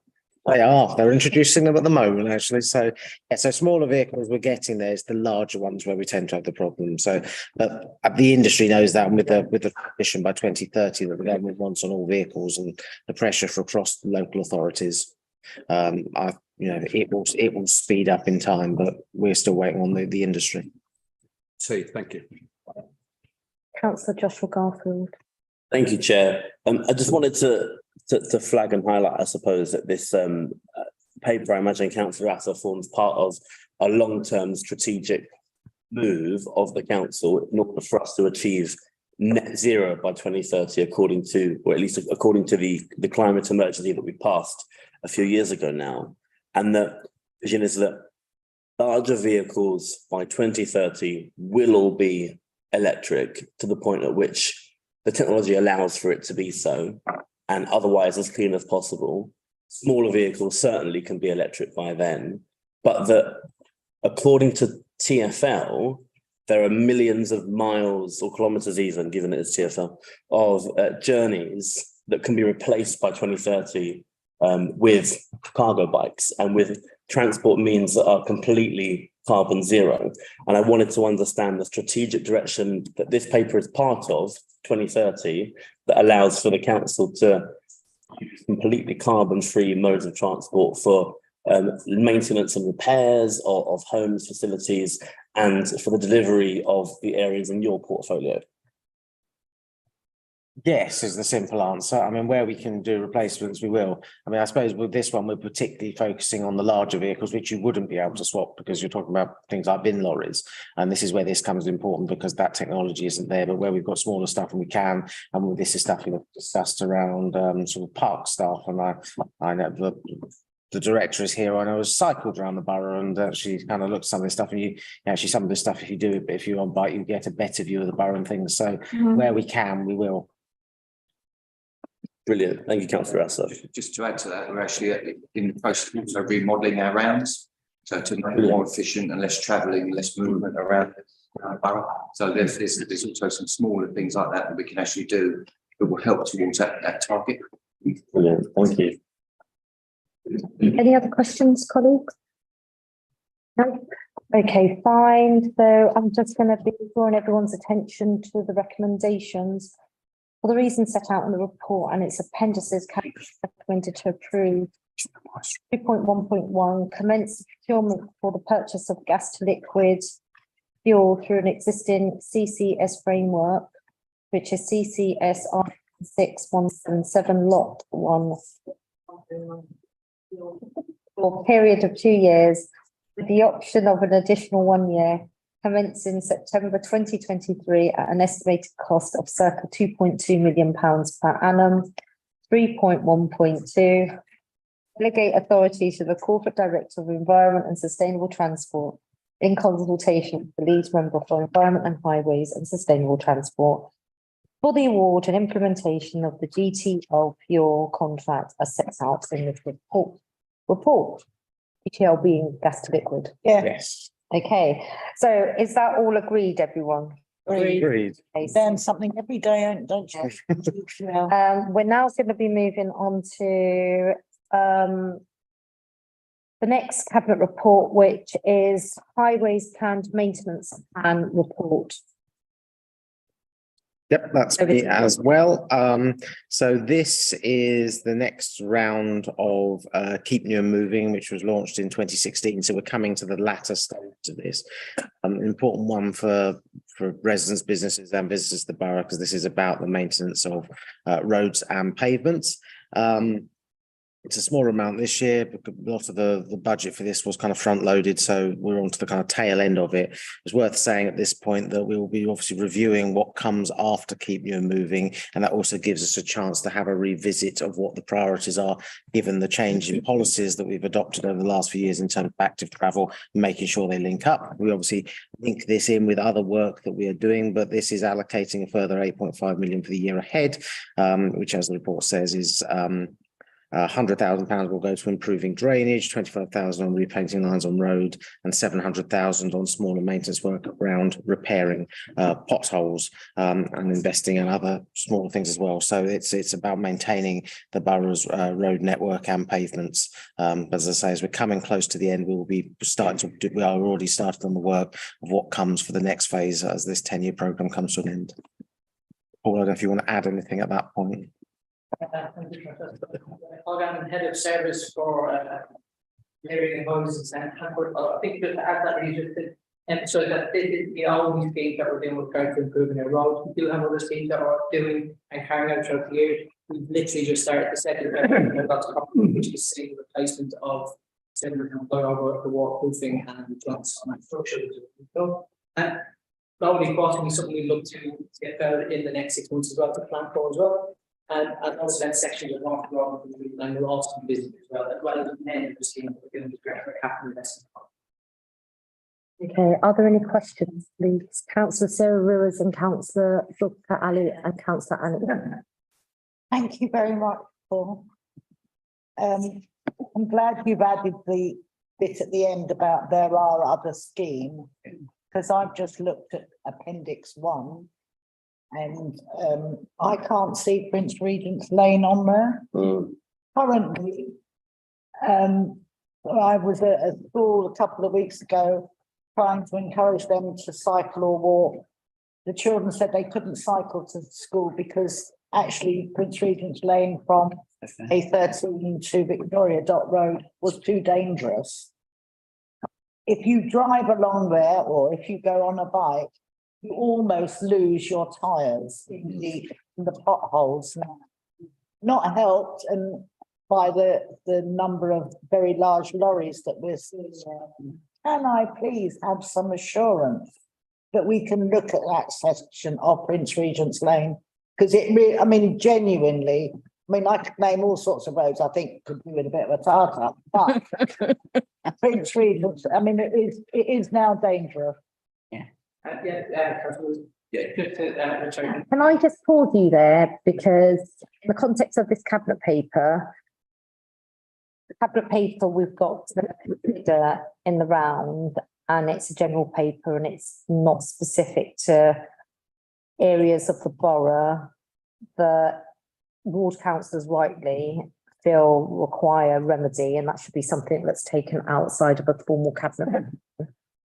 They are. They're introducing them at the moment, actually. So yeah, so smaller vehicles we're getting there. It's the larger ones where we tend to have the problem. So but the industry knows that, and with the transition by 2030 that the government wants on all vehicles and the pressure for across the local authorities. It will speed up in time, but we're still waiting on the industry. Thank you. Councillor Joshua Garfield. Thank you, Chair. I just wanted to flag and highlight, I suppose, that this paper, I imagine Councillor Asser forms part of a long-term strategic move of the council in order for us to achieve net zero by 2030, according to the climate emergency that we passed a few years ago now. And the vision is that larger vehicles by 2030 will all be electric to the point at which the technology allows for it to be so, and otherwise as clean as possible. Smaller vehicles certainly can be electric by then, but that according to TfL, there are millions of miles or kilometers even, given it is TfL, of journeys that can be replaced by 2030 with cargo bikes and with transport means that are completely carbon zero. And I wanted to understand the strategic direction that this paper is part of, 2030, that allows for the council to use completely carbon-free modes of transport for maintenance and repairs of homes, facilities, and for the delivery of the areas in your portfolio. Yes, is the simple answer. I mean, where we can do replacements, we will. I mean, I suppose with this one, we're particularly focusing on the larger vehicles, which you wouldn't be able to swap because you're talking about things like bin lorries. And this is where this comes important because that technology isn't there. But where we've got smaller stuff and we can, and this is stuff we've discussed around sort of park stuff. And I know the director is here. I know has cycled around the borough and actually kind of looked at some of this stuff. And actually some of this stuff, if you do it, if you're on bike, you get a better view of the borough and things. So where we can, we will. Brilliant. Thank you, Councillor Asser. Just to add to that, we're actually in the process of also remodelling our rounds, so to make it more efficient and less travelling, less movement around the borough. So there's also some smaller things like that we can actually do that will help towards that target. Brilliant. Thank you. Any other questions, colleagues? No? Okay, fine. So I'm just going to be drawing everyone's attention to the recommendations. For the reasons set out in the report and its appendices, council recommended to approve 2.1.1 commence procurement for the purchase of gas to liquid fuel through an existing CCS framework, which is CCS 6177 lot 1 for a period of 2 years with the option of an additional 1 year commencing September 2023 at an estimated cost of circa £2.2 million per annum. 3.1.2 delegate authority to the Corporate Director of Environment and Sustainable Transport in consultation with the lead member for Environment and Highways and Sustainable Transport for the award and implementation of the GTL fuel contract as set out in this report. GTL being gas to liquid. Yes. Okay, so is that all agreed, everyone? Agreed. Okay, Learn something every day, don't you? we're now going to be moving on to the next cabinet report, which is Highways Planned Maintenance Plan Report. Yep, that's me as well. So this is the next round of Keep New and Moving, which was launched in 2016. So we're coming to the latter stage of this. An important one for residents, businesses and visitors to the borough, because this is about the maintenance of roads and pavements. It's a smaller amount this year, but a lot of the budget for this was kind of front loaded. So we're on to the kind of tail end of it. It's worth saying at this point that we will be obviously reviewing what comes after Keep New and Moving. And that also gives us a chance to have a revisit of what the priorities are, given the change in policies that we've adopted over the last few years in terms of active travel, making sure they link up. We obviously link this in with other work that we are doing, but this is allocating a further 8.5 million for the year ahead, which, as the report says, is £100,000 will go to improving drainage, 25,000 on repainting lines on road, and 700,000 on smaller maintenance work around repairing potholes and investing in other smaller things as well. So it's about maintaining the borough's road network and pavements. As I say, as we're coming close to the end, we will be starting to we are already started on the work of what comes for the next phase as this 10-year programme comes to an end. Paul, I don't know if you want to add anything at that point. I'm head of service for clearing and hoses and I think just to add that really just to emphasize that this is the only scheme that we're doing with regard to improving our roads. We do have other schemes that we're doing and carrying out throughout the year. We've literally just started the second which is seeing the replacement of similar over the waterproofing and the joints on structure. And not only possibly something we look to get better in the next 6 months as well to plan for as well. And also then sections of North Road and will also be visited as well as many of the schemes that we're going to be for capital investment. Okay, are there any questions, please? Councillor Sarah Ruiz and Councillor Dr. Ali and Councillor Annie. Thank you very much, Paul. I'm glad you've added the bit at the end about there are other schemes, because I've just looked at Appendix 1. And I can't see Prince Regent's Lane on there. Currently, I was at a school a couple of weeks ago trying to encourage them to cycle or walk. The children said they couldn't cycle to school because actually Prince Regent's Lane from A13 to Victoria Dock Road was too dangerous. If you drive along there or if you go on a bike, you almost lose your tyres in the potholes now. Not helped and by the number of very large lorries that we're seeing. Can I please have some assurance that we can look at that section of Prince Regent's Lane? Because it really, I mean, genuinely, I mean, I could name all sorts of roads I think could do with a bit of a tart-up, but Prince Regent's, I mean, it is now dangerous. Can I just pause you there, because in the context of this cabinet paper, we've got in the round, and it's a general paper and it's not specific to areas of the borough that ward councillors rightly feel require remedy, and that should be something that's taken outside of a formal cabinet.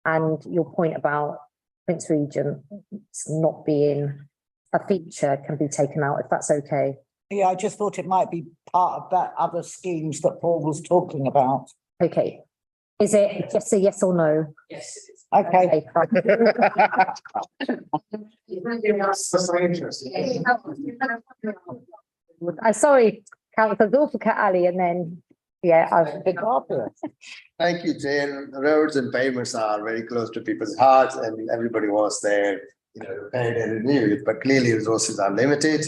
And your point about Prince Regent not being a feature can be taken out, if that's okay. Yeah, I just thought it might be part of that other schemes that Paul was talking about. Okay. Is it just a yes or no? Yes, it is. Okay. I'm sorry, Councillor Zulfikar Ali, and then, yeah, I've been Thank you, Jane. The roads and pavements are very close to people's hearts and everybody wants their, repaired and renewed, but clearly resources are limited.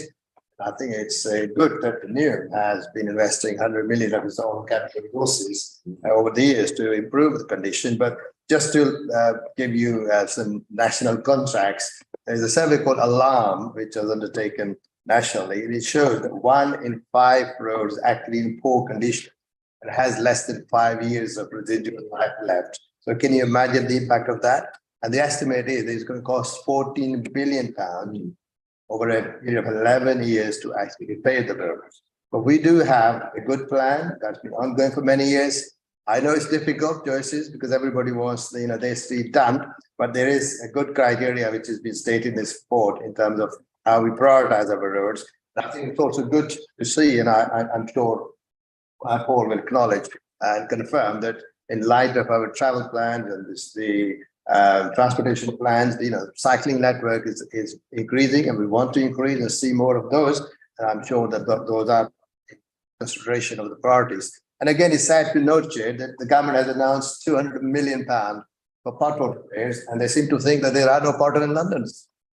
I think it's good that the Newham has been investing 100 million of its own capital resources over the years to improve the condition. But just to give you some national contracts, there's a survey called Alarm, which was undertaken nationally, and it shows that 1 in 5 roads actually in poor condition and has less than 5 years of residual life left. So can you imagine the impact of that? And the estimate is it's going to cost £14 billion over a period of 11 years to actually repair the roads. But we do have a good plan that's been ongoing for many years. I know it's difficult choices because everybody wants, their street done, but there is a good criteria which has been stated in this report in terms of how we prioritize our roads. And I think it's also good to see, and I'm sure Paul will acknowledge and confirm that in light of our travel plans and the transportation plans, cycling network is increasing, and we want to increase and see more of those. And I'm sure that those are in consideration of the priorities. And again, it's sad to note, Chair, that the government has announced £200 million for pothole repairs, and they seem to think that there are no potholes in London.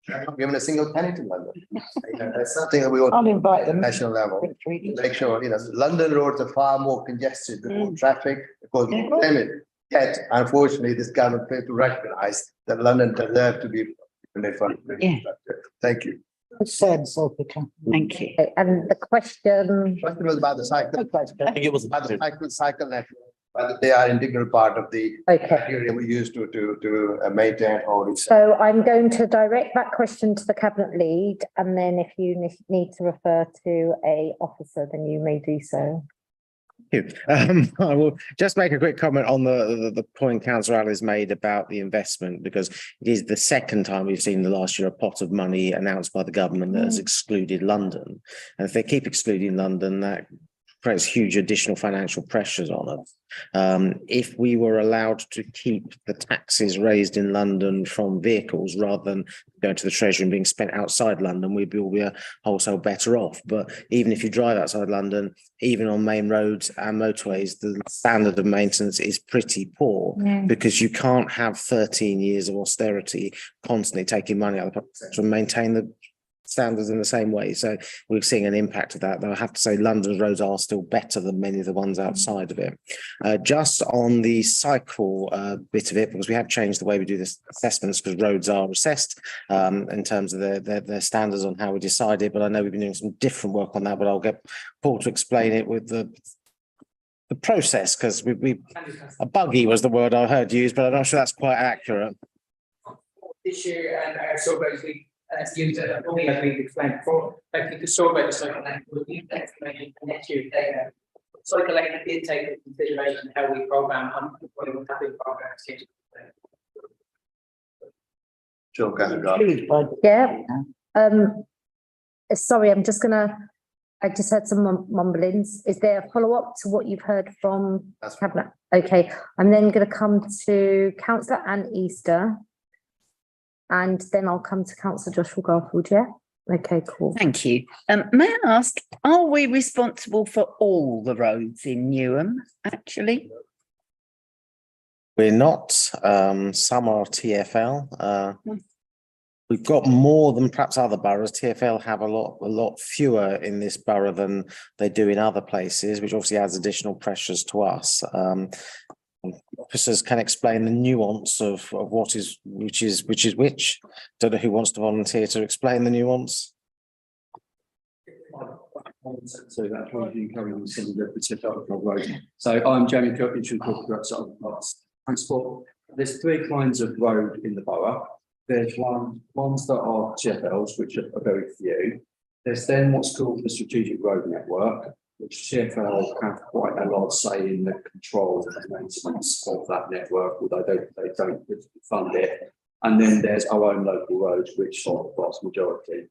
They're not given a single penny to London. That's something that we ought I'll invite them. national level to make sure, London roads are far more congested with more traffic because more limit. Yet, unfortunately, this government failed to recognize that London deserves to be infrastructure. Thank you. Sense of the company. Thank you. Okay, and the question. Question was about the cycle. I think it was About the cycle network, whether they are integral part of the criteria we use to maintain or reset. So I'm going to direct that question to the cabinet lead, and then if you need to refer to a officer, then you may do so. I will just make a quick comment on the point Councillor Ali's made about the investment, because it is the second time we've seen the last year a pot of money announced by the government that has excluded London. And if they keep excluding London, that creates huge additional financial pressures on us. If we were allowed to keep the taxes raised in London from vehicles rather than going to the Treasury and being spent outside London, we'd all be a wholesale better off. But even if you drive outside London, even on main roads and motorways, the standard of maintenance is pretty poor because you can't have 13 years of austerity constantly taking money out of the public sector and maintain the standards in the same way. So we're seeing an impact of that, though I have to say London's roads are still better than many of the ones outside of it. Just on the cycle bit of it, because we have changed the way we do this assessments, because roads are assessed in terms of their standards on how we decide it, but I know we've been doing some different work on that, but I'll get Paul to explain it with the process, because a buggy was the word I heard used, but I'm not sure that's quite accurate. This year and our surveys, we used it only as we've explained before. I think the survey was like we'll use that information for next year's data. Cycle lane did take into consideration how we program and what we have in programs. Sure, Yeah. Sorry, I just heard some mumblings. Is there a follow-up to what you've heard from Cabinet? Okay, I'm then going to come to Councillor Anne Easter. And then I'll come to Councillor Joshua Garfield, yeah? Okay, cool. Thank you. May I ask, are we responsible for all the roads in Newham, actually? We're not. Some are TfL. We've got more than perhaps other boroughs. TfL have a lot fewer in this borough than they do in other places, which obviously adds additional pressures to us. Officers can explain the nuance of what is which. Don't know who wants to volunteer to explain the nuance. So that's probably encouraging some of the road. So I'm Jamie Cook, interim corporate director of transport. There's 3 kinds of road in the borough. There's ones that are TfLs, which are very few. There's then what's called the strategic road network, which TfL have quite a lot of say in the control and maintenance of that network, although they don't fund it. And then there's our own local roads, which are the vast majority.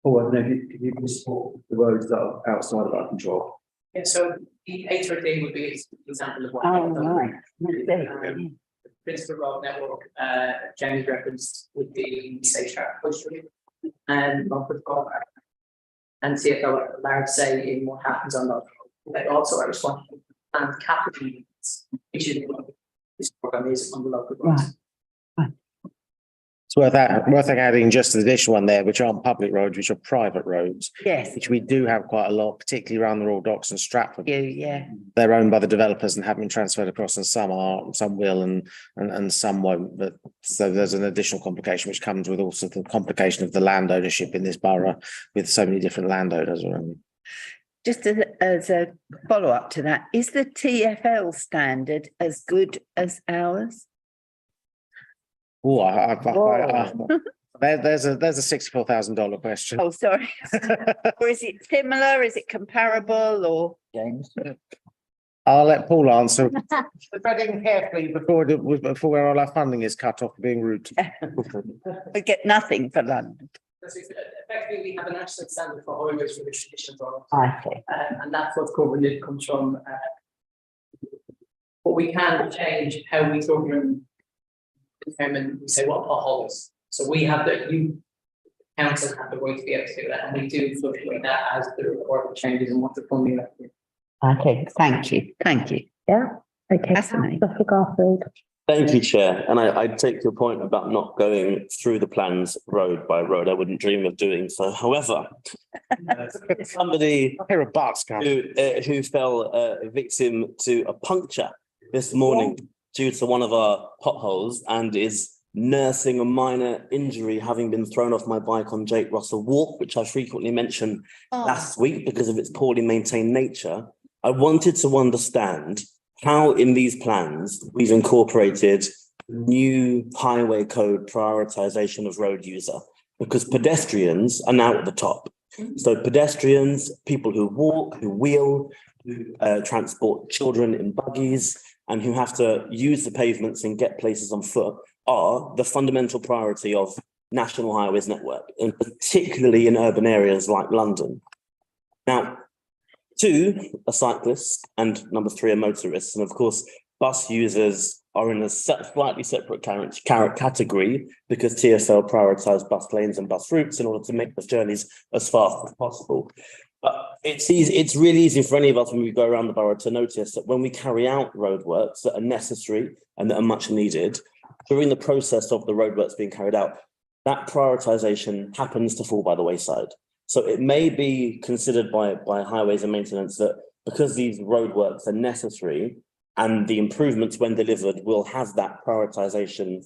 Paul, I don't know if you can support the roads that are outside of our control. Yeah, so the A13 would be an example of what. Oh, right. The Principal Road Network, James referenced would be say Stratford Bush Street and Romford Park. And see if they'll allow to say in what happens on that. They also are responsible and capital needs, which is what this program is on the local roads. It's worth adding just an additional one there, which aren't public roads, which are private roads, Yes, which we do have quite a lot, particularly around the Royal Docks and Stratford. yeah. They're owned by the developers and have been transferred across, and some are, some will, and some won't. But so there's an additional complication which comes with also the complication of the land ownership in this borough with so many different landowners around. Just as a follow-up to that, is the TfL standard as good as ours? Oh, there's a $64,000 question. Oh, sorry. Or is it similar? Is it comparable or? James. I'll let Paul answer. Treading carefully before all our funding is cut off, being rude. We get nothing for London. Effectively, we have a national standard for highways for the traditional roads. I see. And that's what's covered. It comes from. But we can change how we determine, we say what potholes. So we have you council have the right to be able to do that, and we do fluctuate that as the report changes and what the funding. Okay, thank you. Yeah, okay. Fascinating. Dr. Garfield. Thank you, Chair. And I take your point about not going through the plans road by road. I wouldn't dream of doing so. However, somebody who fell victim to a puncture this morning due to one of our potholes and is nursing a minor injury, having been thrown off my bike on Jake Russell Walk, which I frequently mentioned last week because of its poorly maintained nature. I wanted to understand how in these plans we've incorporated new highway code prioritization of road user, because pedestrians are now at the top. So pedestrians, people who walk, who wheel, who transport children in buggies, and who have to use the pavements and get places on foot are the fundamental priority of National Highways Network, and particularly in urban areas like London. Now, 2 are cyclists, and number 3 are motorists. And of course, bus users are in a slightly separate category because TfL prioritise bus lanes and bus routes in order to make those journeys as fast as possible. But it's really easy for any of us when we go around the borough to notice that when we carry out roadworks that are necessary and that are much needed, during the process of the roadworks being carried out, that prioritisation happens to fall by the wayside. So it may be considered by highways and maintenance that because these roadworks are necessary and the improvements when delivered will have that prioritisation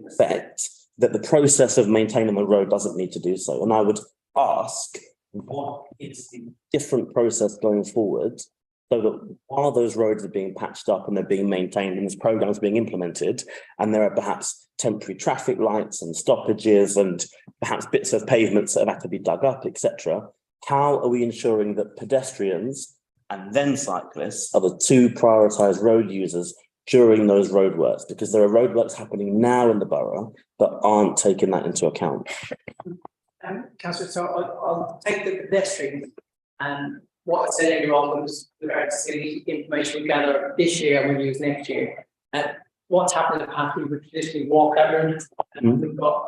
effect, that the process of maintaining the road doesn't need to do so. And I would ask, what is the different process going forward so that while those roads are being patched up and they're being maintained and this program is being implemented, and there are perhaps temporary traffic lights and stoppages and perhaps bits of pavements that have had to be dug up, etc., how are we ensuring that pedestrians and then cyclists are the 2 prioritised road users during those roadworks? Because there are roadworks happening now in the borough that aren't taking that into account. Councillor, so I'll take the pedestrian and what I said earlier on was regards to the information we gather this year and we use next year. What's happened in the past, we would traditionally walk that route, and we've got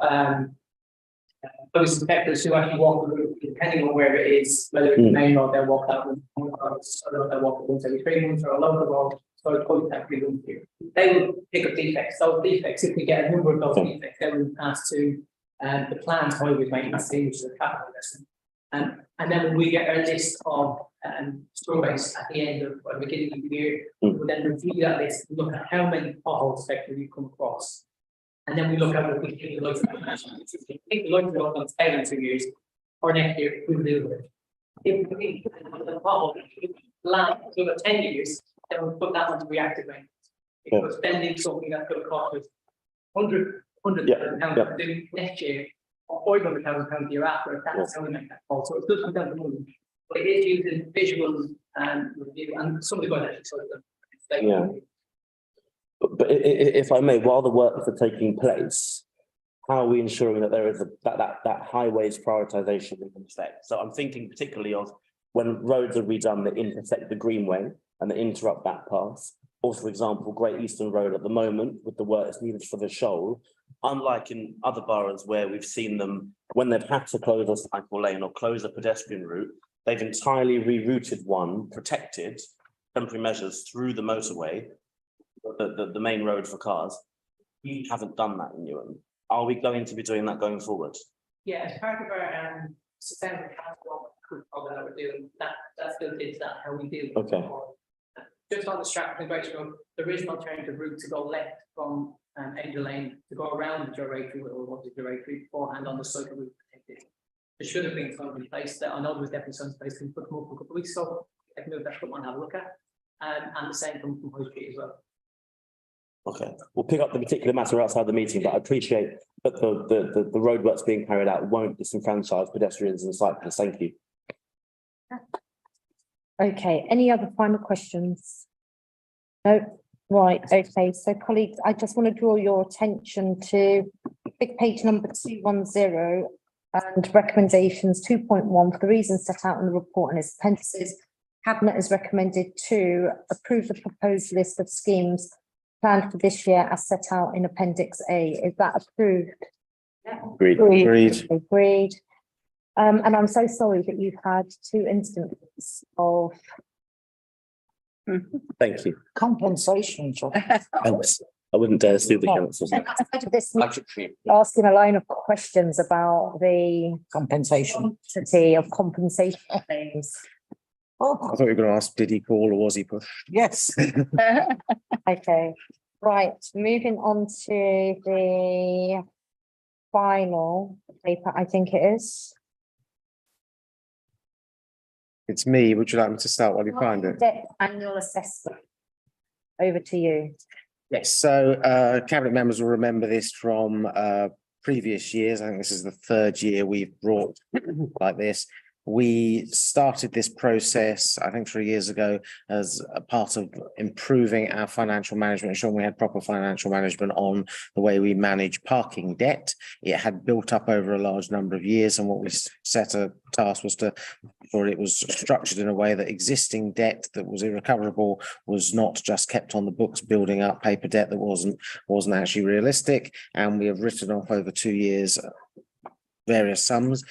those inspectors who actually walk the route, depending on where it is, whether it's the main road, they'll walk that route, they'll walk it once every 3 months, or a local road, so it's always actually route here. They will pick up defects. Those defects, if we get a number of those defects, they will pass to the planned highway maintenance team, which is a capital investment. And then when we get our list of surveys at the end of the beginning of the year, we will then review that list and look at how many potholes effectively you come across. And then we look at what we think the likelihood on 2 years or next year, we will do it. If we think the pothole land over 10 years, then we'll put that onto reactive maintenance. Because spending something that's going to cost us £100,000 to do next year, or £500,000 the year after, that's how we make that call. So it does come down to money, but it is using visual review, and some of the guys actually sort of But if I may, while the works are taking place, how are we ensuring that there is that highways prioritisation in effect? So I'm thinking particularly of when roads are redone that intersect the Greenway and that interrupt that path. Or, for example, Great Eastern Road at the moment with the work that's needed for the shoal, unlike in other boroughs where we've seen them, when they've had to close a cycle lane or close a pedestrian route, they've entirely rerouted one, protected temporary measures through the motorway, the main road for cars. We haven't done that in Newham. Are we going to be doing that going forward? Yeah, as part of our sustainable transport program that we're doing, that's built into that, how we do. Okay. Just on the Stratford and Great Road, there is an alternative route to go left from Angel Lane to go around the gyratory or what the gyratory beforehand on the cycle route. There should have been something in place that I know there was definitely some place we put them up a couple of weeks ago. I can move that one and have a look at. And the same from High Street as well. Okay, we'll pick up the particular matter outside the meeting, but I appreciate that the roadworks being carried out won't disenfranchise pedestrians and cyclists. Thank you. Okay, any other final questions? No, right, okay, so colleagues, I just want to draw your attention to big page number 210 and recommendations 2.1 for the reasons set out in the report and its appendices. Cabinet is recommended to approve the proposed list of schemes planned for this year as set out in Appendix A. Is that approved? Agreed. Agreed. And I'm so sorry that you've had 2 instances of Thank you. Compensation. I wouldn't dare sue the council. this asking a line of questions about the compensation of compensation claims. I thought you were going to ask, did he call or was he pushed? Yes. Okay, right, moving on to the final paper, I think it is. It's me. Would you like me to start while you find it? Debt annual assessment. Over to you. Yes, so cabinet members will remember this from previous years. I think this is the 3rd year we've brought like this. We started this process, I think 3 years ago, as a part of improving our financial management, ensuring we had proper financial management on the way we manage parking debt. It had built up over a large number of years, and what we set a task was to, or it was structured in a way that existing debt that was irrecoverable was not just kept on the books, building up paper debt that wasn't actually realistic. And we have written off over 2 years various sums.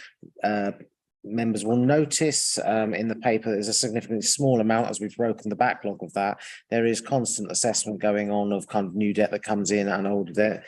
Members will notice in the paper there's a significantly small amount as we've broken the backlog of that. There is constant assessment going on of kind of new debt that comes in and older debt.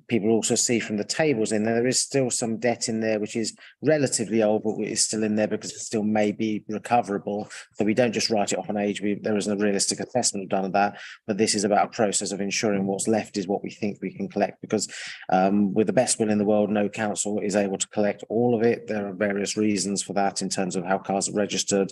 People also see from the tables in there is still some debt in there which is relatively old, but is still in there because it still may be recoverable. So we don't just write it off on age. There is a realistic assessment done of that, but this is about a process of ensuring what's left is what we think we can collect, because with the best will in the world, no council is able to collect all of it. There are various reasons for that in terms of how cars are registered.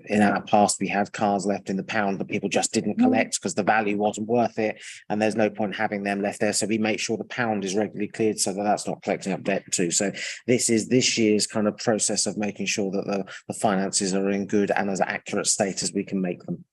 In our past, we had cars left in the pound that people just didn't collect because the value wasn't worth it, and there's no point having them left there. So we make sure the pound is regularly cleared so that that's not collecting up debt too. So this is this year's kind of process of making sure that the finances are in good and as accurate state as we can make them.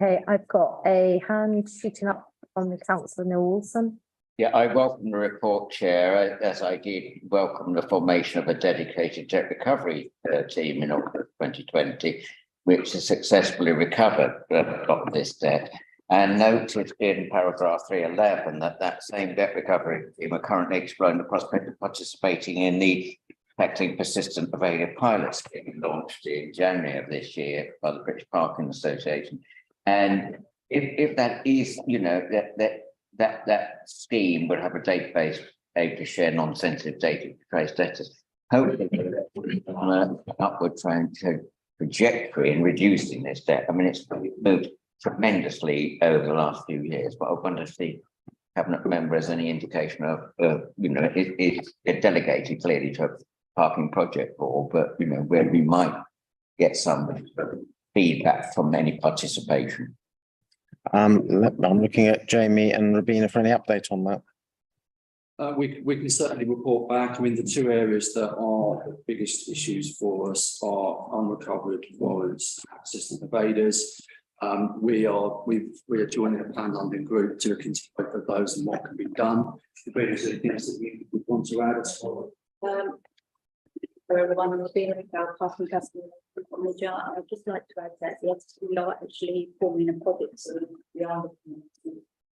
Okay, I've got a hand shooting up from the councillor Neil Wilson. Yeah, I welcome the report, Chair, as I did welcome the formation of a dedicated debt recovery team in August 2020, which has successfully recovered a lot of this debt. And noted in paragraph 311 that same debt recovery team are currently exploring the prospect of participating in the Protecting Persistent Evaded Pilot scheme launched in January of this year by the British Parking Association. And if that is, you know, that scheme would have a database able to share non-sensitive data to trace debtors. Hopefully, on an upward trajectory in reducing this debt. I mean, it's moved tremendously over the last few years, but I wonder if the cabinet member has any indication of, you know, it's delegated clearly to a parking project board, but you know, where we might get some feedback from any participation. I'm looking at Jamie and Rabina for any update on that. We can certainly report back. I mean, the 2 areas that are the biggest issues for us are unrecovered warrants, persistent evaders. We are joining a Plan London group to look into both of those and what can be done. If there's anything else that you would want to add as well. For everyone who's been with our parking customer on the jar, I'd just like to add that yes, we are actually forming a project, so we are looking at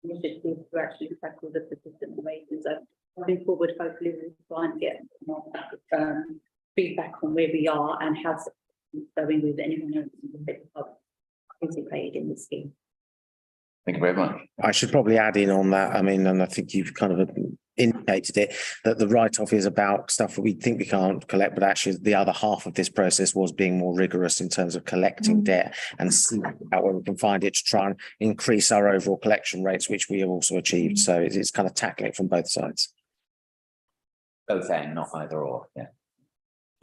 initiative to actually tackle the persistent wages. So moving forward, hopefully we'll try and get more feedback on where we are and how it's going with anyone else who participated in the scheme. Thank you very much. I should probably add in on that. I mean, and I think you've kind of indicated it, that the write-off is about stuff that we think we can't collect, but actually the other half of this process was being more rigorous in terms of collecting debt and seeing out where we can find it to try and increase our overall collection rates, which we have also achieved. So it's kind of tackling it from both sides. Both and not either or, yeah.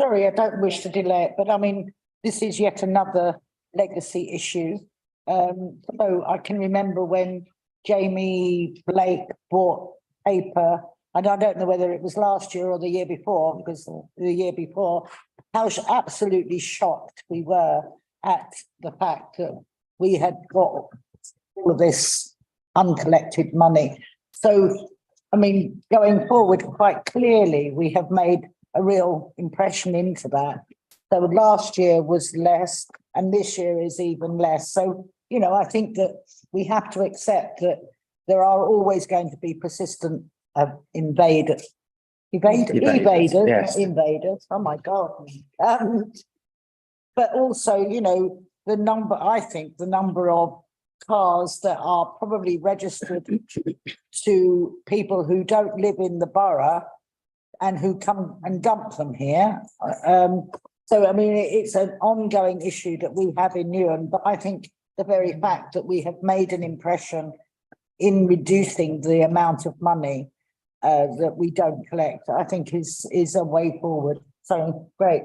Sorry, I don't wish to delay it, but I mean, this is yet another legacy issue. So I can remember when Jamie Blake bought paper, and I don't know whether it was last year or the year before, because the year before, how absolutely shocked we were at the fact that we had got all of this uncollected money. So, I mean, going forward, quite clearly, we have made a real impression into that. So last year was less, and this year is even less. So, you know, I think that we have to accept that there are always going to be persistent invaders. Yes. Invaders. Oh my God. But also, you know, I think the number of cars that are probably registered to people who don't live in the borough and who come and dump them here. So, I mean, it's an ongoing issue that we have in Newham, but I think the very fact that we have made an impression in reducing the amount of money that we don't collect, I think is a way forward. So, great.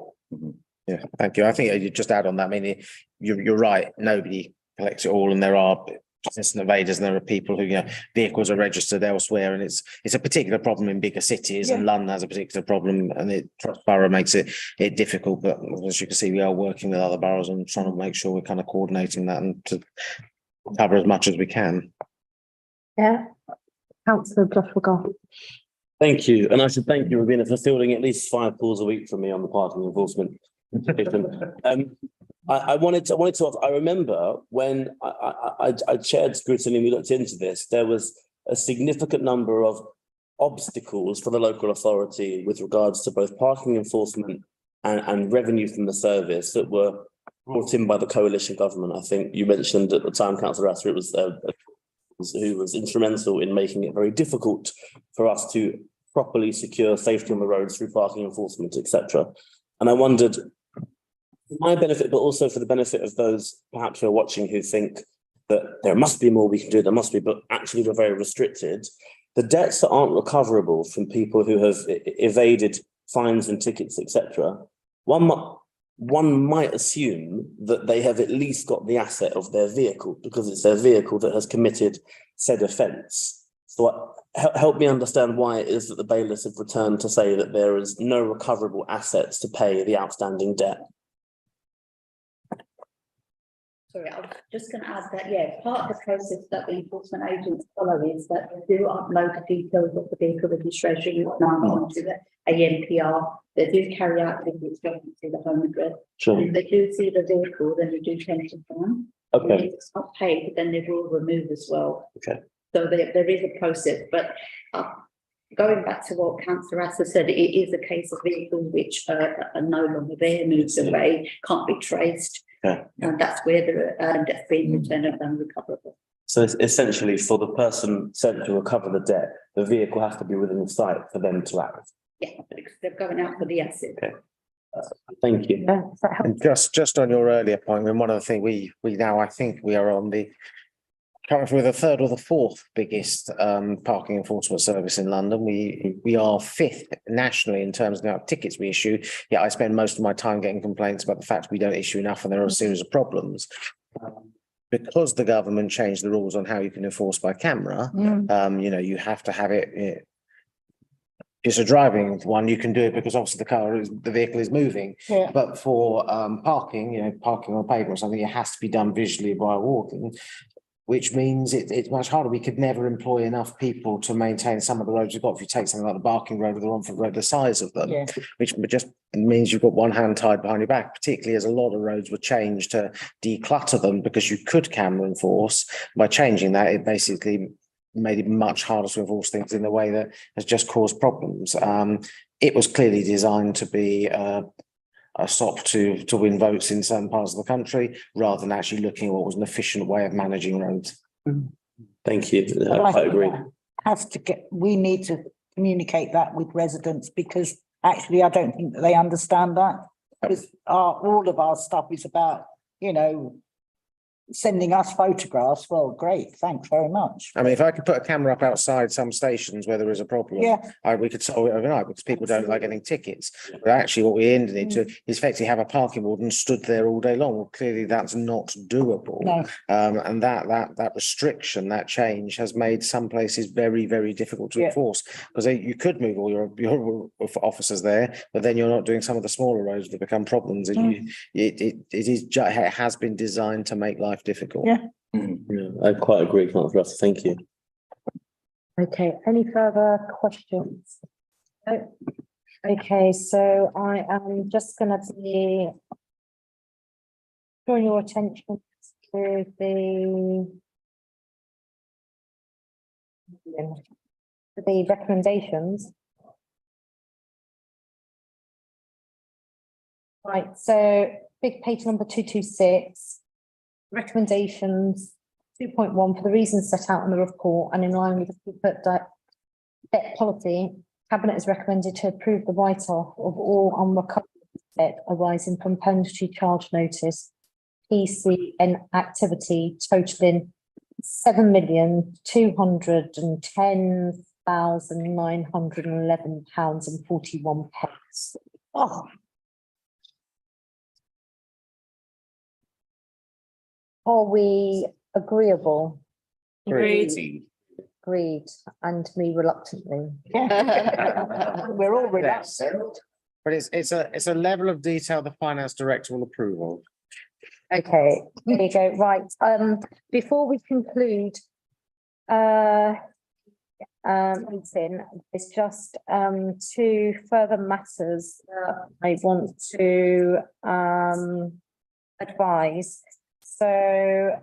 Yeah, thank you. I think you just add on that. I mean, you're right. Nobody collects it all, and there are persistent invaders, and there are people who, you know, vehicles are registered elsewhere, and it's a particular problem in bigger cities, and London has a particular problem, and Borough makes it difficult. But as you can see, we are working with other boroughs and trying to make sure we're kind of coordinating that and to cover as much as we can. Yeah, Councillor Bluffwell. Thank you, and I should thank you, Ravina, for fielding at least 5 calls a week from me on the parking enforcement. I wanted to ask, I remember when I chaired scrutiny and we looked into this, there was a significant number of obstacles for the local authority with regards to both parking enforcement and revenue from the service that were brought in by the coalition government. I think you mentioned at the time, Councillor Asser, it was who was instrumental in making it very difficult for us to properly secure safety on the roads through parking enforcement, etc. And I wondered, for my benefit, but also for the benefit of those perhaps who are watching who think that there must be more we can do, there must be, but actually we're very restricted. The debts that aren't recoverable from people who have evaded fines and tickets, etc. One might assume that they have at least got the asset of their vehicle because it's their vehicle that has committed said offence. So help me understand why it is that the bailiffs have returned to say that there is no recoverable assets to pay the outstanding debt. Sorry, I was just going to add that, yeah, part of the process that the enforcement agents follow is that they do upload the details of the vehicle registration onto the ANPR. They do carry out visits to the home address. Sure. If they do see the vehicle, then they do change the fine. Okay. If it's not paid, then they will remove as well. Okay. So there is a process, but going back to what Councillor Asser said, it is a case of vehicles which are no longer there, moved away, can't be traced. Yeah. And that's where the debt being returned and unrecoverable. So it's essentially for the person sent to recover the debt, the vehicle has to be within the site for them to act. Yeah, because they're going out for the asset. Okay. Thank you. And just on your earlier point, I mean, one of the things we now, I think we are on the currently the 3rd or the 4th biggest parking enforcement service in London. We are 5th nationally in terms of the amount of tickets we issue. Yeah, I spend most of my time getting complaints about the fact we don't issue enough, and there are a series of problems. Because the government changed the rules on how you can enforce by camera, you know, you have to have it it's a driving one, you can do it because obviously the vehicle is moving. Yeah. But for parking, parking on pavement or something, it has to be done visually by walking, which means it's much harder. We could never employ enough people to maintain some of the roads we've got. If you take something like the Barking Road or the Romford Road, the size of them, Yeah. which just means you've got one hand tied behind your back, particularly as a lot of roads were changed to declutter them because you could camera enforce. By changing that, it basically made it much harder to enforce things in the way that has just caused problems. It was clearly designed to be a stop to win votes in certain parts of the country, rather than actually looking at what was an efficient way of managing roads. Thank you. But I think agree. that has to we need to communicate that with residents, because actually I don't think that they understand that. Because all of our stuff is about, sending us photographs. Well, great, thanks very much. I mean, if I could put a camera up outside some stations where there is a problem, we could solve it overnight, because people don't like getting tickets. But actually what we ended into is effectively have a parking warden stood there all day long. Well, clearly that's not doable. No. And that restriction, that change has made some places very, very difficult to enforce, because you could move all your officers there, but then you're not doing some of the smaller roads that become problems. It has been designed to make life difficult. Yeah. I quite agree, Councillor Russell. Thank you. Okay, any further questions? No? Okay, so I am just going to be drawing your attention to the recommendations. Right, so big page number 226. Recommendations 2.1, for the reasons set out in the report and in line with the corporate debt policy, Cabinet is recommended to approve the write-off of all unrecoverable debt arising from penalty charge notice PCN activity totaling £7,210,911.41. Oh. Are we agreeable? Agreed. Agreed, and me reluctantly. We're all relaxed. But it's a level of detail the finance director will approve of. Okay, there you go. Right. Before we conclude, meeting, it's just two further matters that I want to advise. So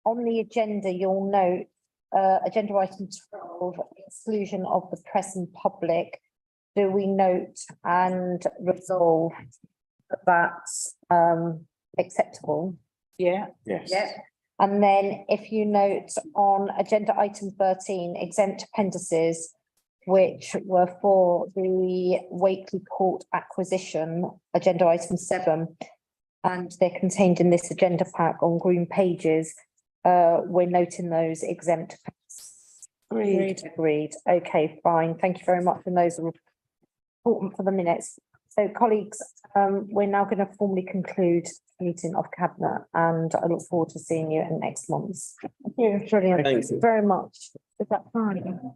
on the agenda, you'll note agenda item 12, exclusion of the press and public. Do we note and resolve that that's acceptable? Yeah. Yes. Yeah. And then if you note on agenda item 13, exempt appendices, which were for the Wakely Court acquisition, agenda item 7, and they're contained in this agenda pack on green pages. We're noting those exempt. Agreed. Okay, fine. Thank you very much. And those are important for the minutes. So colleagues, we're now going to formally conclude the meeting of Cabinet, and I look forward to seeing you in next month. Brilliant. Thank you very much. Is that fine?